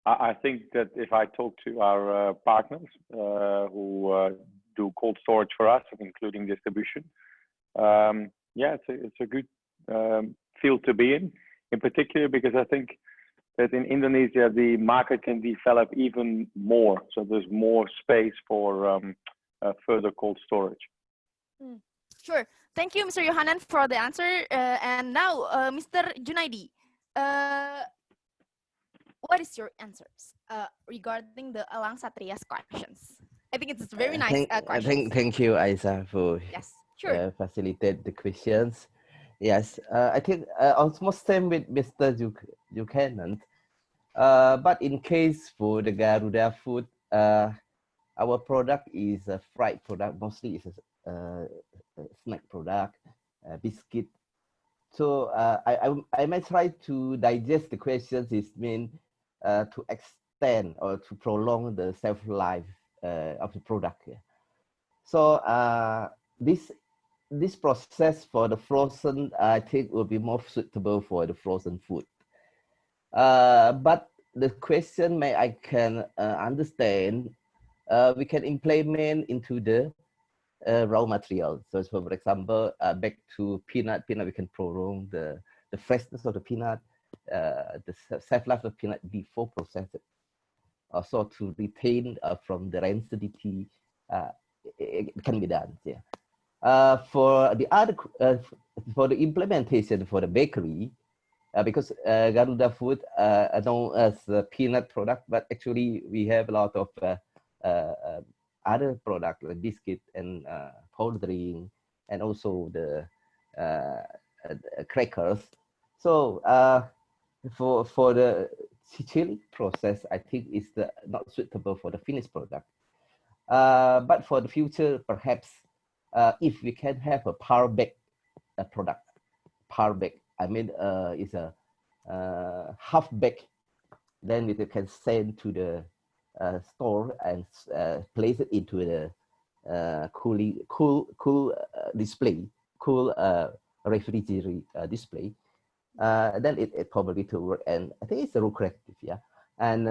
I think that if I talk to our partners who do cold storage for us, including distribution, it's a good field to be in particular, because I think that in Indonesia, the market can develop even more. So there's more space for further cold storage. Sure. Thank you, Mr. Jochanan, for the answer. And now, Mr. Djunaidi, what is your answers regarding the Elang Satria's questions? I think it's very nice questions. Thank you, Isa, for Yes, sure. facilitate the questions. Yes, I think almost same with Mr. Jochanan. But in case for the Garudafood, our product is a fried product. Mostly it's a snack product, biscuit. So I might try to digest the questions. Is mean to extend or to prolong the shelf life of the product. Yeah. So this process for the frozen, I think, will be more suitable for the frozen food. But the question I can understand, we can implement into the raw material. So for example, back to peanut, we can prolong the freshness of the peanut, the shelf life of peanut before processing. Also to retain from the rancidity, it can be done. Yeah. For the other, for the implementation for the bakery, because Garudafood known as a peanut product, but actually we have a lot of other products like biscuit and poultry, and also the crackers. So for the chilling process, I think is not suitable for the finished product. But for the future, perhaps if we can have a power bake product, power bake, I mean, is a half bake, then we can send to the store and place it into the cool display, cool refrigerator display. Then it probably to work, and I think it's a real creative, yeah. And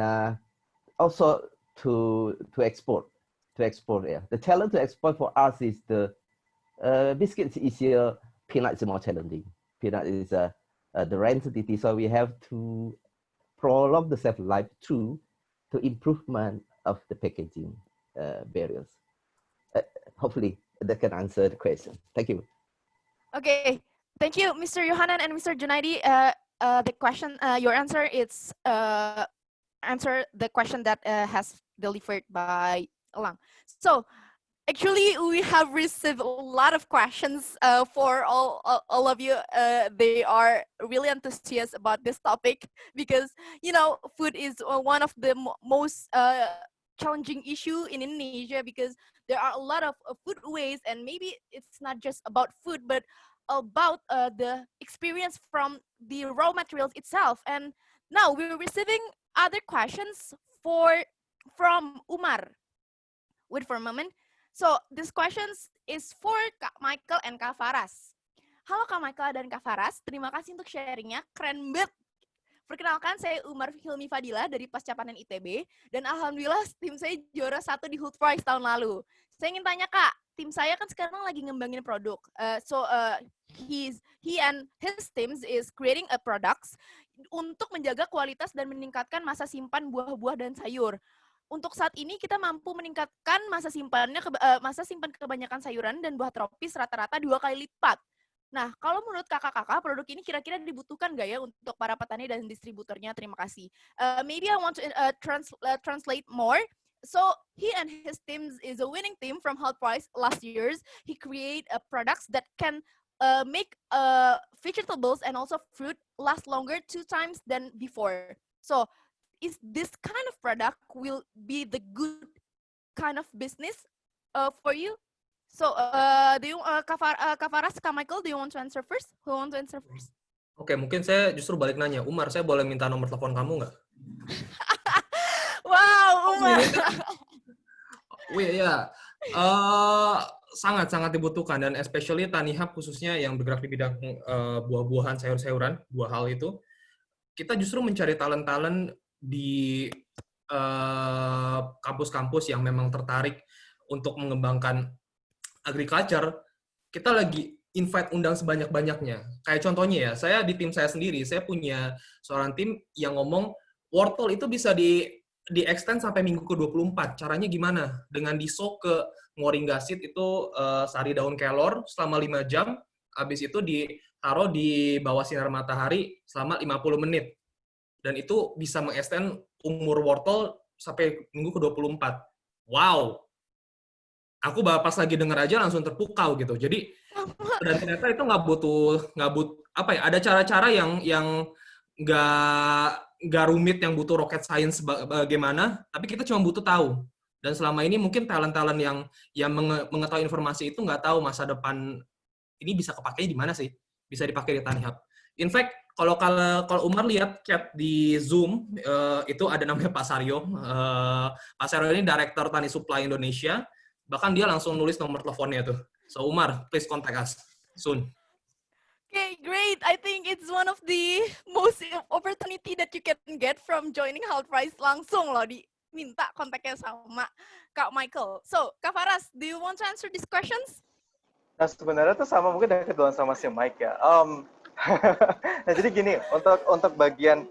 also to export, yeah. The challenge to export for us is the biscuits is easier, peanut is more challenging. Peanut is the rancidity, so we have to prolong the shelf life through to improvement of the packaging barriers. Hopefully that can answer the question. Thank you. Okay, thank you, Mr. Jochanan and Mr. Djunaidi. The question, your answer is answer the question that has delivered by Elang. So actually, we have received a lot of questions for all of you. They are really enthusiastic about this topic because, you know, food is one of the most challenging issue in Indonesia, because there are a lot of food waste, and maybe it's not just about food, but about the experience from the raw materials itself. And now we're receiving other questions from Umar. Wait for a moment. So this questions is for Kak Michael and Kak Farras. Halo Kak Michael dan Kak Farras, terima kasih untuk sharingnya, keren banget. Perkenalkan, saya Umar Hilmi Fadila dari Pasca Panen ITB, dan alhamdulillah tim saya juara 1 di HULT Prize tahun lalu. Saya ingin tanya Kak, tim saya kan sekarang lagi ngembangin produk. He and his teams is creating a products untuk menjaga kualitas dan meningkatkan masa simpan buah-buah dan sayur. Untuk saat ini kita mampu meningkatkan masa simpan kebanyakan sayuran dan buah tropis rata-rata 2 kali lipat. Nah, kalau menurut kakak-kakak, produk ini kira-kira dibutuhkan nggak ya untuk para petani dan distributornya? Terima kasih. Maybe I want to translate more. So he and his teams is a winning team from HULT Prize last years. He create products that can make vegetables and also fruit last longer 2 times than before. So is this kind of product will be the good kind of business for you? So, do you, Kak Farras, Kak Michael, do you want to answer first? Who want to answer first? Oke, mungkin saya justru balik nanya. Umar, saya boleh minta nomor telepon kamu nggak? Wow, Umar. Ya. Sangat-sangat dibutuhkan, dan especially TaniHub khususnya yang bergerak di bidang buah-buahan, sayur-sayuran, 2 hal itu. Kita justru mencari talent-talent di kampus-kampus yang memang tertarik untuk mengembangkan agriculture. Kita lagi invite undang sebanyak-banyaknya. Kayak contohnya ya, saya di tim saya sendiri, saya punya seorang tim yang ngomong wortel itu bisa di-extend sampai minggu ke-24. Caranya gimana? Dengan di-soak ke moringa seed itu sari daun kelor selama 5 jam, habis itu ditaruh di bawah sinar matahari selama 50 menit. Dan itu bisa meng-extend umur wortel sampai minggu ke-24. Wow! aku pas lagi denger aja langsung terpukau gitu. Jadi dan ternyata itu nggak butuh apa ya? Ada cara-cara yang nggak rumit, yang butuh rocket science bagaimana, tapi kita cuma butuh tahu. Dan selama ini mungkin talent-talent yang mengetahui informasi itu nggak tahu masa depan ini bisa kepakainya di mana sih? Bisa dipakai di TaniHub. In fact, kalau Umar lihat chat di Zoom, itu ada namanya Pak Saryo. Pak Saryo ini Director Tani Supply Indonesia. Bahkan dia langsung nulis nomor teleponnya tuh. So Umar, please contact us soon. Okay, great. I think it's one of the most opportunity that you can get from joining HULT Prize langsung loh, diminta kontaknya sama Kak Michael. So, Kak Farras, do you want to answer these questions? Nah, sebenarnya tuh sama mungkin dari kedua sama si Mike ya. Nah, jadi gini, untuk bagian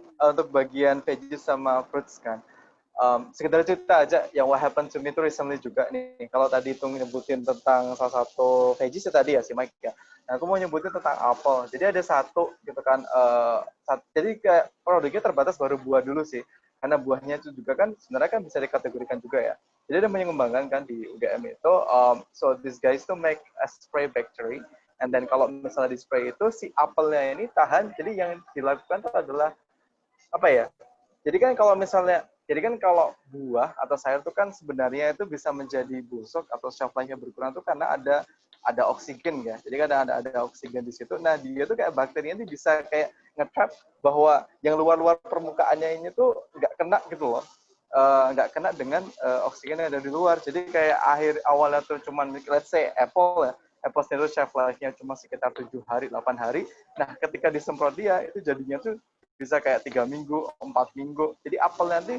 veggies sama fruits kan. Sekedar cerita aja yang what happened to me itu recently juga nih. Kalau tadi itu nyebutin tentang salah satu veggies tadi ya si Mike ya. Nah, aku mau nyebutin tentang apel. Jadi ada satu gitu kan. Jadi kayak produknya terbatas baru buah dulu sih. Karena buahnya itu juga kan sebenarnya kan bisa dikategorikan juga ya. Jadi ada mengembangkan kan di UGM itu. So these guys to make a spray bacteria. And then kalau misalnya di spray itu si apelnya ini tahan. Jadi yang dilakukan itu adalah apa ya? Jadi kan kalau buah atau sayur itu kan sebenarnya itu bisa menjadi busuk atau shelf life-nya berkurang itu karena ada oksigen ya. Jadi kan ada oksigen di situ. Nah, dia tuh kayak bakterinya ini bisa kayak nge-trap bahwa yang luar-luar permukaannya ini tuh nggak kena gitu loh. Nggak kena dengan oksigen yang ada di luar. Jadi kayak awalnya tuh cuman let's say apple ya. Apple itu shelf life-nya cuma sekitar 7 hari, 8 hari. Nah, ketika disemprot dia, itu jadinya tuh bisa kayak 3 minggu, 4 minggu. Jadi apel nanti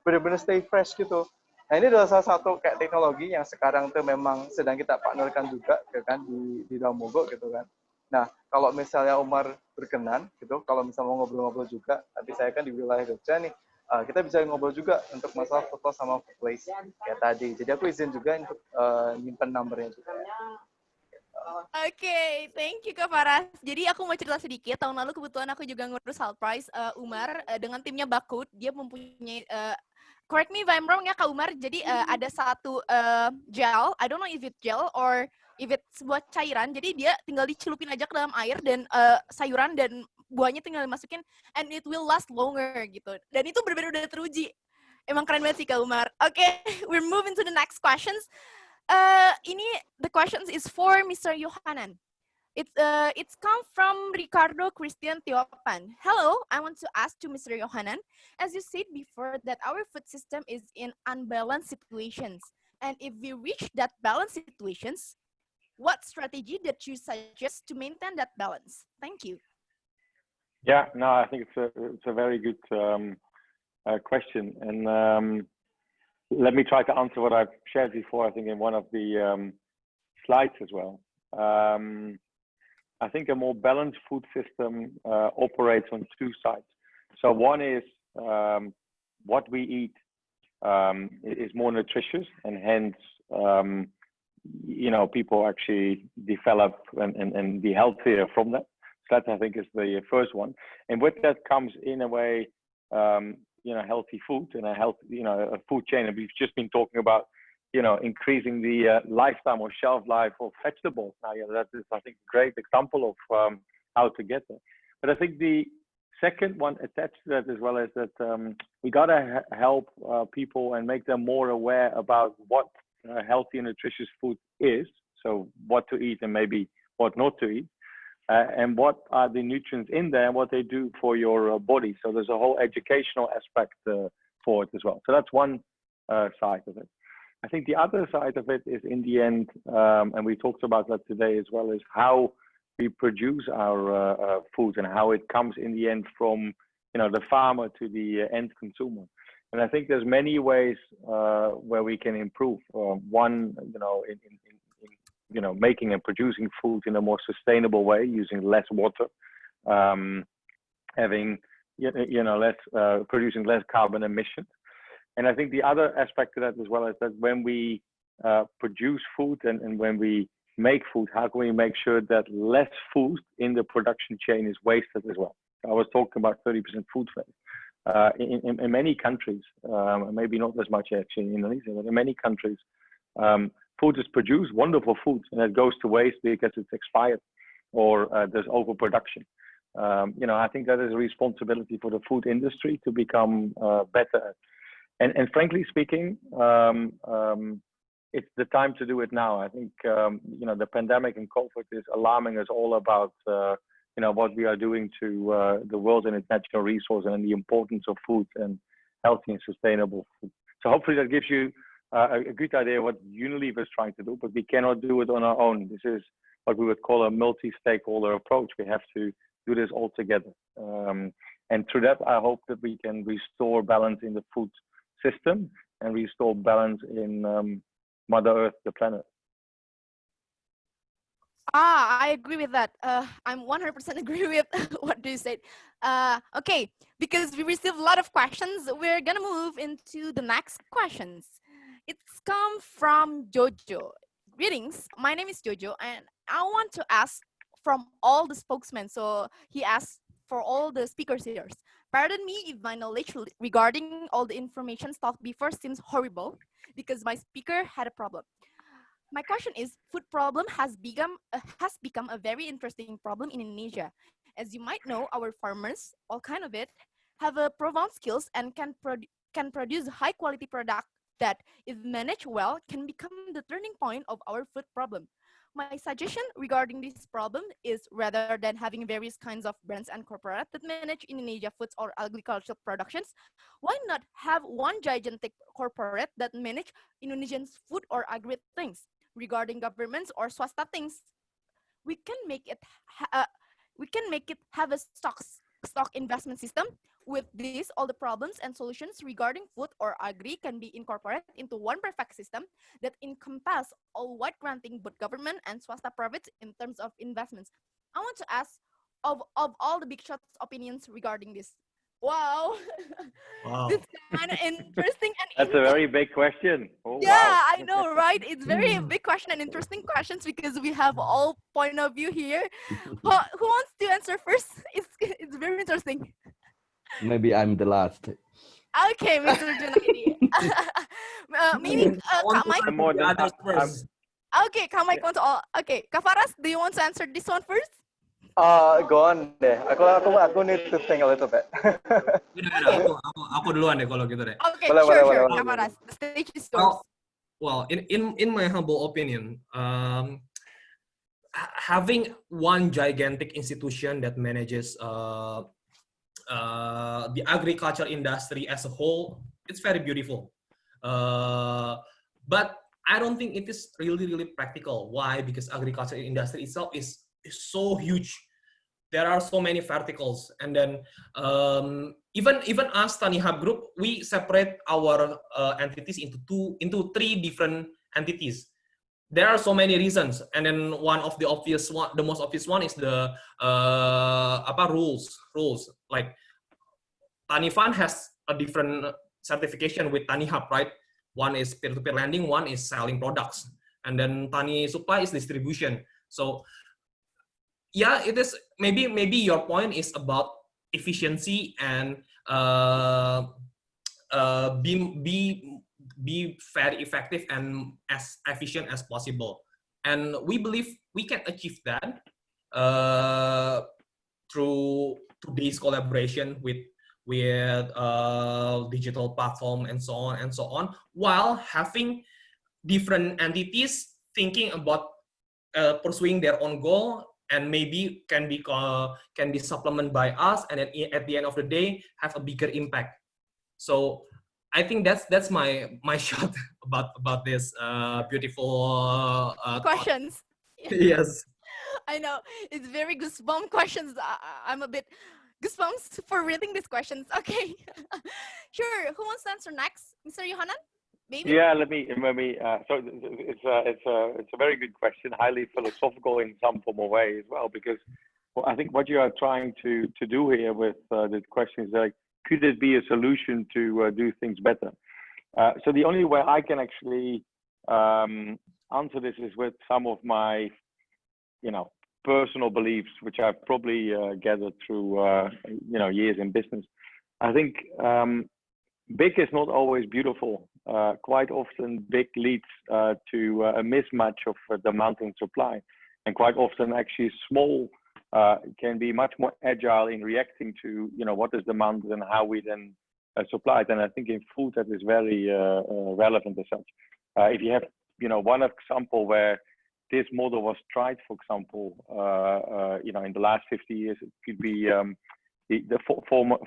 benar-benar stay fresh gitu. Nah, ini adalah salah satu kayak teknologi yang sekarang tuh memang sedang kita partnerkan juga kan di DamoGo gitu kan. Nah, kalau misalnya Umar berkenan gitu, kalau misalnya mau ngobrol-ngobrol juga, tapi saya kan di wilayah Jogja nih, kita bisa ngobrol juga untuk masalah foto sama place kayak tadi. Jadi aku izin juga untuk nyimpen nomornya juga. Oke, thank you Kak Farras. Jadi aku mau cerita sedikit. Tahun lalu kebetulan aku juga ngurus HULT Prize. Umar dengan timnya Bakut, dia mempunyai correct me if I'm wrong ya Kak Umar. Jadi ada satu gel, I don't know if it's gel or if it's sebuah cairan. Jadi dia tinggal dicelupin aja ke dalam air dan sayuran dan buahnya tinggal dimasukin and it will last longer gitu. Dan itu benar-benar udah teruji. Emang keren banget sih Kak Umar. Oke, we're moving to the next questions. The questions is for Mr. Jochanan. It's come from Ricardo Christian Tiopan. Hello, I want to ask to Mr. Jochanan, as you said before that our food system is in unbalanced situations. And if we reach that balanced situations, what strategy that you suggest to maintain that balance? Thank you. Yeah, no, I think it's a very good question. And let me try to answer what I've shared before, I think in one of the slides as well. I think a more balanced food system operates on two sides. So one is what we eat is more nutritious, and hence, people actually develop and be healthier from that. So that I think is the first one. And with that comes in a way, healthy food and a food chain. And we've just been talking about, increasing the lifetime or shelf life of vegetables. Now, that is, I think, a great example of how to get there. But I think the second one attached to that as well is that we got to help people and make them more aware about what healthy and nutritious food is. So what to eat and maybe what not to eat. And what are the nutrients in there and what they do for your body. So there's a whole educational aspect for it as well. So that's one side of it. I think the other side of it is in the end, and we talked about that today as well, is how we produce our food and how it comes in the end from the farmer to the end consumer. And I think there's many ways where we can improve. One, in making and producing food in a more sustainable way, using less water, having producing less carbon emissions. And I think the other aspect of that as well is that when we produce food and when we make food, how can we make sure that less food in the production chain is wasted as well? I was talking about 30% food waste. In many countries, maybe not as much actually in Indonesia, but in many countries, Food is produced, wonderful food, and it goes to waste because it's expired or there's overproduction. I think that is a responsibility for the food industry to become better. And frankly speaking, it's the time to do it now. I think the pandemic and COVID is alarming us all about what we are doing to the world and its natural resource and the importance of food and healthy and sustainable food. So hopefully that gives you a good idea what Unilever is trying to do, but we cannot do it on our own. This is what we would call a multi-stakeholder approach. We have to do this all together. And through that, I hope that we can restore balance in the food system and restore balance in Mother Earth, the planet. I agree with that. I'm 100% agree with what you said. Okay, because we received a lot of questions, we're gonna move into the next questions. It's come from Jojo. Greetings, my name is Jojo, and I want to ask from all the spokesmen. So he asked for all the speakers here. Pardon me if my knowledge regarding all the information talked before seems horrible, because my speaker had a problem. My question is, food problem has become a very interesting problem in Indonesia. As you might know, our farmers, all kind of it, have a profound skills and can produce high quality product that, if managed well, can become the turning point of our food problem. My suggestion regarding this problem is, rather than having various kinds of brands and corporate that manage Indonesia foods or agricultural productions, why not have one gigantic corporate that manage Indonesian food or agri things? Regarding governments or swasta things, we can make it have a stock investment system. With this, all the problems and solutions regarding food or agri can be incorporated into one perfect system that encompass all wide granting both government and swasta profits in terms of investments. I want to ask of all the big shots opinions regarding this. Wow. Wow. This kind of interesting and That's a very big question. Oh, yeah, wow. I know, right? It's very big question and interesting questions because we have all point of view here. Who wants to answer first? It's very interesting. Maybe I'm the last. Okay, Mr. Djunaidi. Meaning, Kak Mike. Okay, Kak Mike wants to. Okay, Kak Farras, do you want to answer this one first? Go on deh. Aku need to think a little bit. Aku duluan deh kalau gitu deh. Okay, Boleh, sure. boleh. Kak Farras, the stage is yours. Well, in my humble opinion, having one gigantic institution that manages the agriculture industry as a whole, it's very beautiful. But I don't think it is really practical. Why? Because agriculture industry itself is so huge. There are so many verticals, and then even us TaniHub group, we separate our entities into three different entities. There are so many reasons, and then one of the most obvious one is the rules. Like TaniFund has a different certification with TaniHub, right? One is peer-to-peer lending, one is selling products, and then Tani Supply is distribution. So yeah, it is maybe your point is about efficiency and be very effective and as efficient as possible. And we believe we can achieve that through today's collaboration with digital platform and so on, while having different entities thinking about pursuing their own goal, and maybe can be supplemented by us, and at the end of the day have a bigger impact. So I think that's my shot about this beautiful questions. Yes, I know, it's very goosebump questions. I'm a bit goosebumps for reading these questions. Okay. Sure, who wants to answer next? Mr. Jochanan? Maybe? Yeah, let me. So it's a very good question, highly philosophical in some form of way as well, because I think what you are trying to do here with the question is like, could it be a solution to do things better? So the only way I can actually answer this is with some of my, personal beliefs, which I've probably gathered through, years in business. I think big is not always beautiful. quite often big leads to a mismatch of demand and supply. And quite often actually small can be much more agile in reacting to, what is demand and how we then supply it. And I think in food that is very relevant as such. If you have, one example where this model was tried, for example, in the last 50 years, it could be the former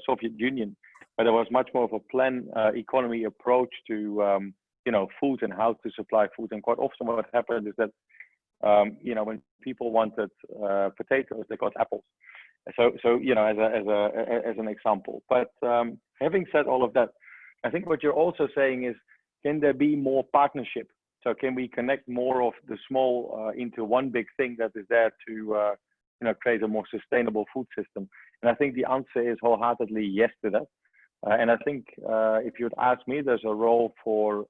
Soviet Union, where there was much more of a plan economy approach to food and how to supply food. And quite often what happened is that when people wanted potatoes, they got apples. So as an example. But having said all of that, I think what you're also saying is, can there be more partnership? So can we connect more of the small into one big thing that is there to create a more sustainable food system? And I think the answer is wholeheartedly yes to that. And I think if you'd ask me, there's a role for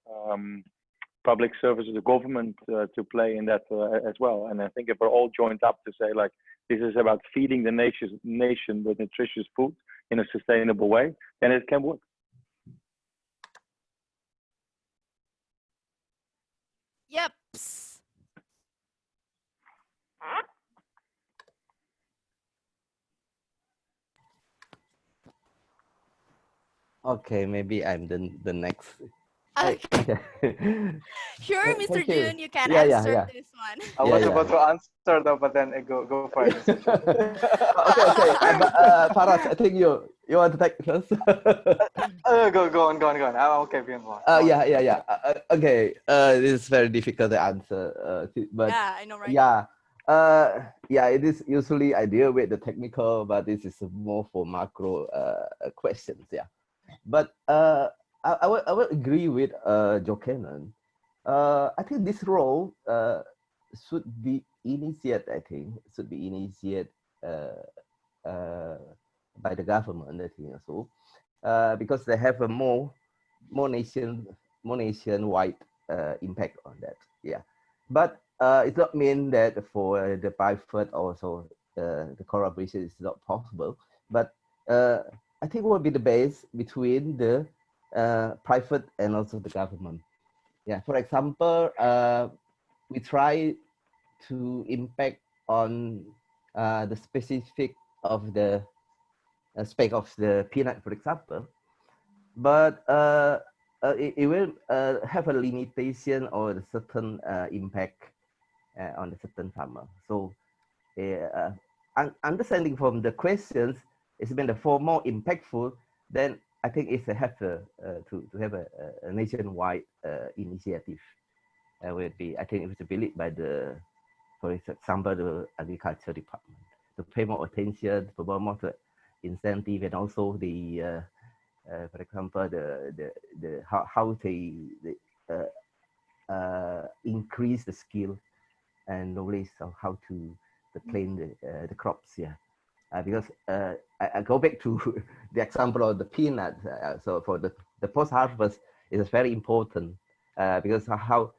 public services, the government to play in that as well. And I think if we're all joined up to say, like, this is about feeding the nation with nutritious food in a sustainable way, then it can work. Yep. Okay, maybe I'm the next. Okay. Sure, Mr. Thank you. Jun, you can Yeah, answer yeah. this one. I was about to answer though, but then go for it. Okay. But Farras, I think you want to take first. Go on. I'm okay, Yeah. Okay. This is very difficult to answer. But Yeah, I know, right? yeah. It is usually I deal with the technical, but this is more for macro questions. Yeah. But I would agree with Jochanan. I think this role should be initiated. I think should be initiated by the government. I think also because they have a more nationwide impact on that. Yeah, but it not mean that for the private also the collaboration is not possible. But I think it will be the base between the private and also the government. Yeah, for example, we try to impact on the specific of the spec of the peanut, for example, but it will have a limitation or a certain impact on a certain farmer. So understanding from the questions, it's been the for more impactful, then I think it's have to have a nationwide initiative. Would be, I think it would be led by the, for example, the agriculture department to pay more attention, provide more incentive, and also the, for example, the how they increase the skill and knowledge of how to plant the crops. Yeah. Because I go back to the example of the peanut. So for the post-harvest, it is very important because how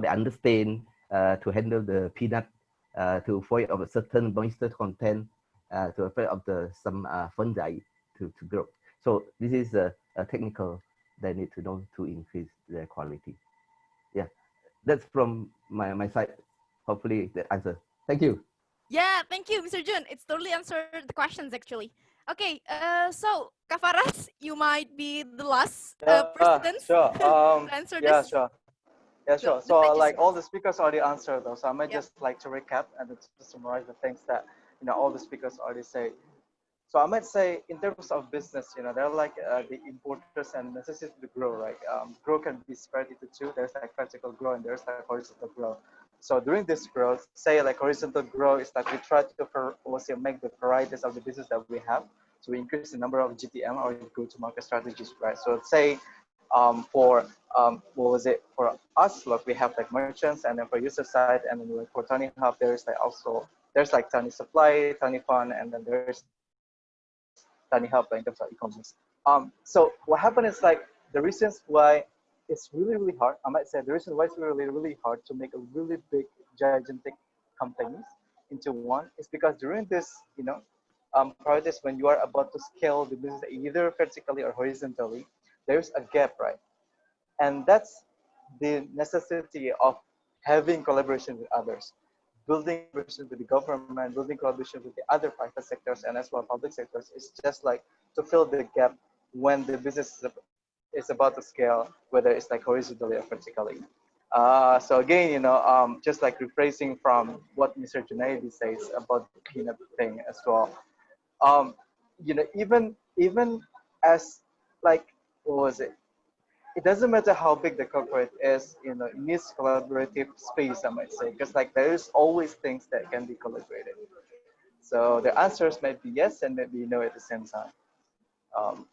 they understand to handle the peanut to avoid of a certain moisture content, to avoid of some fungi to grow. So this is a technical they need to know to increase their quality. Yeah, that's from my side. Hopefully that answer. Thank you. Yeah, thank you, Mr. Jun. It's totally answered the questions actually. Okay, so Kak Farras, you might be the last person sure. to answer Yeah, this. sure. Yeah, sure. So like all the speakers already answered though, so I might just like to recap and to summarize the things that all the speakers already say. So I might say in terms of business, there are like the importance and necessity to grow, right? Grow can be spread into two. There's like vertical grow and there's like horizontal grow. So during this growth, say like horizontal grow is like we try to make the varieties of the business that we have. So we increase the number of GTM or go-to-market strategies, right? So let's say for for us, look, we have like merchants, and then for user side, and then like for TaniHub, there's like Tani Supply, Tani Fund, and then there's TaniHub in terms of e-commerce. So what happened is like the reasons why it's really hard. I might say the reason why it's really hard to make a really big gigantic companies into one is because during this priorities when you are about to scale the business either vertically or horizontally, there's a gap, right? And that's the necessity of having collaboration with others, building collaboration with the government, building collaboration with the other private sectors and as well public sectors is just like to fill the gap when the business is about to scale, whether it's like horizontally or vertically. So again, just like rephrasing from what Mr. Djunaidi says about the peanut thing as well. Even as like, what was it? It doesn't matter how big the corporate is, it needs collaborative space, I might say, because like there is always things that can be collaborated. So the answers might be yes and maybe no at the same time.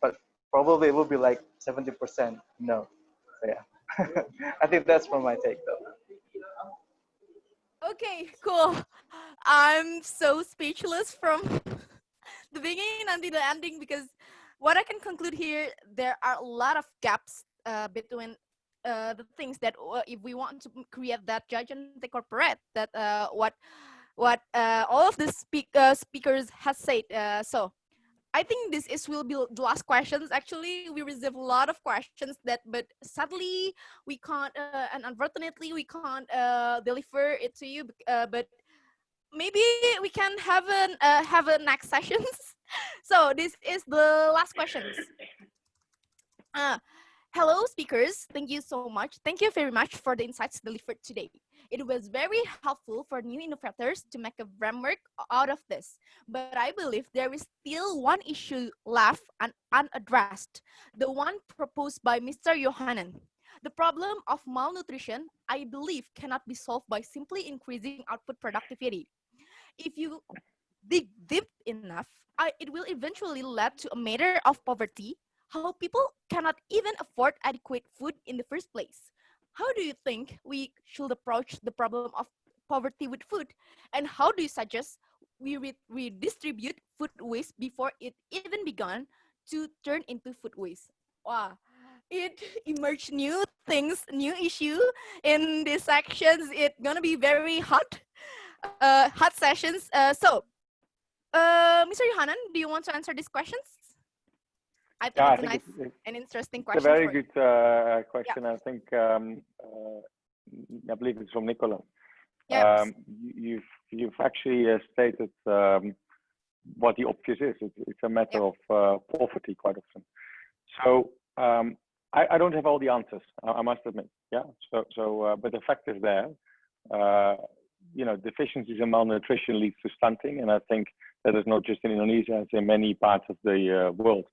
But probably it will be like 70% no. So yeah, I think that's from my take though. Okay, cool. I'm so speechless from the beginning until the ending because what I can conclude here, there are a lot of gaps between the things that if we want to create that gigantic corporate, that what all of the speakers has said. So I think will be the last questions. Actually, we received a lot of questions but sadly we can't and unfortunately we can't deliver it to you. But maybe we can have a next sessions. So this is the last questions. Hello, speakers. Thank you so much. Thank you very much for the insights delivered today. It was very helpful for new innovators to make a framework out of this. But I believe there is still one issue left and unaddressed, the one proposed by Mr. Jochanan. The problem of malnutrition, I believe, cannot be solved by simply increasing output productivity. If you dig deep enough, it will eventually lead to a matter of poverty, how people cannot even afford adequate food in the first place. How do you think we should approach the problem of poverty with food? And how do you suggest we redistribute food waste before it even began to turn into food waste? Wow, it emerged new things, new issue in these sections. It's gonna be very hot, hot sessions. Mr. Jochanan, do you want to answer these questions? I think it's a nice and interesting question. It's a very good question. Yeah. I think I believe it's from Nicola. Yes. You've actually stated what the obvious is. It's a matter of poverty quite often. So I don't have all the answers. I must admit. Yeah. So but the fact is there. Deficiencies and malnutrition leads to stunting, and I think that is not just in Indonesia; it's in many parts of the world.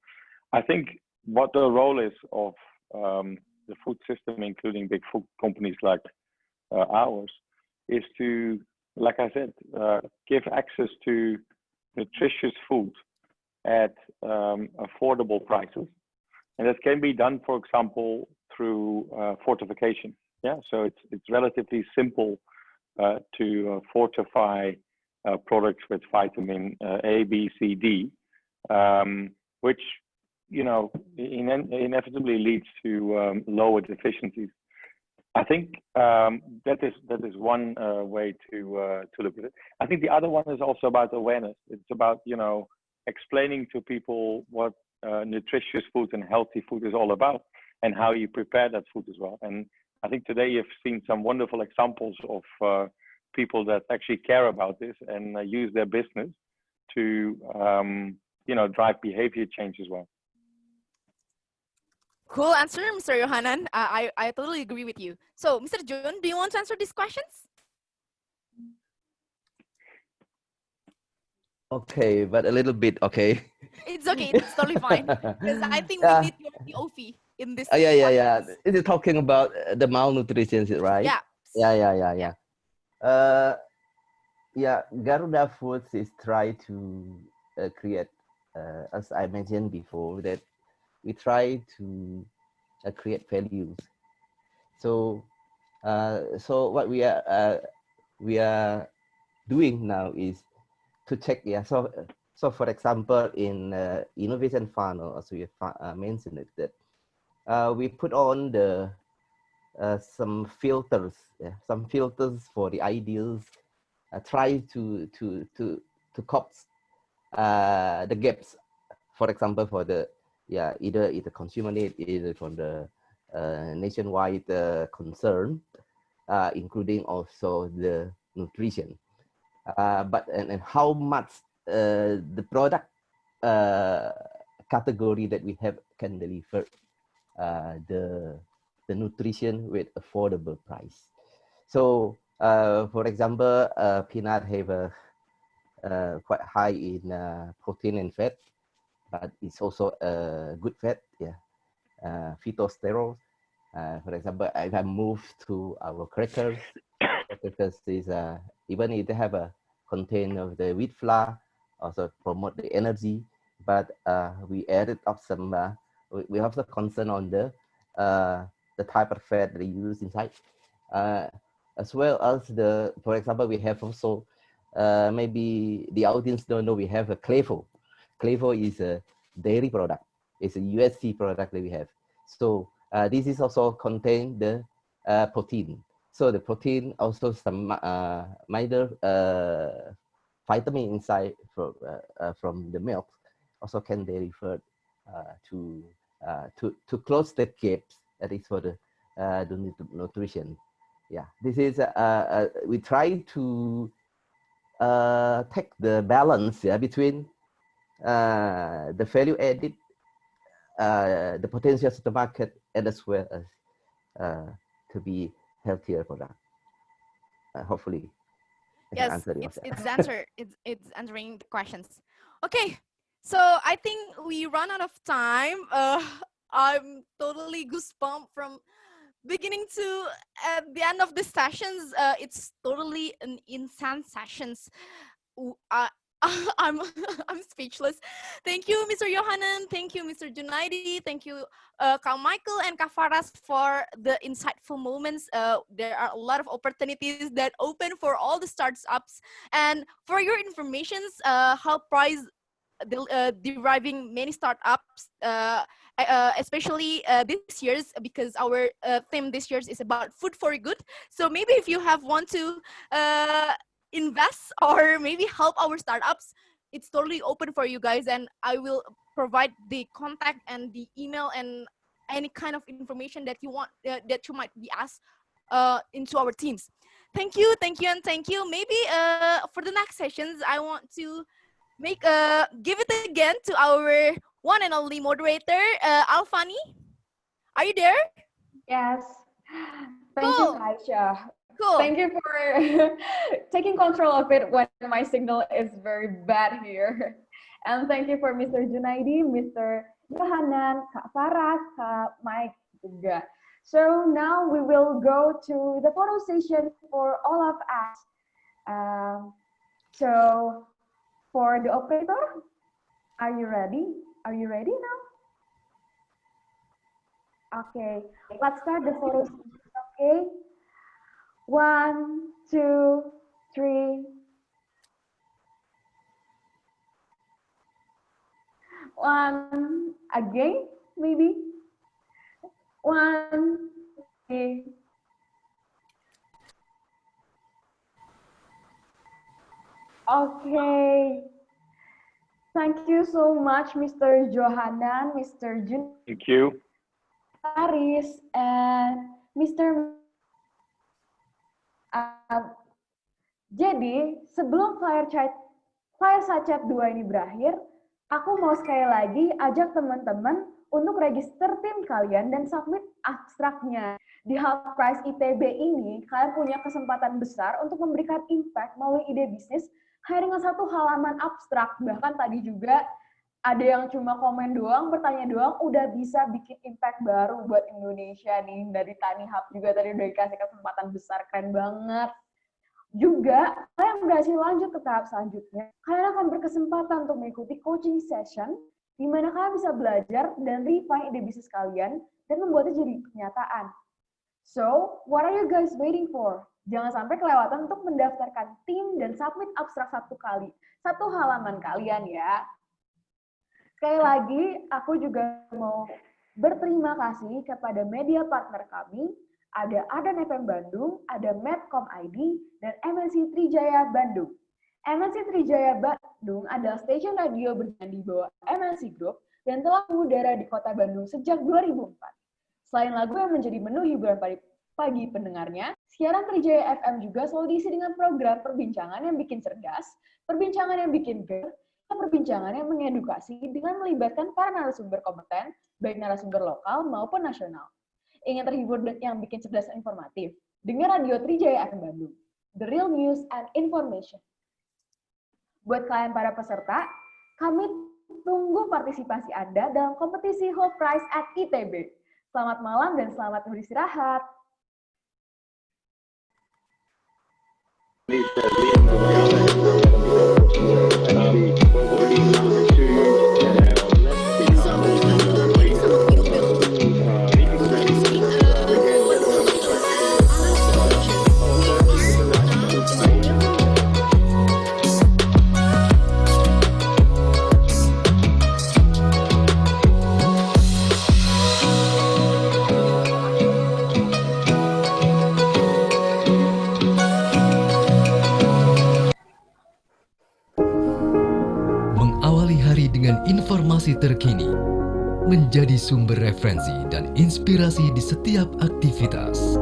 I think what the role is of the food system, including big food companies like ours, is to, like I said, give access to nutritious food at affordable prices. And that can be done, for example, through fortification. Yeah, so it's relatively simple to fortify products with vitamin A, B, C, D, which inevitably leads to lower deficiencies. I think that is one way to look at it. I think the other one is also about awareness. It's about explaining to people what nutritious food and healthy food is all about, and how you prepare that food as well. And I think today you've seen some wonderful examples of people that actually care about this and use their business to drive behavior change as well. Cool answer, Mr. Jochanan. I totally agree with you. So, Mr. Jun, do you want to answer these questions? Okay, but a little bit, okay. It's okay. It's totally fine. Because I think we need your POV in this. Yeah. It is talking about the malnutrition, right? Yeah. Yeah. Garudafood is try to create, as I mentioned before, that we try to create values. So what we are doing now is to check. Yeah. So for example, in innovation funnel, as we mentioned it, that we put on the some filters for the ideas. Try to cope the gaps. For example, for the yeah, either consumer need, either from the nationwide concern, including also the nutrition. But and how much the product category that we have can deliver the nutrition with affordable price. So, for example, peanut have a quite high in protein and fat, but it's also a good fat, yeah. Phytosterol. For example, if I move to our crackers is even if they have a contain of the wheat flour, also promote the energy, but we added up some. We have the concern on the type of fat they use inside, as well as for example, we have also maybe the audience don't know we have a Clevo. Clevo is a dairy product. It's a USC product that we have. So this is also contain the protein. So the protein also some minor vitamin inside from the milk also can be referred to close that gaps. That is for the nutrition. Yeah, this is we try to take the balance, yeah, between the value added, the potential to the market, and as well as to be healthier product. Hopefully, I can Yes, answer it's answering the questions. Okay, so I think we run out of time. I'm totally goosebump from beginning to at the end of the sessions. It's totally an insane sessions. I'm I'm speechless. Thank you, Mr. Jochanan. Thank you, Mr. Djunaidi. Thank you, Kak Michael and Kak Farras for the insightful moments. There are a lot of opportunities that open for all the startups. And for your informations, HULT Prize deriving many startups, especially this year's, because our theme this year's is about food for good. So maybe if you have want to invest or maybe help our startups, it's totally open for you guys, and I will provide the contact and the email and any kind of information that you want that you might be asked into our teams. Thank you, and thank you. Maybe for the next sessions, I want to give it again to our one and only moderator, Alfani. Are you there? Yes. Thank you, Cool. Aisha. Cool. Thank you for taking control of it when my signal is very bad here. And thank you for Mr. Djunaidi, Mr. Jochanan, Kak Farras, Kak Mike juga. So now we will go to the photo session for all of us. So for the operator, are you ready? Are you ready now? Okay, let's start the photo session, okay? 1, 2, 3. 1 again, maybe. 1, 3. Okay. Thank you so much, Mr. Jochanan, Mr. Jun. Thank you. Farras, and Mr. Jadi, sebelum Fireside Chat 2 ini berakhir, aku mau sekali lagi ajak teman-teman untuk register tim kalian dan submit abstraknya. Di HULT Prize ITB ini, kalian punya kesempatan besar untuk memberikan impact melalui ide bisnis hanya dengan 1 halaman abstrak. Bahkan tadi juga ada yang cuma komen doang, bertanya doang, udah bisa bikin impact baru buat Indonesia nih. Dari TaniHub juga tadi udah dikasih kesempatan besar, keren banget. Juga, kalian berhasil lanjut ke tahap selanjutnya, kalian akan berkesempatan untuk mengikuti coaching session, di mana kalian bisa belajar dan refine ide bisnis kalian, dan membuatnya jadi kenyataan. So, what are you guys waiting for? Jangan sampai kelewatan untuk mendaftarkan tim dan submit abstrak 1 kali, 1 halaman kalian ya. Sekali lagi, aku juga mau berterima kasih kepada media partner kami, ada Ardan FM Bandung, ada Medcom ID, dan MNC Trijaya Bandung. MNC Trijaya Bandung adalah stasiun radio berjalan di bawah MNC Group, dan telah mengudara di kota Bandung sejak 2004. Selain lagu yang menjadi menu hiburan pagi pendengarnya, siaran Trijaya FM juga selalu diisi dengan program perbincangan yang bikin cerdas, perbincangan yang bikin ger, perbincangan yang mengedukasi dengan melibatkan para narasumber kompeten, baik narasumber lokal maupun nasional. Ingin terhibur yang bikin cerdas dan informatif? Dengar radio Trijaya FM Bandung, the real news and information. Buat kalian para peserta, kami tunggu partisipasi Anda dalam kompetisi HULT Prize at ITB. Selamat malam dan selamat beristirahat. Dengan informasi terkini, menjadi sumber referensi dan inspirasi di setiap aktivitas.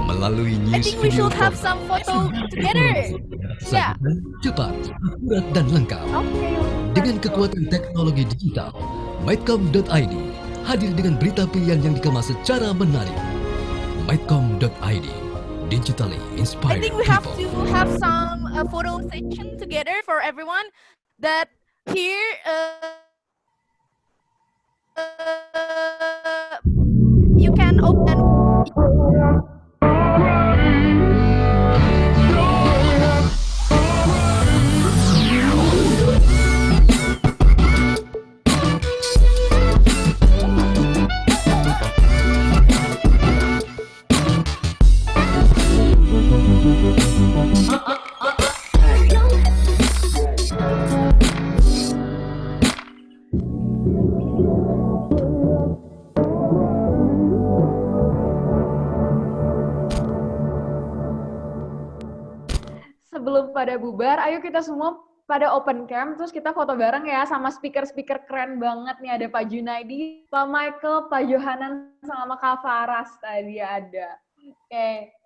Melalui news video have some photo together. Yeah. Cepat, akurat dan lengkap. Dengan kekuatan teknologi digital, Mitcom.id hadir dengan berita pilihan yang dikemas secara menarik. Mitcom.id, digitally inspired. I think we have to have some photo session together for everyone. That here you can open. Sebelum pada bubar, ayo kita semua pada open cam, terus kita foto bareng ya sama speaker-speaker keren banget nih. Ada Pak Djunaidi, Pak Michael, Pak Jochanan, sama Kak Farras tadi ada. Oke,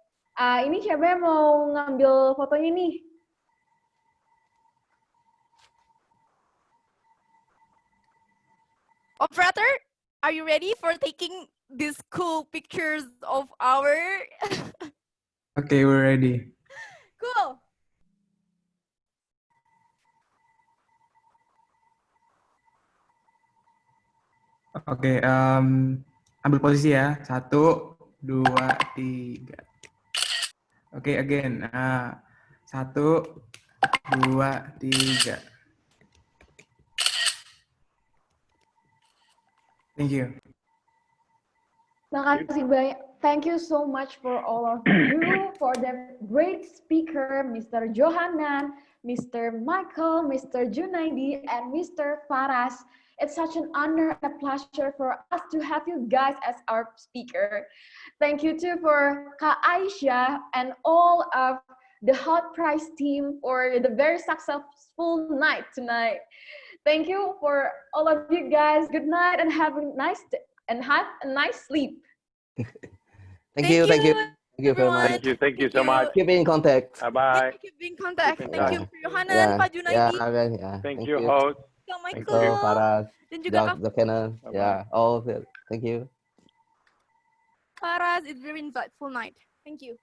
ini siapa yang mau ngambil fotonya nih? Operator, are you ready for taking these cool pictures of our? Okay, we're ready. Cool. Oke, ambil posisi ya. 1, 2, 3. Oke, again. 1, 2, 3. Thank you. Makasih banyak. Thank you so much for all of you, for the great speaker, Mr. Jochanan, Mr. Michael, Mr. Djunaidi, and Mr. Farras. It's such an honor and a pleasure for us to have you guys as our speaker. Thank you too for Kak Aisyah and all of the HULT Prize team for the very successful night tonight. Thank you for all of you guys. Good night and have a nice sleep. Thank you very much. Thank you so much. Keep in contact. Bye-bye. Keep in contact. Thank you for Jochanan, Yeah. Pak Djunaidi, Thank you, host. Kak Thank Michael, you, Farras, dan juga Kak Jochanan. Yeah, all of it. Thank you. Farras. It's very insightful night. Thank you.